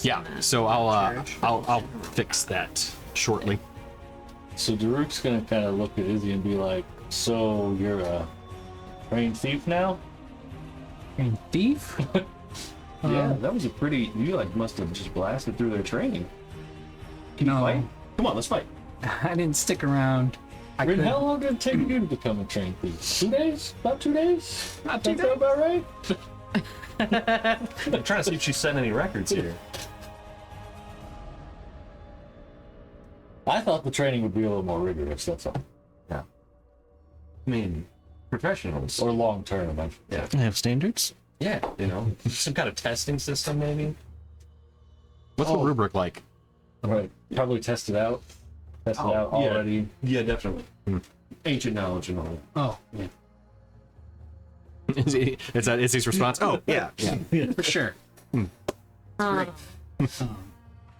Yeah. So I'll fix that shortly. so Daruk's gonna kind of look at Izzy and be like, "So you're a trained thief now?" And thief? Yeah, that was a pretty. You must have just blasted through their training. No, Fight? Come on, let's fight. I didn't stick around. I Rin, could. how long did it take you to become a trained thief? 2 days? About 2 days? Not That sound about right? I'm trying to see if she set any records here. I thought the training would be a little more rigorous. That's all, I mean, professionals. or long term. Yeah. They have standards? Yeah, some kind of testing system maybe. What's the rubric like? Right. Probably test it out. Test it out yeah. already. Yeah, definitely. Ancient knowledge and all that. Oh, yeah, Is that Izzy's response? Oh yeah. Yeah. for sure.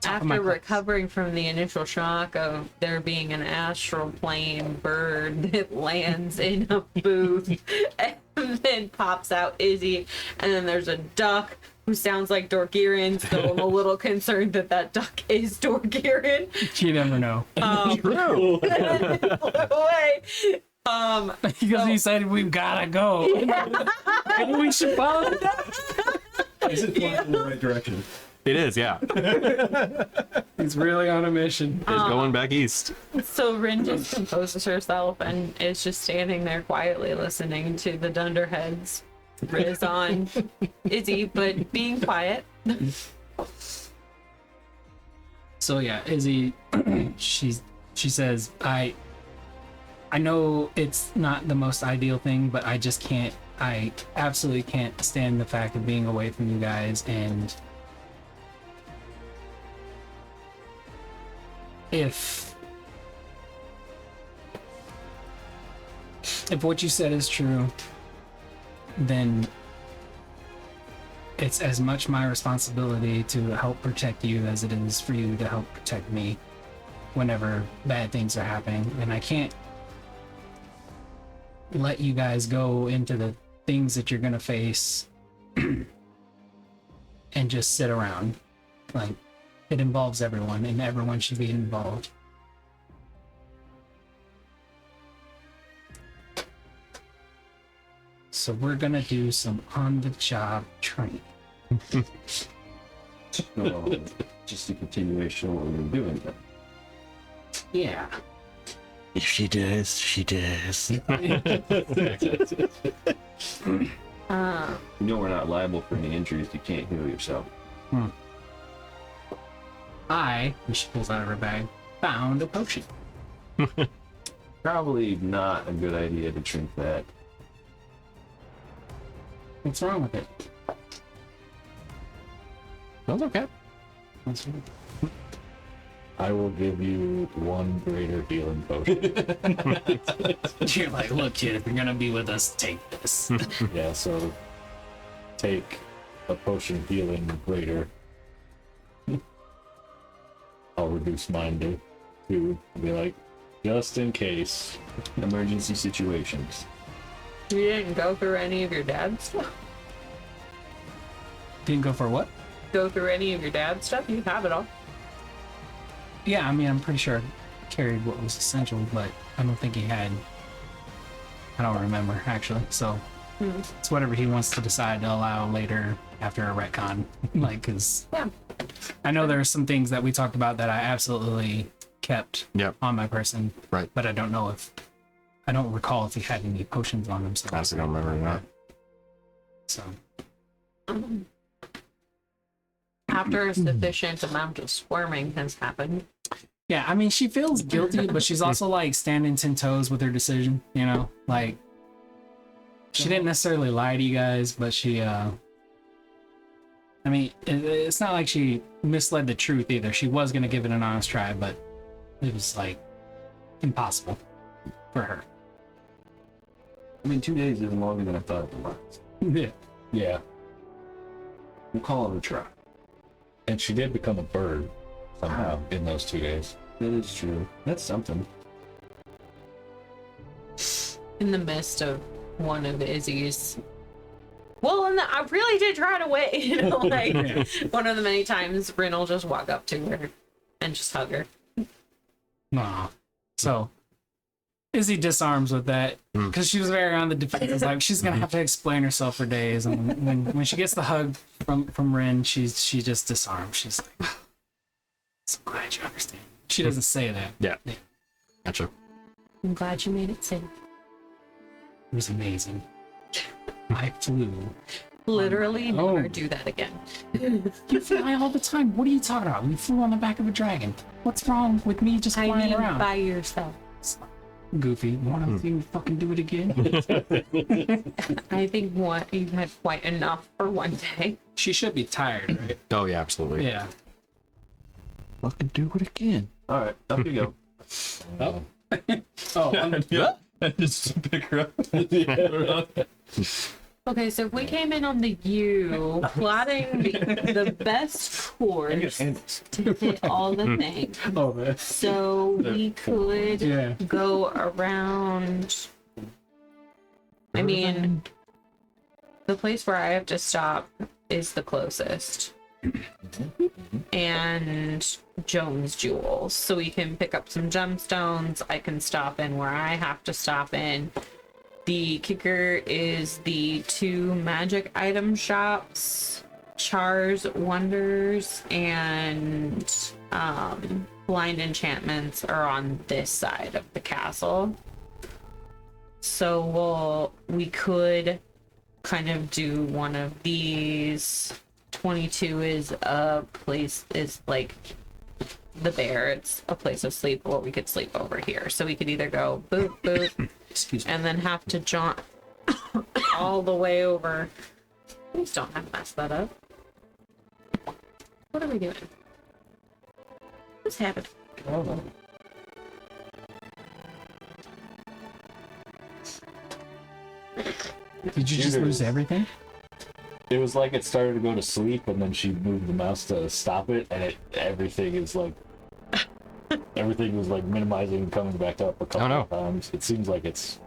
After recovering from the initial shock of there being an astral plane bird that lands in a booth and then pops out Izzy, and then there's a duck who sounds like Dorgirin, so I'm a little concerned that duck is Dorgirin. You never know. True. Flew away. Because he decided we've gotta go. Maybe we should follow the duck. Is it flying in the right direction? It is. Yeah. He's really on a mission. It's going back east. So Rin just composes herself and is just standing there quietly listening to the dunderheads riz on Izzy, but being quiet. So yeah, Izzy, she says, I know it's not the most ideal thing, but I just can't. I absolutely can't stand the fact of being away from you guys, and if what you said is true, then it's as much my responsibility to help protect you as it is for you to help protect me whenever bad things are happening. And I can't let you guys go into the things that you're gonna face and just sit around. Like, it involves everyone, and everyone should be involved. So we're gonna do some on-the-job training. No, just a continuation of what we've been doing. Yeah. If she does, she does. You know we're not liable for any injuries. You can't heal yourself. and she pulls out of her bag, found a potion. Probably not a good idea to drink that. What's wrong with it? That's okay. I will give you one greater healing potion. You're like, look, kid, if you're gonna be with us, take this. Yeah, so take a potion healing greater. I'll reduce mine to 2. Be like, just in case. Emergency situations. You didn't go through any of your dad's stuff? Didn't go for what? Go through any of your dad's stuff? You have it all. Yeah, I mean, I'm pretty sure I carried what was essential, but I don't think he had. I don't remember, actually. So it's whatever he wants to decide to allow later after a retcon. Like, because Yeah. I know there are some things that we talked about that I absolutely kept Yep. on my person. Right. But I don't know if. I don't recall if he had any potions on him. So I honestly don't remember that. So. After a sufficient amount of squirming has happened. Yeah, I mean, she feels guilty, but she's also like standing 10 toes with her decision, you know? Like, she didn't necessarily lie to you guys, but she, I mean, it's not like she misled the truth either. She was going to give it an honest try, but it was like impossible for her. I mean, 2 days isn't longer than I thought it was. Yeah. Yeah. We'll call it a try. And she did become a bird somehow in those 2 days. That is true. That's something. In the midst of one of Izzy's. Well, and I really did try to wait, you know, like one of the many times Rin will just walk up to her and just hug her. Aw. So, Izzy disarms with that because she was very on the defense. Like, she's gonna have to explain herself for days, and when she gets the hug from Rin, she just disarms. She's like, "So glad you understand." She doesn't say that. Yeah. Gotcha. I'm glad you made it safe. It was amazing. I flew. Literally Oh. never do that again. You fly all the time. What are you talking about? You flew on the back of a dragon. What's wrong with me just I flying mean, around? by yourself. Goofy. Want to see me fucking do it again? I think you had quite enough for one day. She should be tired, right? Oh yeah, absolutely. Yeah. Fucking do it again. All right, up you go. Oh, Yeah. Just pick her up. Okay, so if we came in on the U, plotting the best course to hit all the things. oh man. So we could Yeah. go around. I mean, the place where I have to stop is the closest. And Jones Jewels. So we can pick up some gemstones. I can stop in where I have to stop in. The kicker is the 2 magic item shops, Char's Wonders, and Blind Enchantments are on this side of the castle. So we could kind of do one of these. 22 is like the bear. It's a place of sleep, or we could sleep over here. So we could either go boop boop Excuse me. and then have to jaunt all the way over. Please don't have to mess that up. What are we doing? What's happening? Did you just lose everything? It was like it started to go to sleep, and then she moved the mouse to stop it, and everything is like everything was like minimizing and coming back up a couple of times. It seems like it's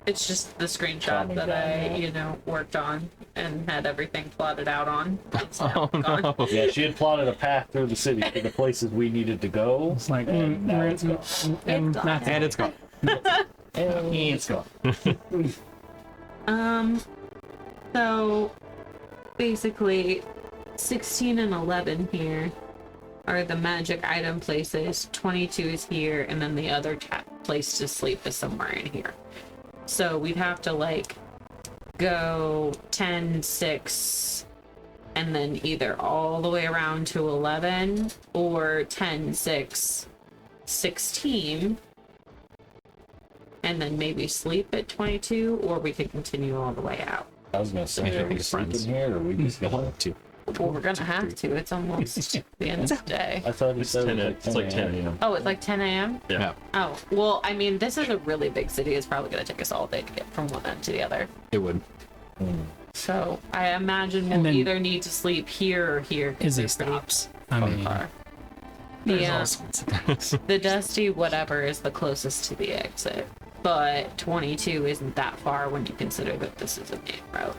It's just the screenshot Calming that down, I, worked on and had everything plotted out on. It's now Oh gone. no. yeah. She had plotted a path through the city to the places we needed to go. It's like, And now it's gone. and gone. that's And it's gone. it's gone. So basically 16 and 11 here are the magic item places. 22 is here, and then the other place to sleep is somewhere in here. So we'd have to like go 10, 6, and then either all the way around to 11 or 10, 6, 16, and then maybe sleep at 22, or we could continue all the way out. I was gonna say, Yeah, are we friends. sleeping here or are we just going Two. Well, we're gonna have to. It's almost the end of the day. I thought it said 10 it was it's like 10 a.m. Oh, it's like 10 a.m.? Yeah. Oh, well, I mean, this is a really big city. It's probably gonna take us all day to get from one end to the other. It would. So I imagine we'll And then- either need to sleep here or here. 'cause Izzy they're pretty stops. I mean, far. there's The, all sorts of things. the dusty whatever is the closest to the exit, but 22 isn't that far when you consider that this is a main road.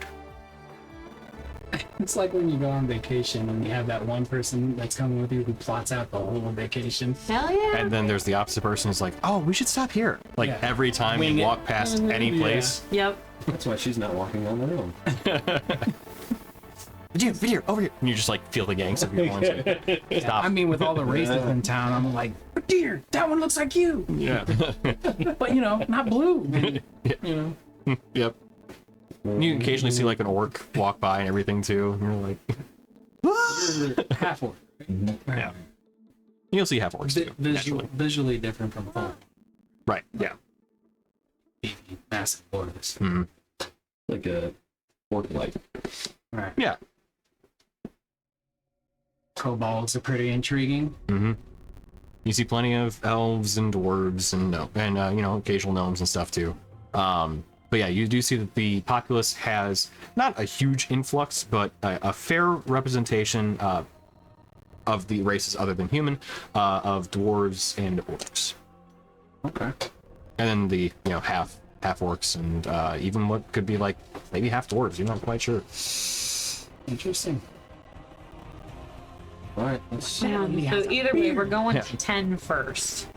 It's like when you go on vacation and you have that one person that's coming with you who plots out the whole vacation. Hell yeah! And then there's the opposite person who's like, oh, we should stop here. Like Yeah. every time Wing you it. walk past any Yeah. place. Yep. That's why she's not walking on her own. Video, over here. And you just like feel the gangs of your horns. Like, stop. I mean, with all the races in town, I'm like, dear, that one looks like you. Yeah. But, you know, not blue. And, you know, Yep. You occasionally see like an orc walk by and everything too. And you're like, you're half orc. yeah. You'll see half orcs too. naturally. Visually different from full Right. Yeah. massive borders. Mhm. Like a orc light. Right. Yeah. Kobolds are pretty intriguing. Mm-hmm. You see plenty of elves and dwarves and you know, occasional gnomes and stuff too. But yeah, you do see that the populace has not a huge influx, but a fair representation of the races other than human, of dwarves and orcs, Okay. and then the half orcs and even what could be like maybe half dwarves. You're not quite sure. Interesting. All right. Let's So either way, we're going to 10 first.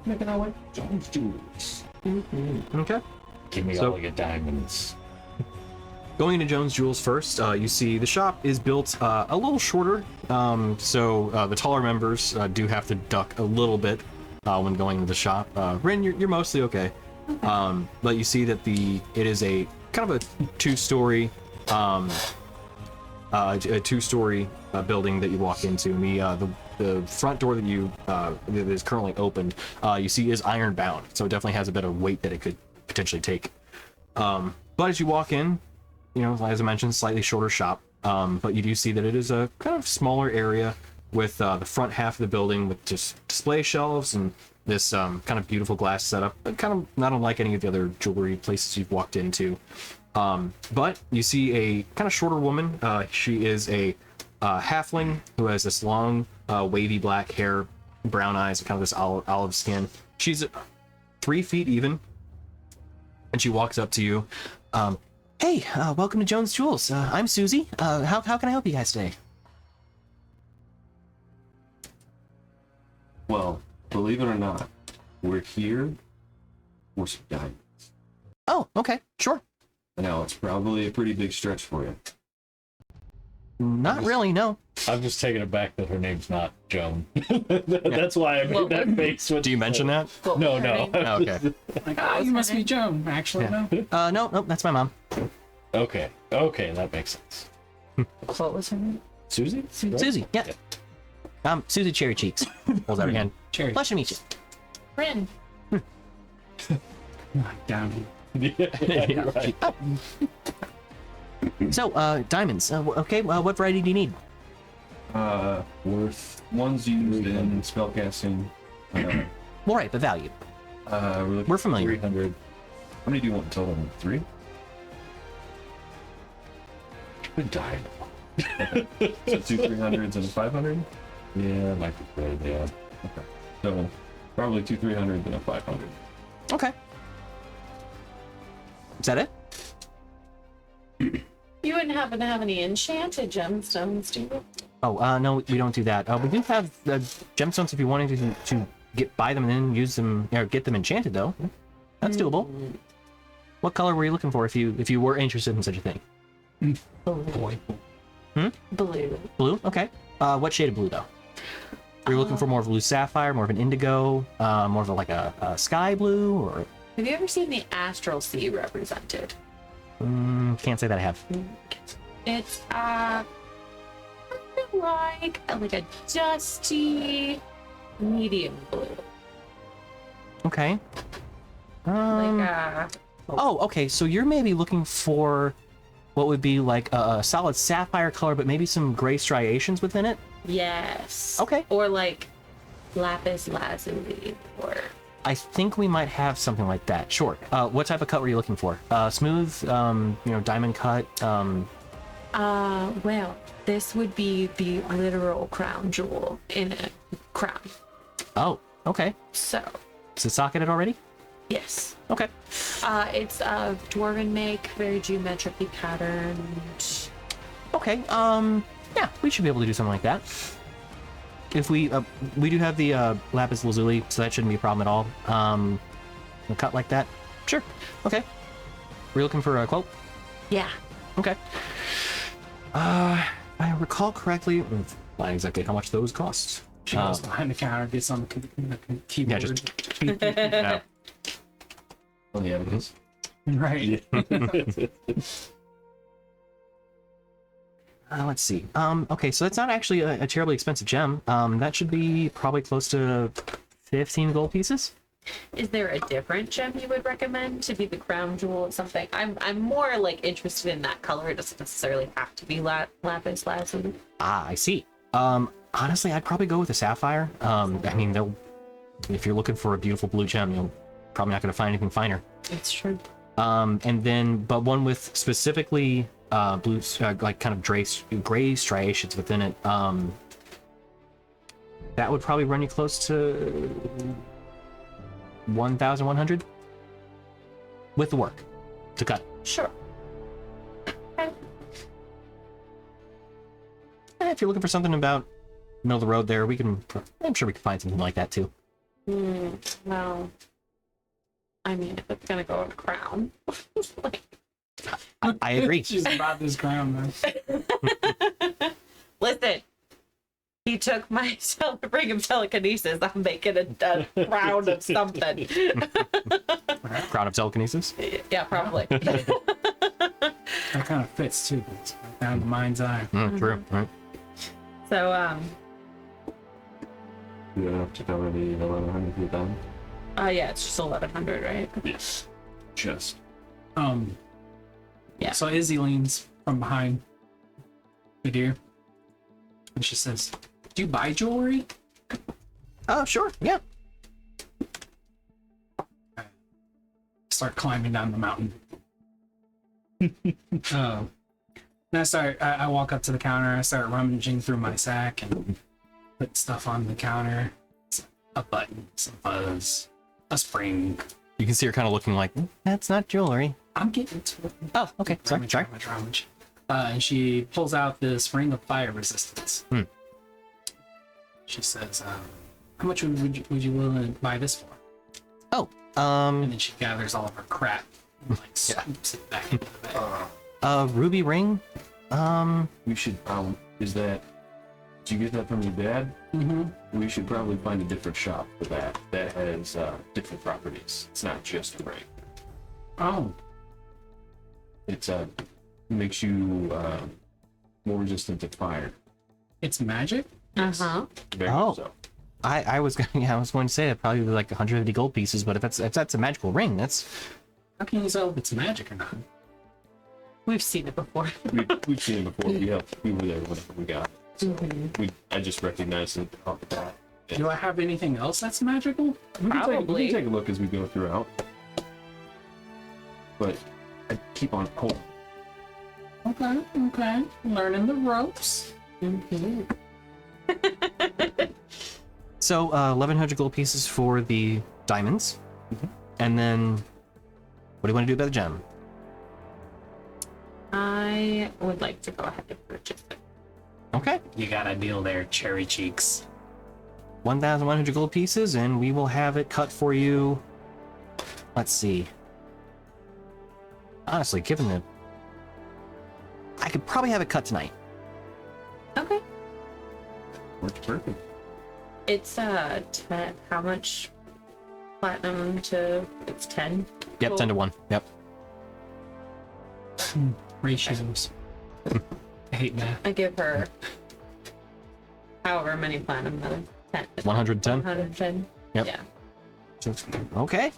making our way. Jones Jewels. Okay. Give me So- all your diamonds. Going into Jones Jewels first, you see the shop is built a little shorter, so the taller members do have to duck a little bit when going into the shop. Rin, you're mostly okay, but you see that it is a kind of a two-story building that you walk into. And the front door that is currently opened, you see is iron bound, so it definitely has a bit of weight that it could potentially take. But as you walk in, as I mentioned, slightly shorter shop, but you do see that it is a kind of smaller area with the front half of the building with just display shelves and this kind of beautiful glass setup, kind of not unlike any of the other jewelry places you've walked into. But you see a kind of shorter woman. She is a halfling who has this long, wavy black hair, brown eyes, kind of this olive skin. She's 3 feet even, and she walks up to you. Hey, welcome to Jones Jewels. I'm Susie. How can I help you guys today? Well, believe it or not, we're here for some diamonds. Oh, okay, sure. I know it's probably a pretty big stretch for you. Not really, no. I'm just taken aback that her name's not Joan. That's why I made that face. When Do you mention that? No, no. Oh, okay. Like, you must be Joan. Actually, no. No, that's my mom. Okay, that makes sense. What was her name? Susie? Right? Susie, yeah. Susie Cherry Cheeks. Holds out her hand. Cherry. Pleasure to meet you. Rin. Down. Yeah, you're right. So, diamonds. Okay, what variety do you need? Worth ones used in spellcasting. All right, but value. We're familiar. 300. How many do you want in total? 3? Good diamond. So 2 300s and a 500? Yeah, might be good, yeah. Okay. So probably 2 300s and a 500. Okay. Is that it? You wouldn't happen to have any enchanted gemstones, do you? Oh, no, we don't do that. We do have gemstones if you wanted to buy them and then use them, or get them enchanted, though. That's doable. What color were you looking for if you were interested in such a thing? Oh boy. Blue. Blue? Okay. What shade of blue, though? You're looking for more of a blue sapphire, more of an indigo, more of a sky blue, or... Have you ever seen the astral sea represented? Can't say that I have. It's like a dusty medium blue. Okay. Like Oh, okay. So you're maybe looking for what would be like a solid sapphire color, but maybe some gray striations within it. yes. Okay. Or like lapis lazuli or I think we might have something like that. Sure. What type of cut were you looking for? Smooth, diamond cut. well, this would be the literal crown jewel in a crown. Oh, okay. So, Is it socketed already? yes. Okay. It's a dwarven make, very geometrically patterned. Okay. Yeah, we should be able to do something like that. If we do have the lapis lazuli, so that shouldn't be a problem at all. A cut like that, sure. Okay. We're looking for a quote. Yeah. Okay. If I recall correctly, not exactly how much those cost. She goes behind the counter, gets on the keyboard. Yeah, just Yeah. Oh, yeah, it is. Right. let's see. Okay, so that's not actually a terribly expensive gem. That should be probably close to 15 gold pieces. Is there a different gem you would recommend to be the crown jewel or something? I'm more like interested in that color. It doesn't necessarily have to be lapis lazuli. Ah, I see. Honestly, I'd probably go with a sapphire. I mean, if you're looking for a beautiful blue gem, you're probably not going to find anything finer. It's true. But one with specifically blue, like kind of gray striations within it. That would probably run you close to 1,100 with the work to cut. Sure. If you're looking for something about middle of the road there, I'm sure we can find something like that too. Well, I mean, if it's gonna go in a crown, like, I agree. She's about this crown, man. listen. He took my bring him telekinesis. I'm making a crown of something. Crown of telekinesis. Yeah, probably. That kind of fits too. It's down the mind's eye. True. Right. So, You don't have to cover the 1,100 feet down. yeah, it's just 1,100, right? Yes. Just. Yeah. So Izzy leans from behind the deer, and she says, "Do you buy jewelry?" Oh, sure. Yeah. Start climbing down the mountain. And I walk up to the counter. I start rummaging through my sack and put stuff on the counter. A button, some fuzz, a spring. You can see her kind of looking like, that's not jewelry. I'm getting to it. Oh, okay. Sorry. Rummage. And she pulls out this ring of fire resistance. She says, "How much would you willing to buy this for?" Oh, And then she gathers all of her crap and like scoops it back into the bag. ruby ring. We should, is that, did you get that from your dad? Mm-hmm. We should probably find a different shop for that. That has different properties. It's not just a ring. Oh, It's makes you more resistant to fire. it's magic? Uh-huh. Very Oh. so. I was going to say it probably like 150 gold pieces, but if that's a magical ring, that's How can you tell if it's magic or not? We've seen it before. We've seen it before. We were there whenever we got it. I just recognized it off the bat. Do I have anything else that's magical? We Probably. can take a look as we go throughout. But I keep on holding. Okay. Learning the ropes. so 1,100 gold pieces for the diamonds, and then what do you want to do about the gem? I would like to go ahead and purchase it. Okay, You got a deal there, cherry cheeks. 1,100 gold pieces, and we will have it cut for you. Let's see. Honestly, given the, I could probably have it cut tonight. Okay. Works perfect. It's 10. How much platinum to? It's 10. Yep, Cool. 10 to 1. Yep. Ratios. I hate math. I give her however many platinum medals. 10. 110. 110. Yep. Yeah. Okay.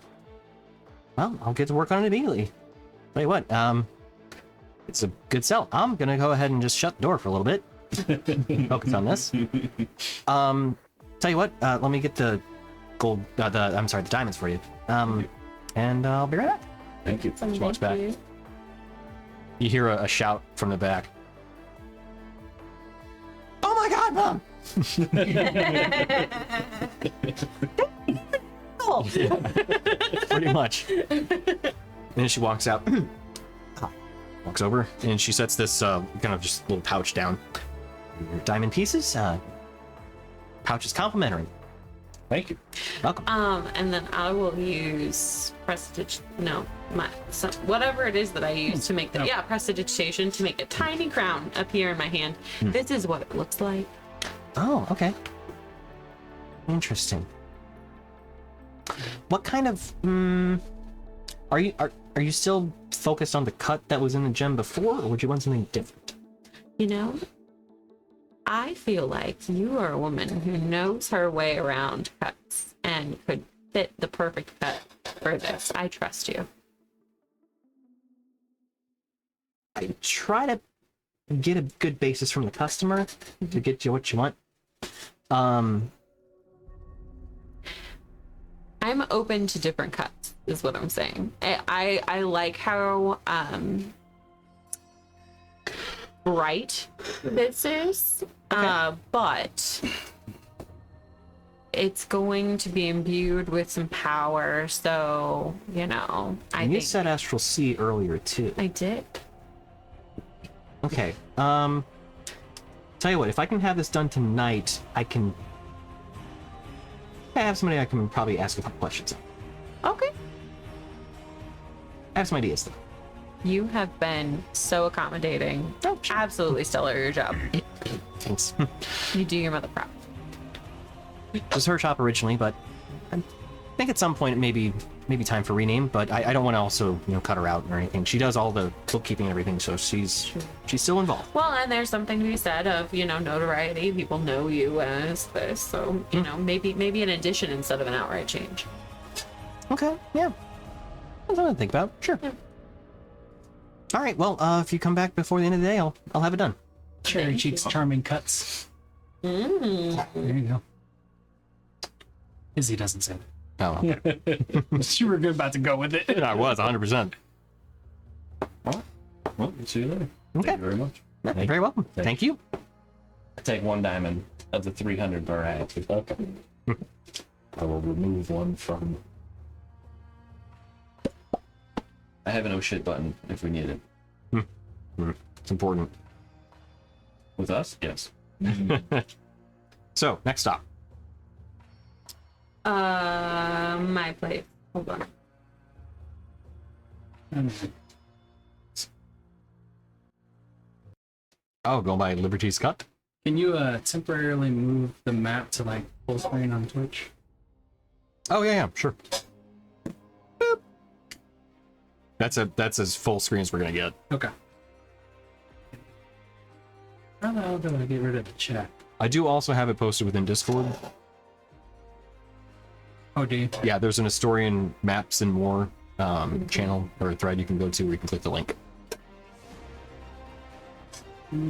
Well, I'll get to work on it immediately. Tell you what, it's a good sell. I'm gonna go ahead and just shut the door for a little bit. Focus on this. Tell you what, let me get the gold, the diamonds for you. And I'll be right back. Thank you. She walks back. You hear a shout from the back. Oh my God, Mom! Pretty much. And then she walks out. Walks over and she sets this kind of just little pouch down. Your diamond pieces. Pouch is complimentary. Thank you. Welcome. And then I will use whatever it is that I use to make the prestidigitation to make a tiny crown appear in my hand. This is what it looks like. Oh, okay. Interesting. What kind of are you still focused on the cut that was in the gem before, or would you want something different? You know, I feel like you are a woman who knows her way around cuts and could fit the perfect cut for this. I trust you. I try to get a good basis from the customer to get you what you want. I'm open to different cuts, is what I'm saying. I like how bright this is, but it's going to be imbued with some power, so, you know, You said Astral Sea earlier, too. I did. Okay, tell you what, if I can have this done tonight, I have somebody I can probably ask a couple questions of. Okay. I have some ideas, though. You have been so accommodating. Oh, sure. Absolutely stellar at your job. Thanks. You do your mother proud. It was her shop originally, but I think at some point it may be time for rename, but I don't want to also, cut her out or anything. She does all the bookkeeping and everything, so she's still involved. Well, and there's something to be said of, notoriety. People know you as this, so, maybe an addition instead of an outright change. Okay, yeah. That's something to think about. Sure. Yeah. All right, well, if you come back before the end of the day, I'll have it done. Cherry Cheeks Charming Cuts. There you go. Izzy doesn't say that. Oh, You were good about to go with it. I was 100%. Well, we'll see you later. Okay. Thank you very much. Yeah, you're very welcome. Thank you. I take 1 diamond of the 300 bar hat. Okay. I will remove one from. I have an oh shit button if we need it. It's important. With us? Yes. So, next stop. My place. Hold on. Oh, go by Liberty's Cut? Can you temporarily move the map to like full screen on Twitch? Oh, yeah, sure. Boop. That's as full screen as we're gonna get. Okay. How the hell do I get rid of the chat? I do also have it posted within Discord. Oh, do you? Yeah, there's an Istorian Maps and More channel or thread you can go to where you can click the link.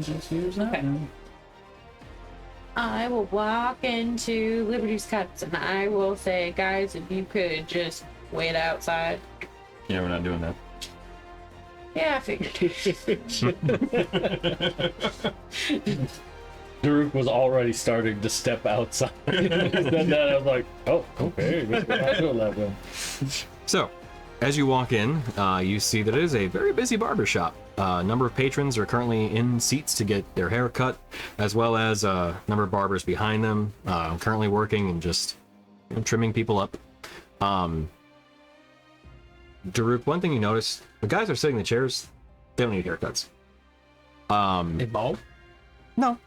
Just use that. Okay. I will walk into Liberty's Cuts and I will say, guys, if you could just wait outside. Yeah, we're not doing that. Yeah, I figured. Daruk was already starting to step outside. Then I was like, oh, okay, let's go back to 11. So, as you walk in, you see that it is a very busy barber shop. A number of patrons are currently in seats to get their hair cut, as well as a number of barbers behind them currently working and just trimming people up. Daruk, one thing you notice, the guys are sitting in the chairs, they don't need haircuts. They bald? No,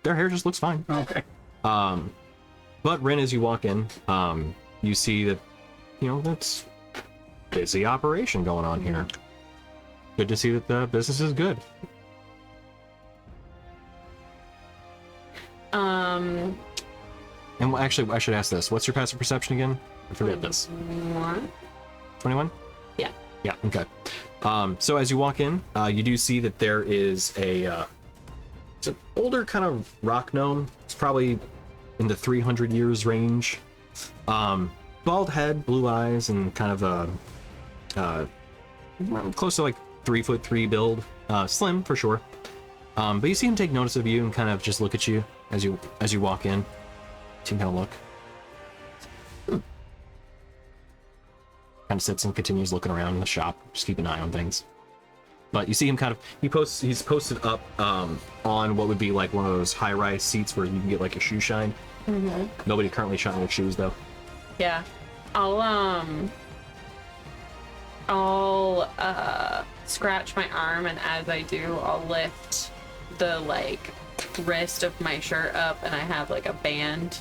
their hair just looks fine. Okay. But Rin, as you walk in, you see that, that's busy operation going on here. Good to see that the business is good. And actually, I should ask this. What's your passive perception again? I forget this. 21? Yeah. Yeah, okay. So as you walk in, you do see that there is it's an older kind of rock gnome. It's probably in the 300 years range. Bald head, blue eyes, and kind of close to like 3'3" build. Slim for sure. But you see him take notice of you and kind of just look at you as you walk in. So you kind of look. Kind of sits and continues looking around in the shop, just keep an eye on things. But you see him he's posted up on what would be like one of those high-rise seats where you can get like a shoe shine. Mm-hmm. Nobody currently shining their shoes though. Yeah. I'll scratch my arm, and as I do, I'll lift the like wrist of my shirt up, and I have like a band,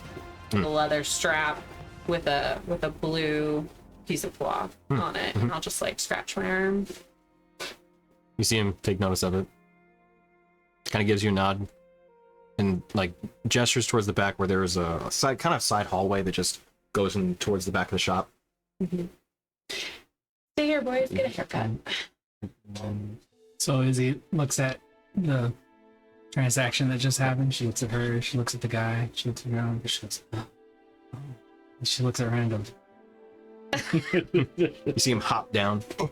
a leather strap with a blue piece of cloth on it, and I'll just like scratch my arm. You see him take notice of it. Kind of gives you a nod and like gestures towards the back where there is a side hallway that just goes in towards the back of the shop. Mm-hmm. Stay here, boys. Get a haircut. So Izzy looks at the transaction that just happened. She looks at her. She looks at the guy. She looks around. She looks. Oh. And she looks at random. You see him hop down. I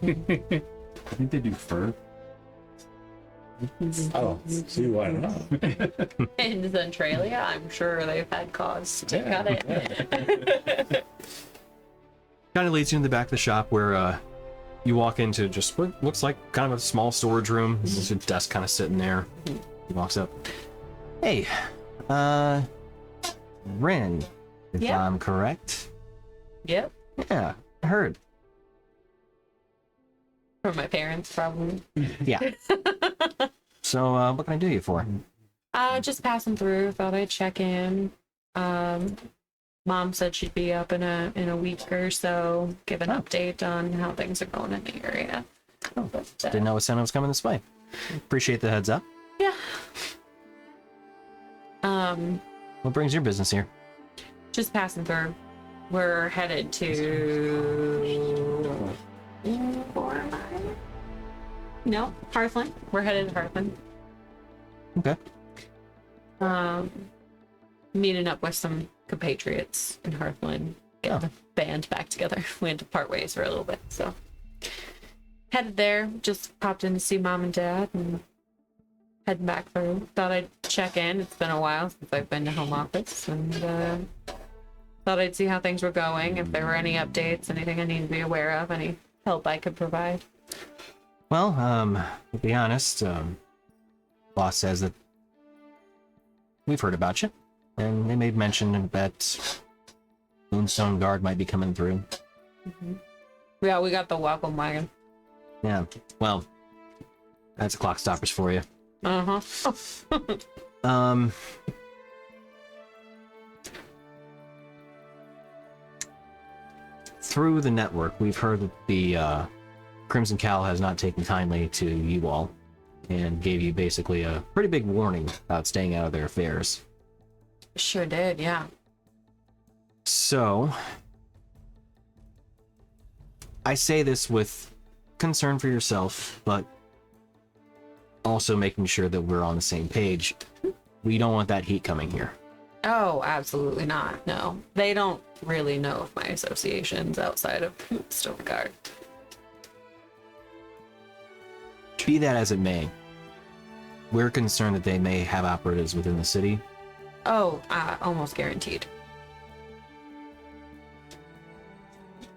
think they do fur. Oh, see why not? In Centralia, I'm sure they've had cause to cut it. Kind of leads you in the back of the shop where you walk into just what looks like kind of a small storage room. There's a desk kind of sitting there. He walks up. Hey, Ren, if Yeah. I'm correct. Yep. Yeah, I heard. From my parents, probably. Yeah. So, what can I do you for? Just passing through. Thought I'd check in. Mom said she'd be up in a week or so. Give an update on how things are going in the area. Oh, But, didn't know Santa was coming this way. Appreciate the heads up. Yeah. What brings your business here? Just passing through. We're headed to. No, Hearthland. We're headed to Hearthland. Okay. Meeting up with some compatriots in Hearthland. Get the band back together. We had to part ways for a little bit, so headed there. Just popped in to see Mom and Dad, and heading back through. Thought I'd check in. It's been a while since I've been to home office, and thought I'd see how things were going. If there were any updates, anything I need to be aware of, any help I could provide. Well, to be honest, boss says that we've heard about you, and they made mention that Moonstone Guard might be coming through. Mm-hmm. Yeah, we got the welcome wagon. Yeah, well, that's clock stoppers for you. Uh-huh. Through the network, we've heard that the Crimson Cowl has not taken kindly to you all, and gave you basically a pretty big warning about staying out of their affairs. Sure did, yeah. So, I say this with concern for yourself, but also making sure that we're on the same page. We don't want that heat coming here. Oh, absolutely not. No. They don't really know of my associations outside of Moonstone Guard. Be that as it may, we're concerned that they may have operatives within the city. Oh, almost guaranteed.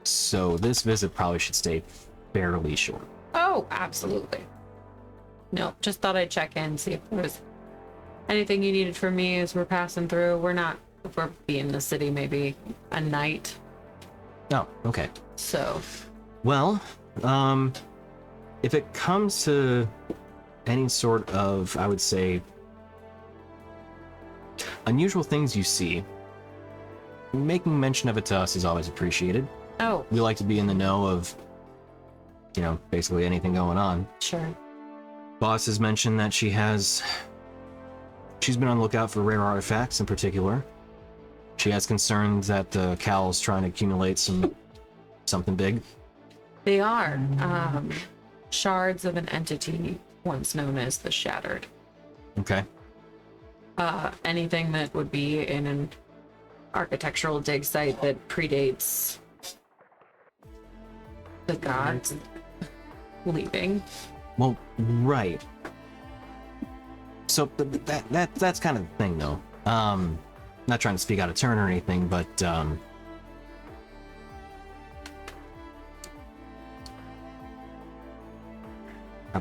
So this visit probably should stay fairly short. Oh, absolutely. No, just thought I'd check in, see if there was anything you needed from me as we're passing through. We'll be in the city maybe a night. Oh, okay. So. Well, if it comes to any sort of, I would say, unusual things you see, making mention of it to us is always appreciated. Oh. We like to be in the know of basically anything going on. Sure. Boss has mentioned that she's been on the lookout for rare artifacts in particular. She has concerns that the Cowl's trying to accumulate something big. They are shards of an entity once known as the Shattered. Okay. Anything that would be in an architectural dig site that predates the gods leaving. Well, right. So that's kind of the thing, though. Not trying to speak out of turn or anything, but how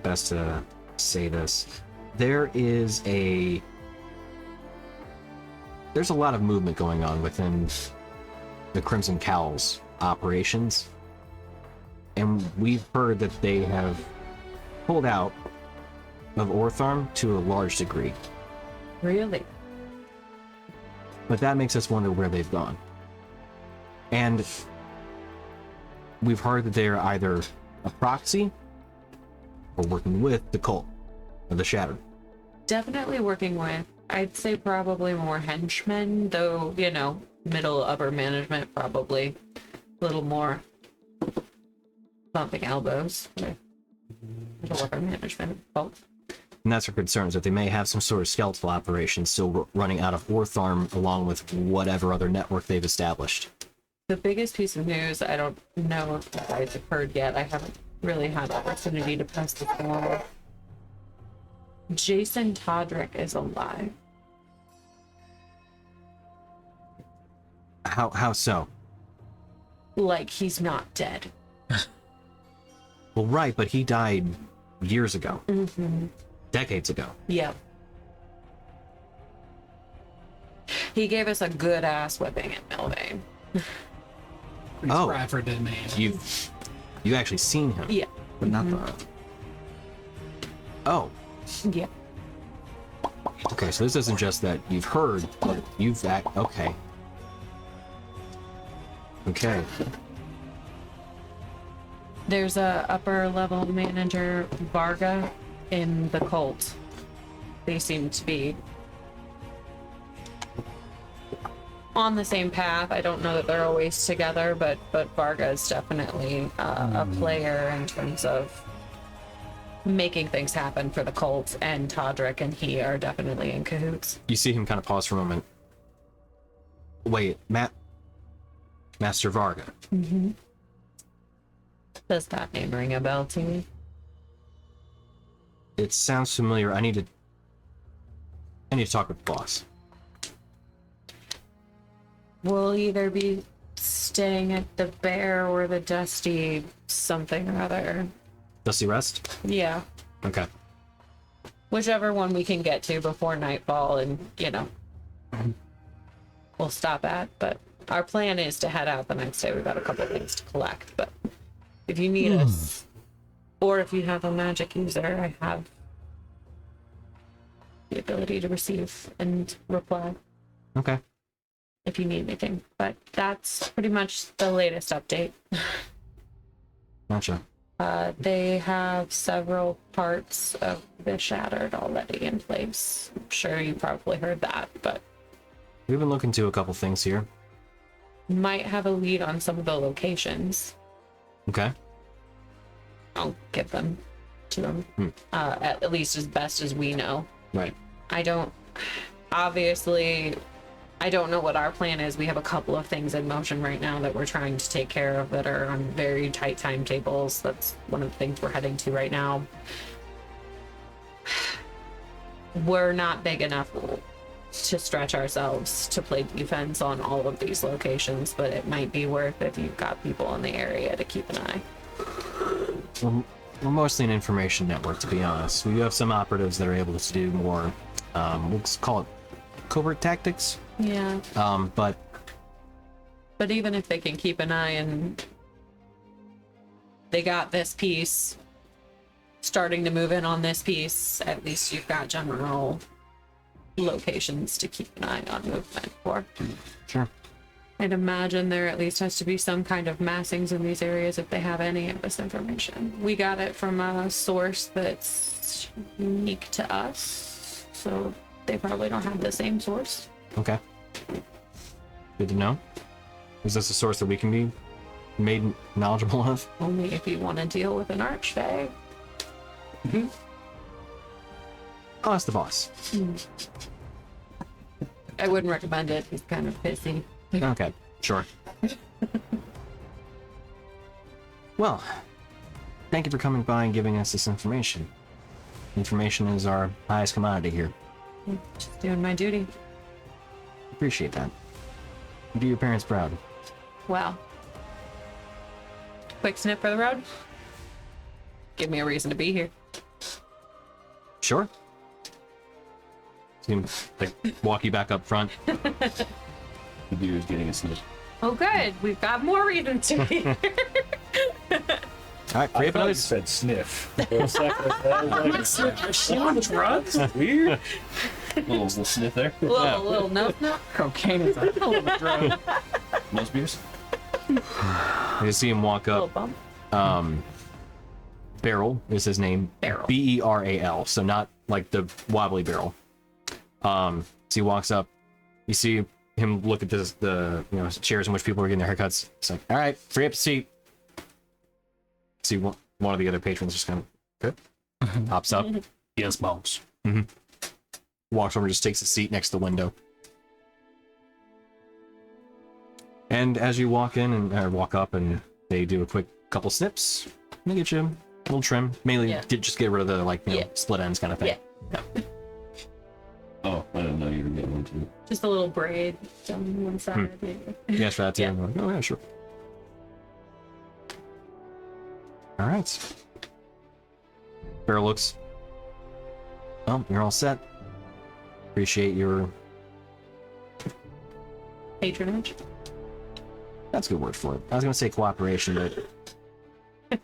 best to say this? There's a lot of movement going on within the Crimson Cowl's operations, and we've heard that they have pulled out of Ortharm to a large degree. Really? But that makes us wonder where they've gone. And we've heard that they're either a proxy or working with the cult of the Shattered. Definitely working with, I'd say probably more henchmen, though, middle upper management probably a little more bumping elbows with middle upper management both. And that's our concern, is that they may have some sort of skeletal operation still running out of Ortharm along with whatever other network they've established. The biggest piece of news, I don't know if you guys have heard yet, I haven't really had the opportunity to pass this along. Jason Todrick is alive. How so? Like, he's not dead. Well, right, but he died years ago. Mm-hmm. Decades ago. Yep. He gave us a good ass whipping in Milvain. Oh. Bradford did man. You actually seen him? Yeah. But not the... Oh. Yeah. Okay, so this isn't just that you've heard, but you've okay. Okay. There's a upper level manager, Varga, in the cult. They seem to be on the same path. I don't know that they're always together, but Varga is definitely a player in terms of making things happen for the cult, and Todrick and he are definitely in cahoots. You see him kind of pause for a moment. Wait, Master Varga. Mm-hmm. Does that name ring a bell to me? It sounds familiar. I need to talk with the boss. We'll either be staying at the Bear or the Dusty something or other. Dusty Rest? Yeah. Okay. Whichever one we can get to before nightfall, and, we'll stop at. But our plan is to head out the next day. We've got a couple things to collect, but if you need us, or if you have a magic user, I have the ability to receive and reply. Okay. If you need anything. But that's pretty much the latest update. Gotcha. They have several parts of the Shattered already in place. I'm sure you probably heard that, but We've been looking to a couple things here. might have a lead on some of the locations. Okay. I'll give them to them. At least as best as we know. Right. I don't know what our plan is. We have a couple of things in motion right now that we're trying to take care of that are on very tight timetables. That's one of the things we're heading to right now. We're not big enough to stretch ourselves to play defense on all of these locations, but it might be worth if you've got people in the area to keep an eye. We're mostly an information network, to be honest. We do have some operatives that are able to do more, we'll call it covert tactics. Yeah. But even if they can keep an eye and they got this piece, starting to move in on this piece, at least you've got general locations to keep an eye on movement for. sure. I'd imagine there at least has to be some kind of massings in these areas if they have any of this information. We got it from a source that's unique to us, so they probably don't have the same source. Okay. Good to know. Is this a source that we can be made knowledgeable of? Only if you want to deal with an archfey. I'll ask the boss. I wouldn't recommend it. He's kind of pissy. Okay, sure. Well, thank you for coming by and giving us this information. Information is our highest commodity here. Just doing my duty. Appreciate that. Do your parents proud. Well. Quick snip for the road. Give me a reason to be here. Sure. So you can, like, walk you back up front. The deer is getting a sniff. Oh, good. We've got more reason to be here. All right, free I up thought you noise. said sniff. For a second, I was like, Is she on drugs? weird. Little sniff there. little no. Cocaine is a hell of a drug. No spears? You see him walk Little up. bump. Beryl is his name. Beryl. Beral. So not like the wobbly barrel. So he walks up. You see him look at the chairs in which people are getting their haircuts. It's like, all right, free up a seat. See one of the other patrons just kind of hops up, Yes, boss. walks over, just takes a seat next to the window. And as you walk in and walk up, and they do a quick couple snips, they get you a little trim. Mainly, Yeah. just get rid of the split ends kind of thing. Yeah. Oh, I didn't know you were getting one too. Just a little braid down one side. Maybe. You asked for that too. Yeah. I'm like, oh yeah, sure. All right. Beryl looks. Well, you're all set. Appreciate your. Patronage. That's a good word for it. I was gonna say cooperation, but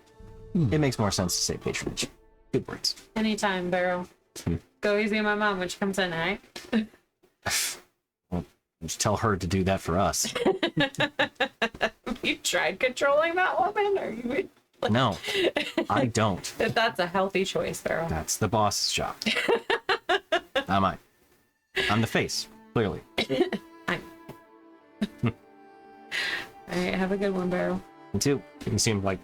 it makes more sense to say patronage. Good words. Anytime, Beryl. Go easy on my mom when she comes in, alright? Well, just tell her to do that for us. You tried controlling that woman, or you would? No, I don't. That's a healthy choice, Beryl. That's the boss's job. Not mine. I'm the face, clearly. Alright, have a good one, Beryl. Me too. You can see him like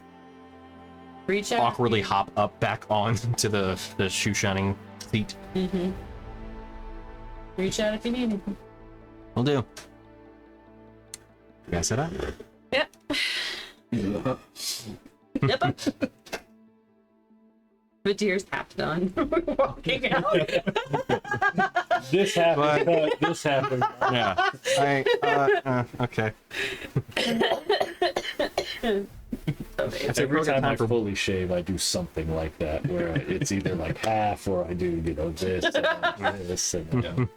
Reach out. awkwardly hop up back on to the shoe shining seat. Reach out if you need anything. Will do. You guys set up? Yep. Yep. The deer's tapped on. Walking out. This happened. This happened. Yeah. Okay. Every time I fully shave, I do something like that, where it's either like half, or I do, this and this, and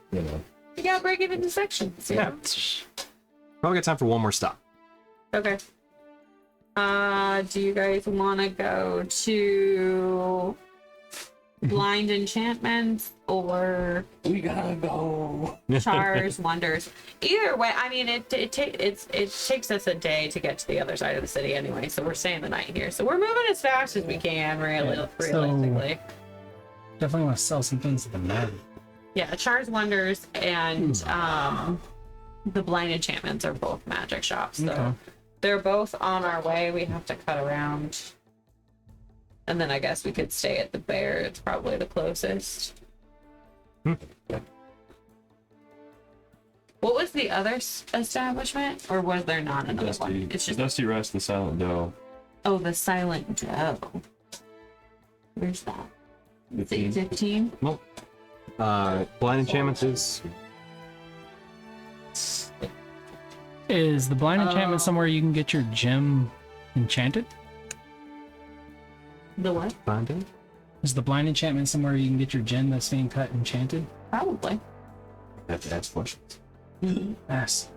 You gotta break it into sections. Yeah. Probably got time for one more stop. Okay. Do you guys want to go to blind enchantments or We gotta go. Chars Wonders? Either way, I mean, it takes us a day to get to the other side of the city anyway, so we're staying the night here. So we're moving as fast as we can, realistically. Definitely want to sell some things at the man. Yeah, Chars Wonders and the blind enchantments are both magic shops, so. Okay. They're both on our way. We have to cut around. And then I guess we could stay at the Bear. It's probably the closest. What was the other establishment? Or was there not another one? It's just... Dusty Rest, the Silent Doe. Oh, the Silent Doe. Where's that? 15? Well, blind enchantments is. Is the blind enchantment somewhere you can get your gem enchanted? The what? Blind. Is the blind enchantment somewhere you can get your gem that's being cut enchanted? Probably. Have to ask questions. Yes.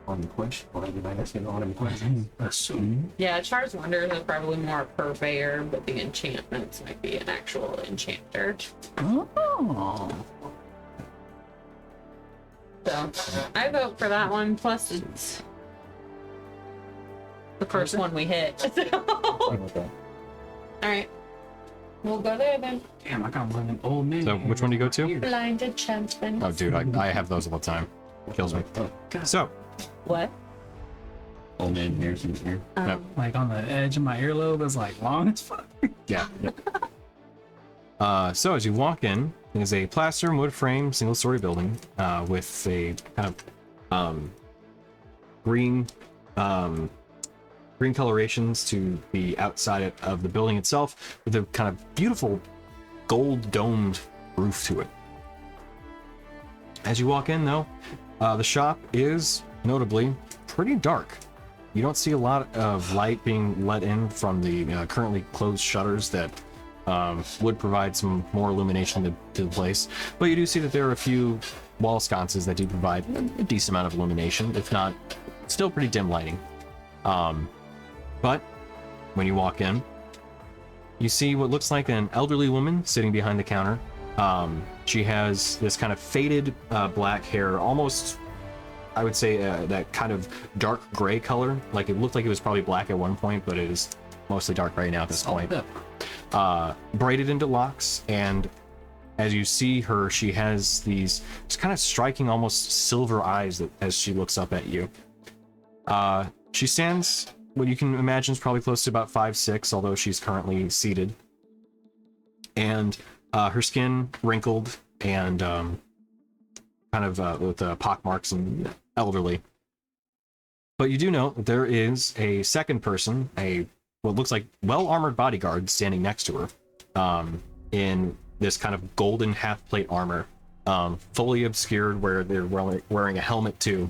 On the question. Why did I ask it on the question? Assume. Yeah, Chars Wonders is probably more a purveyor, but the enchantments might be an actual enchanter. Oh. So I vote for that one. Plus, it's the first one we hit. All right, we'll go there then. Damn, I got one of them old men. So which one do you go to? Blind enchantment. Oh, dude, I have those all the time. Kills me. So, What? Old man here's in here. Like on the edge of my earlobe is like long as fuck. yeah. So as you walk in, it is a plaster wood frame single-story building with a kind of green green colorations to the outside of the building itself, with a kind of beautiful gold domed roof to it. As you walk in, though, the shop is notably pretty dark. You don't see a lot of light being let in from the currently closed shutters that would provide some more illumination to the place. But you do see that there are a few wall sconces that do provide a decent amount of illumination, if not still pretty dim lighting. But when you walk in, you see what looks like an elderly woman sitting behind the counter. She has this kind of faded black hair, almost, I would say, that kind of dark gray color. Like, it looked like it was probably black at one point, but it is mostly dark right now at this point. Braided into locks, and as you see her, she has these just kind of striking, almost silver eyes as she looks up at you. She stands what you can imagine is probably close to about 5'6", although she's currently seated. And her skin wrinkled and kind of with pock marks and elderly. But you do know that there is a second person, what looks like well-armored bodyguard standing next to her, in this kind of golden half-plate armor, fully obscured, where they're wearing a helmet too.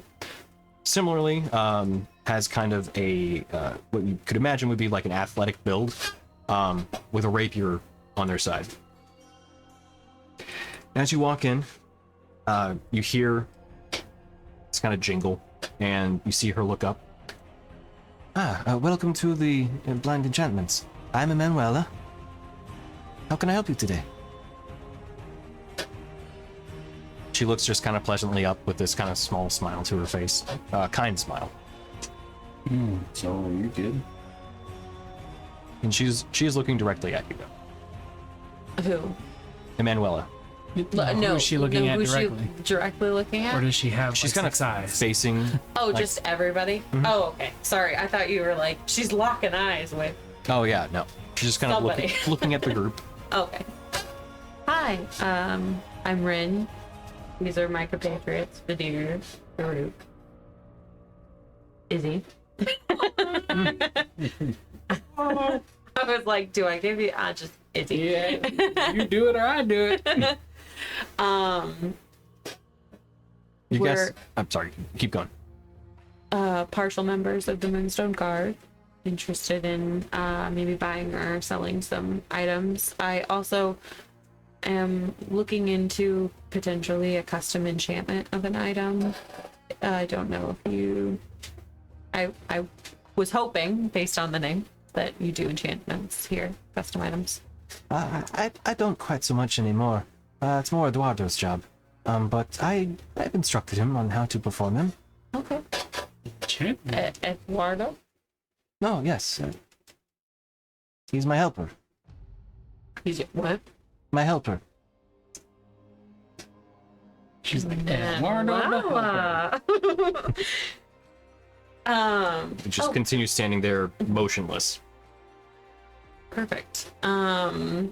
Similarly, has kind of a what you could imagine would be like an athletic build, with a rapier on their side. As you walk in, you hear this kind of jingle, and you see her look up. Welcome to the Blind Enchantments. I'm Emanuela. How can I help you today? She looks just kind of pleasantly up with this kind of small smile to her face. Kind smile. So you're good. And she is looking directly at you, though. Who? Emanuela. No, who's she looking at who's directly? She directly looking at? Or does she have She's like, kind of six eyes? facing. Oh, like- just everybody? Oh, okay. Sorry, I thought you were like, she's locking eyes with. Oh yeah, no. She's just kind of Somebody. looking at the group. Okay. Hi, I'm Rin. These are my compatriots, Vadir, Farouk, Izzy. I was like, do I give you? Just Izzy. Yeah, you do it or I do it. You guys. We're- I'm sorry. Keep going. Partial members of the Moonstone Guard, interested in maybe buying or selling some items. I also am looking into potentially a custom enchantment of an item. I don't know if you... I was hoping, based on the name, that you do enchantments here, custom items. I don't quite so much anymore. It's more Eduardo's job. But I've instructed him on how to perform them. Okay. Enchantment? Eduardo? No, yes. He's my helper. He's your... What? My helper. She's like, Eduardo. Wow. He just continues standing there motionless. Perfect. Do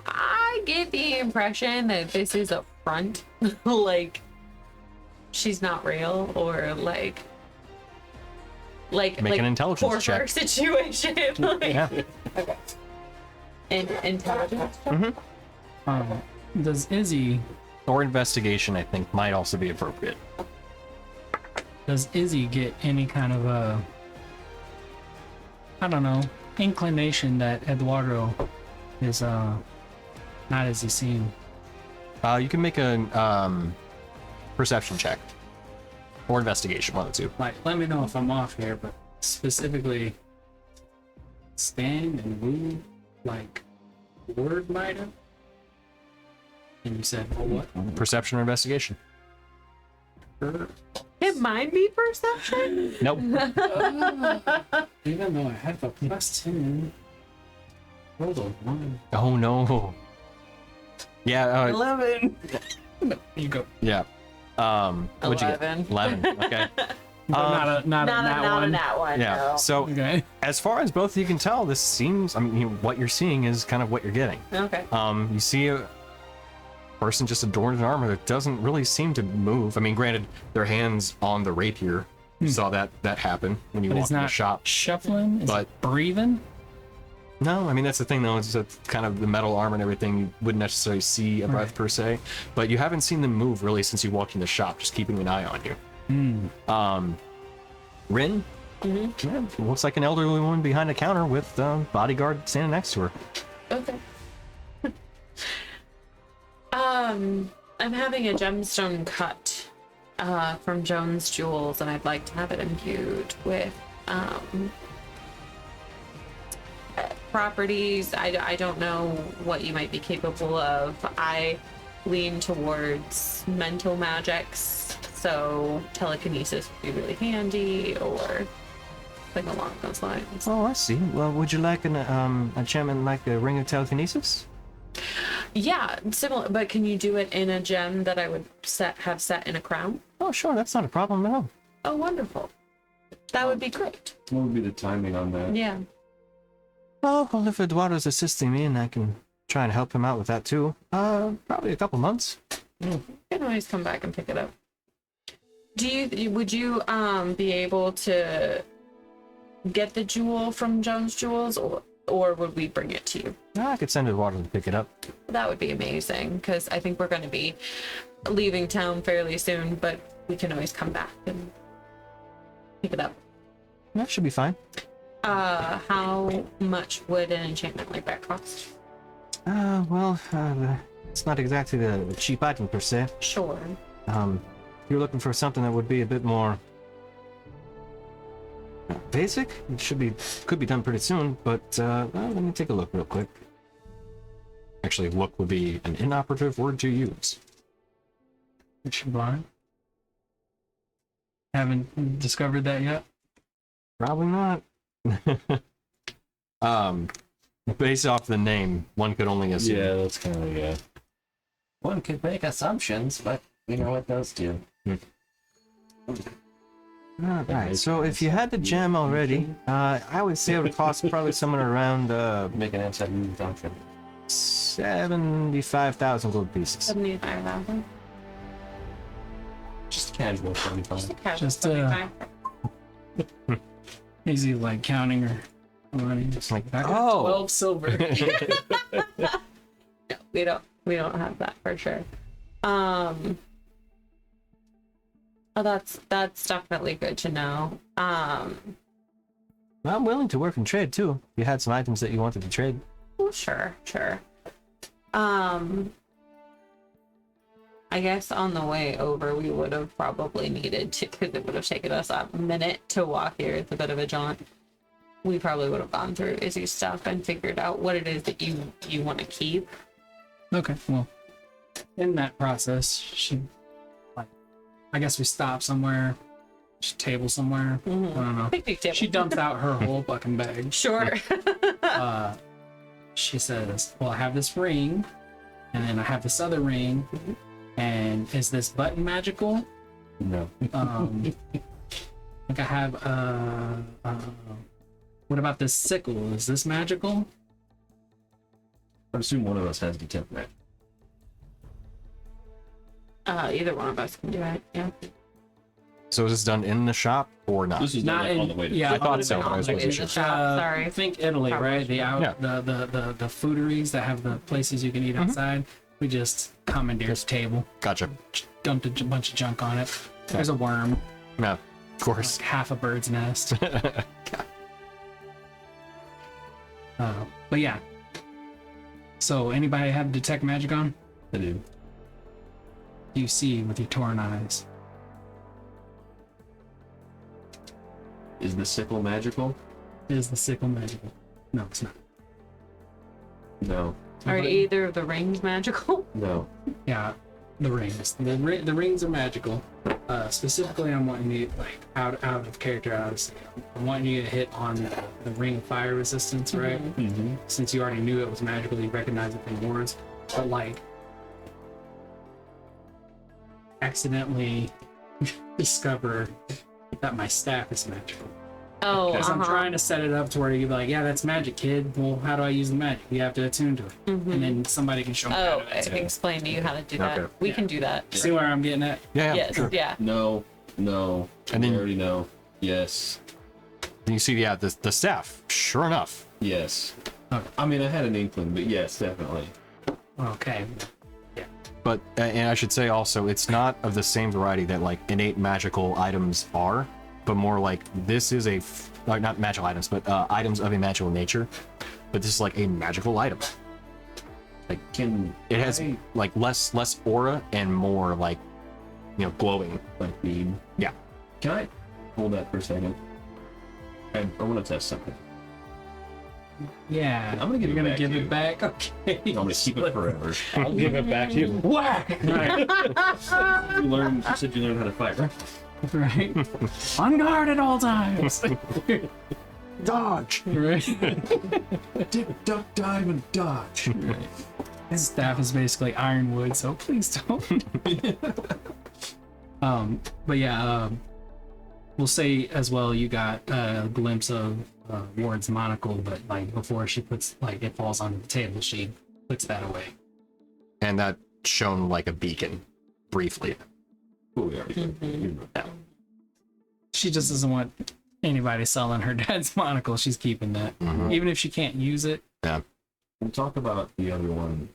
I get the impression that this is a front? Like, she's not real, or like Make like an intelligence check. torture situation? Like, Yeah. okay. Intelligence check? Mm-hmm. Does Izzy Investigation, I think, might also be appropriate. get any kind of a, I don't know, inclination that Eduardo is not as he seemed? You can make a perception check or investigation, one of the two. Like, let me know if I'm off here, but specifically stand and move like word might have. And you said, well, what? Perception or investigation? It might be perception. Nope. Even though I have a +10. Rolled a 1. Oh no. Yeah. 11. No, you go. Yeah. What'd you get? 11. 11. Okay. Not a Not one. Yeah. No. So Okay. as far as both of you can tell, this seems. I mean, what you're seeing is kind of what you're getting. Okay. You see a person just adorned in armor that doesn't really seem to move. I mean, granted, their hands on the rapier. You saw that happen when you But walked it's in the not shop. shuffling. Is But- it breathing? No, I mean that's the thing though. It's kind of the metal armor and everything. You wouldn't necessarily see a breath per se, but you haven't seen them move really since you walked in the shop. Just keeping an eye on you. Rin. Yeah, looks like an elderly woman behind a counter with bodyguard standing next to her. Okay. I'm having a gemstone cut from Jones Jewels, and I'd like to have it imbued with properties. I don't know what you might be capable of. I lean towards mental magics, so telekinesis would be really handy, or something along those lines. Oh, I see. Well, would you like a gem in like a ring of telekinesis? Yeah, similar, but can you do it in a gem that I would have set in a crown? Oh, sure. That's not a problem at all. Oh, wonderful. That would be great. What would be the timing on that? Yeah. Oh, well, if Eduardo's assisting me, and I can try and help him out with that too. Probably a couple months. You can always come back and pick it up. Would you be able to get the jewel from Jones Jewels, or would we bring it to you? I could send Eduardo to pick it up. That would be amazing, because I think we're going to be leaving town fairly soon, but we can always come back and pick it up. That should be fine. How much would an enchantment like that cost? Well, it's not exactly the cheap item per se. Sure. You're looking for something that would be a bit more basic. It could be done pretty soon, but let me take a look real quick. Actually, look would be an inoperative word to use. Is she blind? Haven't discovered that yet? Probably not. Based off the name, one could only assume. Yeah, that's kind of yeah. One could make assumptions, but we know what those do. Alright, so if you had the gem already, I would say it would cost probably somewhere around Make an assumption. 75,000 gold pieces. 75,000. Just casual 75. Just, Easy like counting or money. It's like, I got oh! 12 silver. No, we don't have that for sure. Oh, that's definitely good to know. I'm willing to work and trade too. If you had some items that you wanted to trade. Well, sure. I guess on the way over, we would have probably needed to, because it would have taken us a minute to walk here. It's a bit of a jaunt. We probably would have gone through Izzy's stuff and figured out what it is that you want to keep. Okay, well, in that process, I guess we stop somewhere, just table somewhere. I don't know. Picnic table. She dumps out her whole fucking bag. Sure. She says, well, I have this ring, and then I have this other ring, and is this button magical? No. Like I have, what about this sickle? Is this magical? I assume one of us has detect magic. Either one of us can do it. Yeah. So is this done in the shop or not? This is Not not in- on the way to yeah, I thought so. On I was the way making to sure. the shop. Sorry. Think Italy, Probably right? The out, Yeah. the fooderies that have the places you can eat outside. We just commandeered a table, Gotcha. dumped a bunch of junk on it. There's a worm, Yeah, of course. like half a bird's nest. But yeah. So anybody have detect magic on? I do. You see with your torn eyes. Is the sickle magical? Is the sickle magical? No, it's not. No. Are either of the rings magical? No. Yeah, the rings. The rings are magical. Specifically, I'm wanting you like out of character. I'm wanting you to hit on the ring of fire resistance, right? Mm-hmm. Since you already knew it was magical, you recognize it from words. But like, accidentally discover that my staff is magical. Oh, Because I'm trying to set it up to where you're like, yeah, that's magic, kid. Well, how do I use the magic? You have to attune to it. And then somebody can show me how Oh, to I attune. explain to you how to do that. Okay. We can do that. See where I'm getting at? Yeah, Yes, sure. yeah. No. And then- I already know. Yes. And you see, yeah, the staff. Sure enough. Yes. Okay. I mean, I had an inkling, but yes, definitely. Okay. But and I should say also, it's not of the same variety that like innate magical items are, but more like this is not magical items, but items of a magical nature. But this is like a magical item. Like it has like less aura and more like, you know, glowing. like beam. Yeah. Can I hold that for a second? I want to test something. Yeah. I'm gonna give You're it gonna back give to it you. back? Okay. I'm gonna keep it forever. I'll give it back to you. Whack! Right. You said you learned how to fight, right? Right. On guard at all times. Dodge. Right. Dip, duck, dive, and dodge. Right. His staff is basically ironwood, so please don't. But yeah, we'll say as well you got a glimpse of Ward's monocle, but like before she puts like it falls onto the table, she puts that away. And that shone like a beacon, briefly. Oh, we already She just doesn't want anybody selling her dad's monocle. She's keeping that, even if she can't use it. Yeah. We'll talk about the other one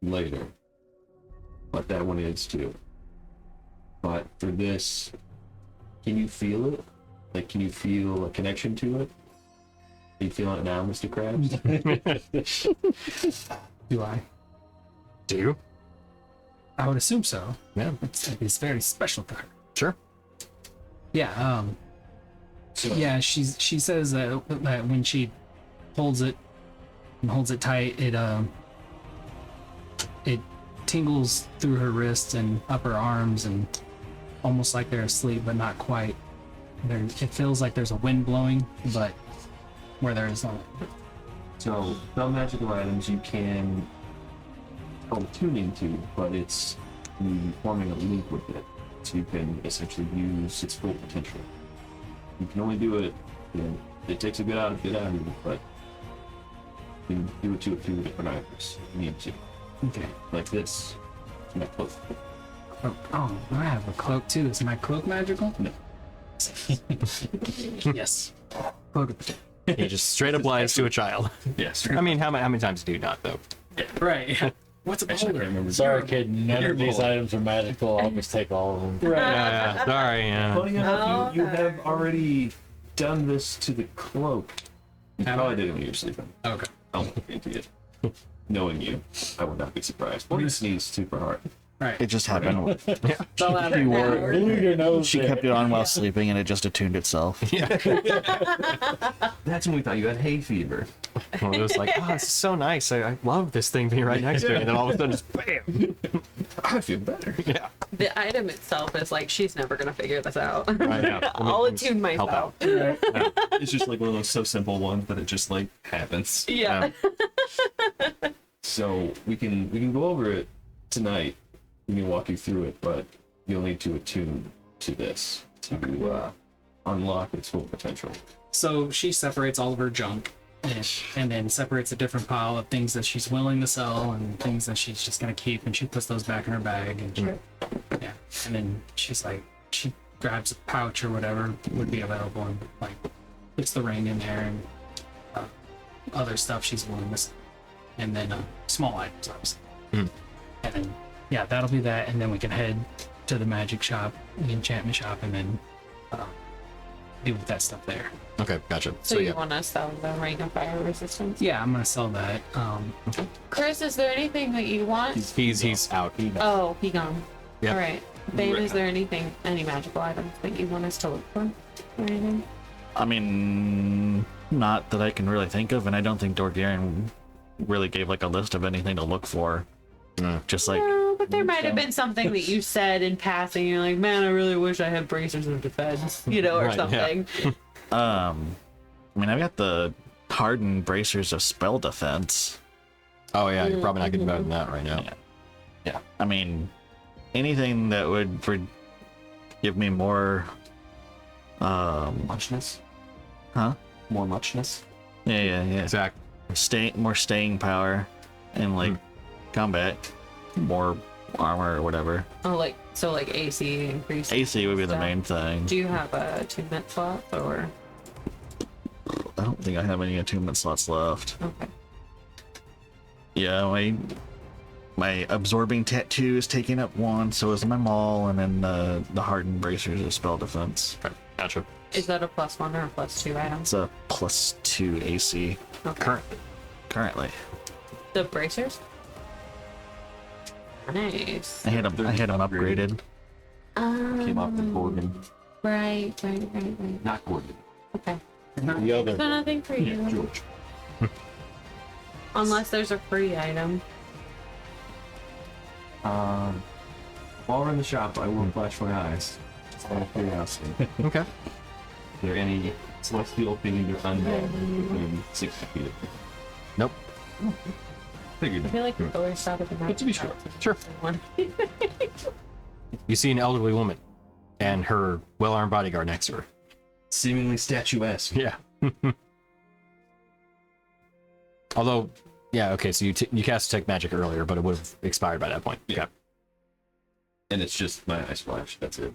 later. What that one is too. But for this, can you feel it? Like, can you feel a connection to it? Are you feeling it now, Mr. Krabs? Do I? Do you? I would assume so. Yeah. It's very special to her. Sure. Yeah. So, Yeah. She says that when she holds it and holds it tight, it tingles through her wrists and upper arms, and almost like they're asleep, but not quite. It feels like there's a wind blowing, but where there is not. So, some magical items you can hold tuning to, but it's you forming a link with it. So you can essentially use its full potential. You can only do it, it takes a bit out of you, but you can do it to a few different items if you need to. Okay. Like this. It's my cloak. Oh, I have a cloak too. Is my cloak magical? No. Yes. Cloak. He just straight up lies to a child. Yes. I mean, how many times do you not, though? Right. Yeah. What's a boulder? remember. Sorry, kid. None You're of these bold. items are magical. I'll just take all of them. Right. Yeah, sorry. Yeah. Funny enough, you have already done this to the cloak. You Have probably I? did it when you were sleeping. Okay. I'll look into it. Knowing you, I would not be surprised. Or you sneezed super hard. Right. It just happened. Fell out of You her were- hand. Blew your nose. She kept it on while sleeping, and it just attuned itself. That's when we thought you had hay fever. Well, it was like, oh, this is so nice. I love this thing being right next to me. And then all of a sudden, just bam. I feel better. Yeah. The item itself is like, she's never gonna figure this out. Right, yeah. I'll attune Help myself. out. Right. It's just like one of those so simple ones that it just like happens. Yeah. So we can go over it tonight. We can walk you through it, but you'll need to attune to this to unlock its full potential. So she separates all of her junk and then separates a different pile of things that she's willing to sell and things that she's just gonna keep, and she puts those back in her bag, and yeah, and then she's like, she grabs a pouch or whatever would be available and like puts the ring in there and other stuff she's willing to sell, and then small items obviously. And then yeah, that'll be that, and then we can head to the magic shop, the enchantment shop, and then deal with that stuff there. Okay, gotcha. So So, you yeah. want to sell the ring of fire resistance? Yeah, I'm gonna sell that. Chris, is there anything that you want? He's out. Oh, he gone. Yep. All right. Bane, is there any magical items that you want us to look for or anything? I mean, not that I can really think of, and I don't think Dorgarian really gave like a list of anything to look for. Just like No, but there might have been something that you said in passing. You're like, man, I really wish I had bracers of defense, you know, or Right, yeah. something. I mean, I've got the hardened bracers of spell defense. Oh yeah, you're probably not getting better than that right now. Yeah. I mean, anything that would give me more Muchness? huh? More muchness? Yeah. Exactly. More staying power and like combat, more armor or whatever. Oh, like AC increase. AC would be the stuff. main thing. Do you have a 2-minute slot or? I don't think I have any attunement slots left. Okay. Yeah, my absorbing tattoo is taking up 1, so is my maul, and then the hardened bracers of spell defense. Okay, gotcha. Is that a +1 or a +2 item? It's a +2 AC Okay. currently. The bracers? Nice. I had them upgraded. Came off the Gorgon. Right. Not Gorgon. Okay. The other. So nothing for you. Yeah, George. Unless there's a free item. While we're in the shop, I will flash my eyes. Just out of curiosity. Okay. Are there any celestial things or undead within 60 feet of me? Nope. Figured. I feel like the always stop at the But to be sure. Sure. You see an elderly woman and her well-armed bodyguard next to her. Seemingly statuesque. Yeah. Although, yeah, okay, so you cast Detect Magic earlier, but it would have expired by that point. Yeah. Okay. And it's just my eyes flash. That's it.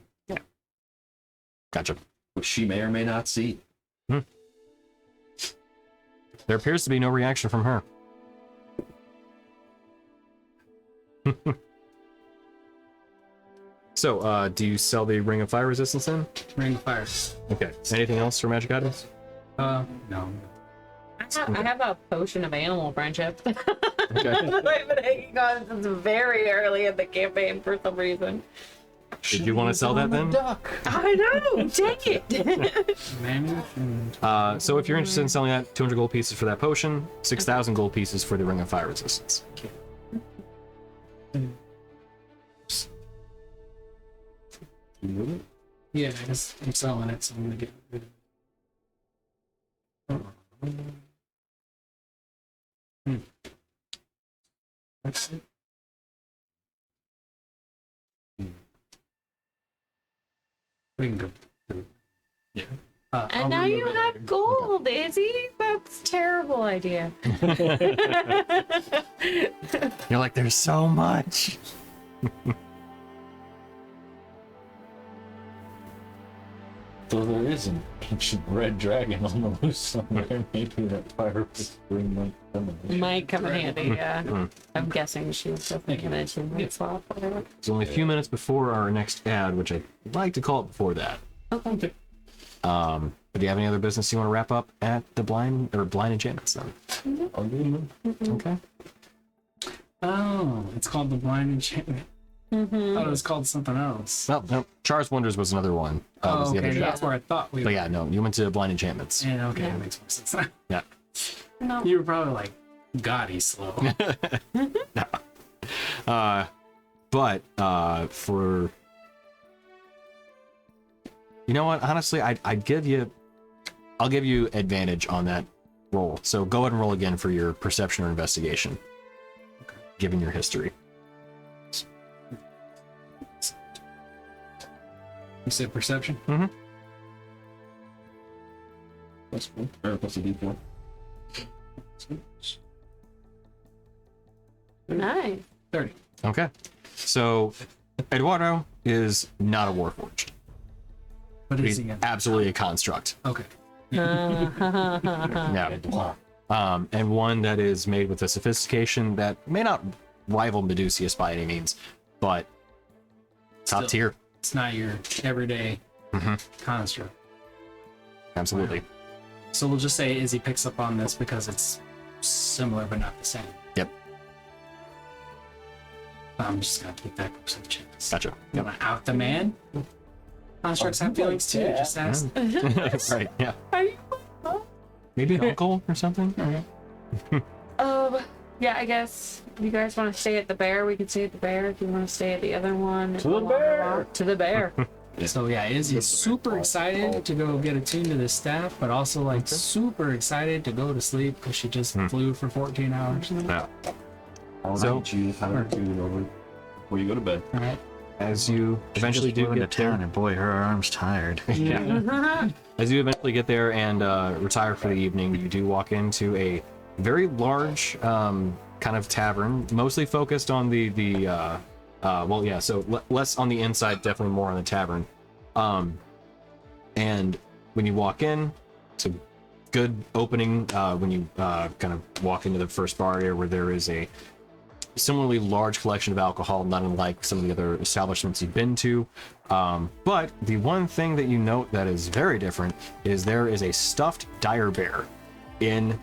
Gotcha. Which she may or may not see. There appears to be no reaction from her. So, do you sell the Ring of Fire Resistance then? Ring of Fire. Okay. Anything else for magic items? No. I have a potion of animal friendship. Okay. I've been hanging on since very early in the campaign for some reason. Did you want to sell that then? I know, dang it. So if you're interested in selling that, 200 gold pieces for that potion, 6,000 gold pieces for the Ring of Fire Resistance. Yeah, I'm selling it, so I'm gonna get rid of it. That's it. We can go. Yeah. I'll And now you remove it have later. gold, Izzy. That's a terrible idea. You're like, there's so much. So there is an ancient red dragon on the loose somewhere. Maybe that fire was bring like them. Might come in handy, yeah. Mm. I'm guessing she was definitely gonna swap whatever. It's only a few minutes before our next ad, which I'd like to call it before that. Okay. But do you have any other business you want to wrap up at the blind enchantments then? I'll give them. Okay. Oh, it's called the Blind Enchantment. I thought it was called something else. No. Char's Wonders was another one. Was the other okay, shop. that's where I thought we were. But yeah, no, you went to Blind Enchantments. Yeah, okay, Yeah. that makes more sense. Yeah. No. You were probably like, gaudy slow. But for you know what, honestly, I'll give you advantage on that roll. So go ahead and roll again for your perception or investigation, given your history. You said perception? Plus 1. Or plus a d4. Nice. 30. Okay. So Eduardo is not a warforged. What is He's he in? absolutely a construct. Okay. Yeah. And one that is made with a sophistication that may not rival Medusius by any means, but top Still. tier. It's not your everyday Mhm. construct. Absolutely. So we'll just say Izzy picks up on this because it's similar but not the same. Yep. I'm just gonna keep that perception. Gotcha. You wanna out the man? Constructs have feelings too, just ask. Right. Yeah. Are you? Maybe an uncle or something. Um, Yeah, I guess if you guys want to stay at the bear, we can stay at the bear. If you want to stay at the other one, To the bear! To the bear. So yeah, Izzy's super excited to go get attuned to this staff, but also like super excited to go to sleep because she just flew for 14 hours. Yeah. I'll So- get you time to tune over before you go to bed. All right. As you eventually Just flew do into get there, town, and boy, her arm's tired. as you eventually get there and retire for the evening, you do walk into a very large kind of tavern, mostly focused on less on the inside, definitely more on the tavern. And when you walk in, it's a good opening when you kind of walk into the first bar area where there is a similarly large collection of alcohol, not unlike some of the other establishments you've been to. But the one thing that you note that is very different is there is a stuffed dire bear in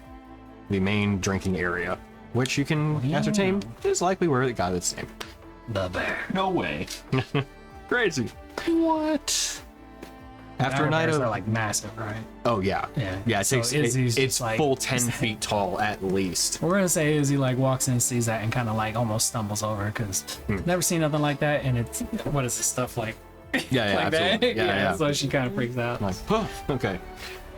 the main drinking area, which you can ascertain is likely where it got its name. The bear. No way. Crazy. What? After a night Bears of are like massive, right? oh yeah Yeah. it So takes Izzy's it's just like- full 10 feet tall at least. We're gonna say Izzy like walks in, sees that, and kind of like almost stumbles over because never seen nothing like that. And it's what is this stuff like? Yeah, Like that? absolutely. Yeah. So she kind of freaks out. Like, oh, okay.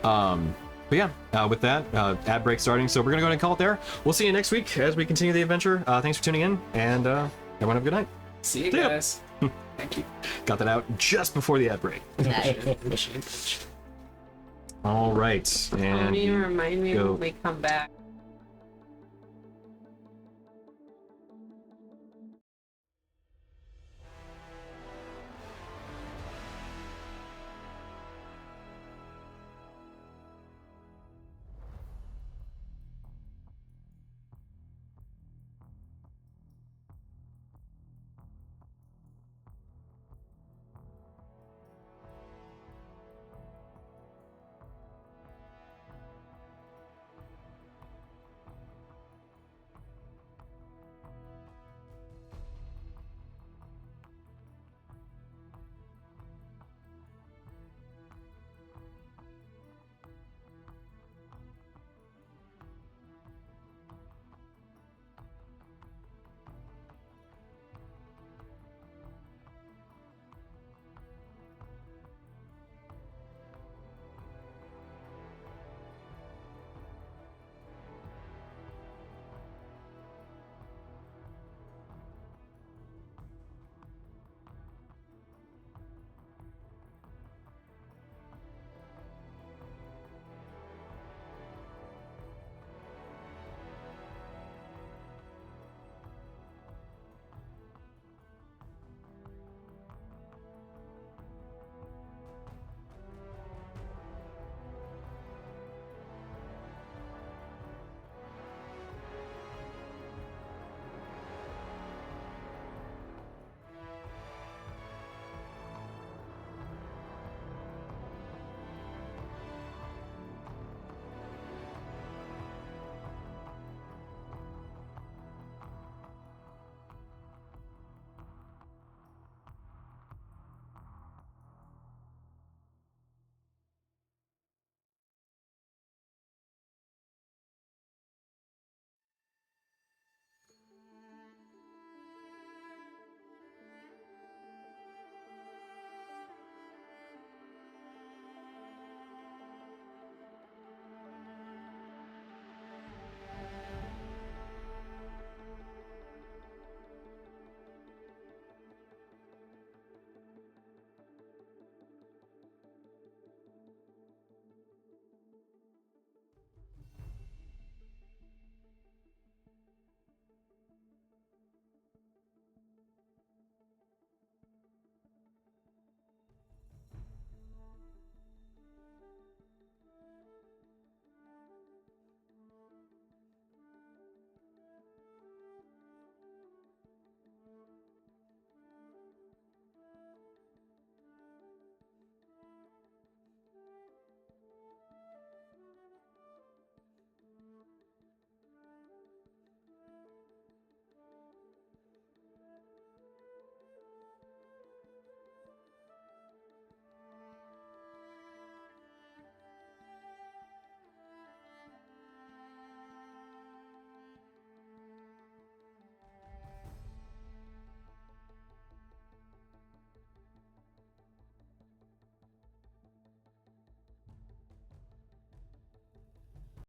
But yeah, with that, ad break starting. So we're going to go ahead and call it there. We'll see you next week as we continue the adventure. Thanks for tuning in, and everyone have a good night. See you See ya. guys. Thank you. Got that out just before the ad break. Nice. All right. And Can you remind me go. when we come back?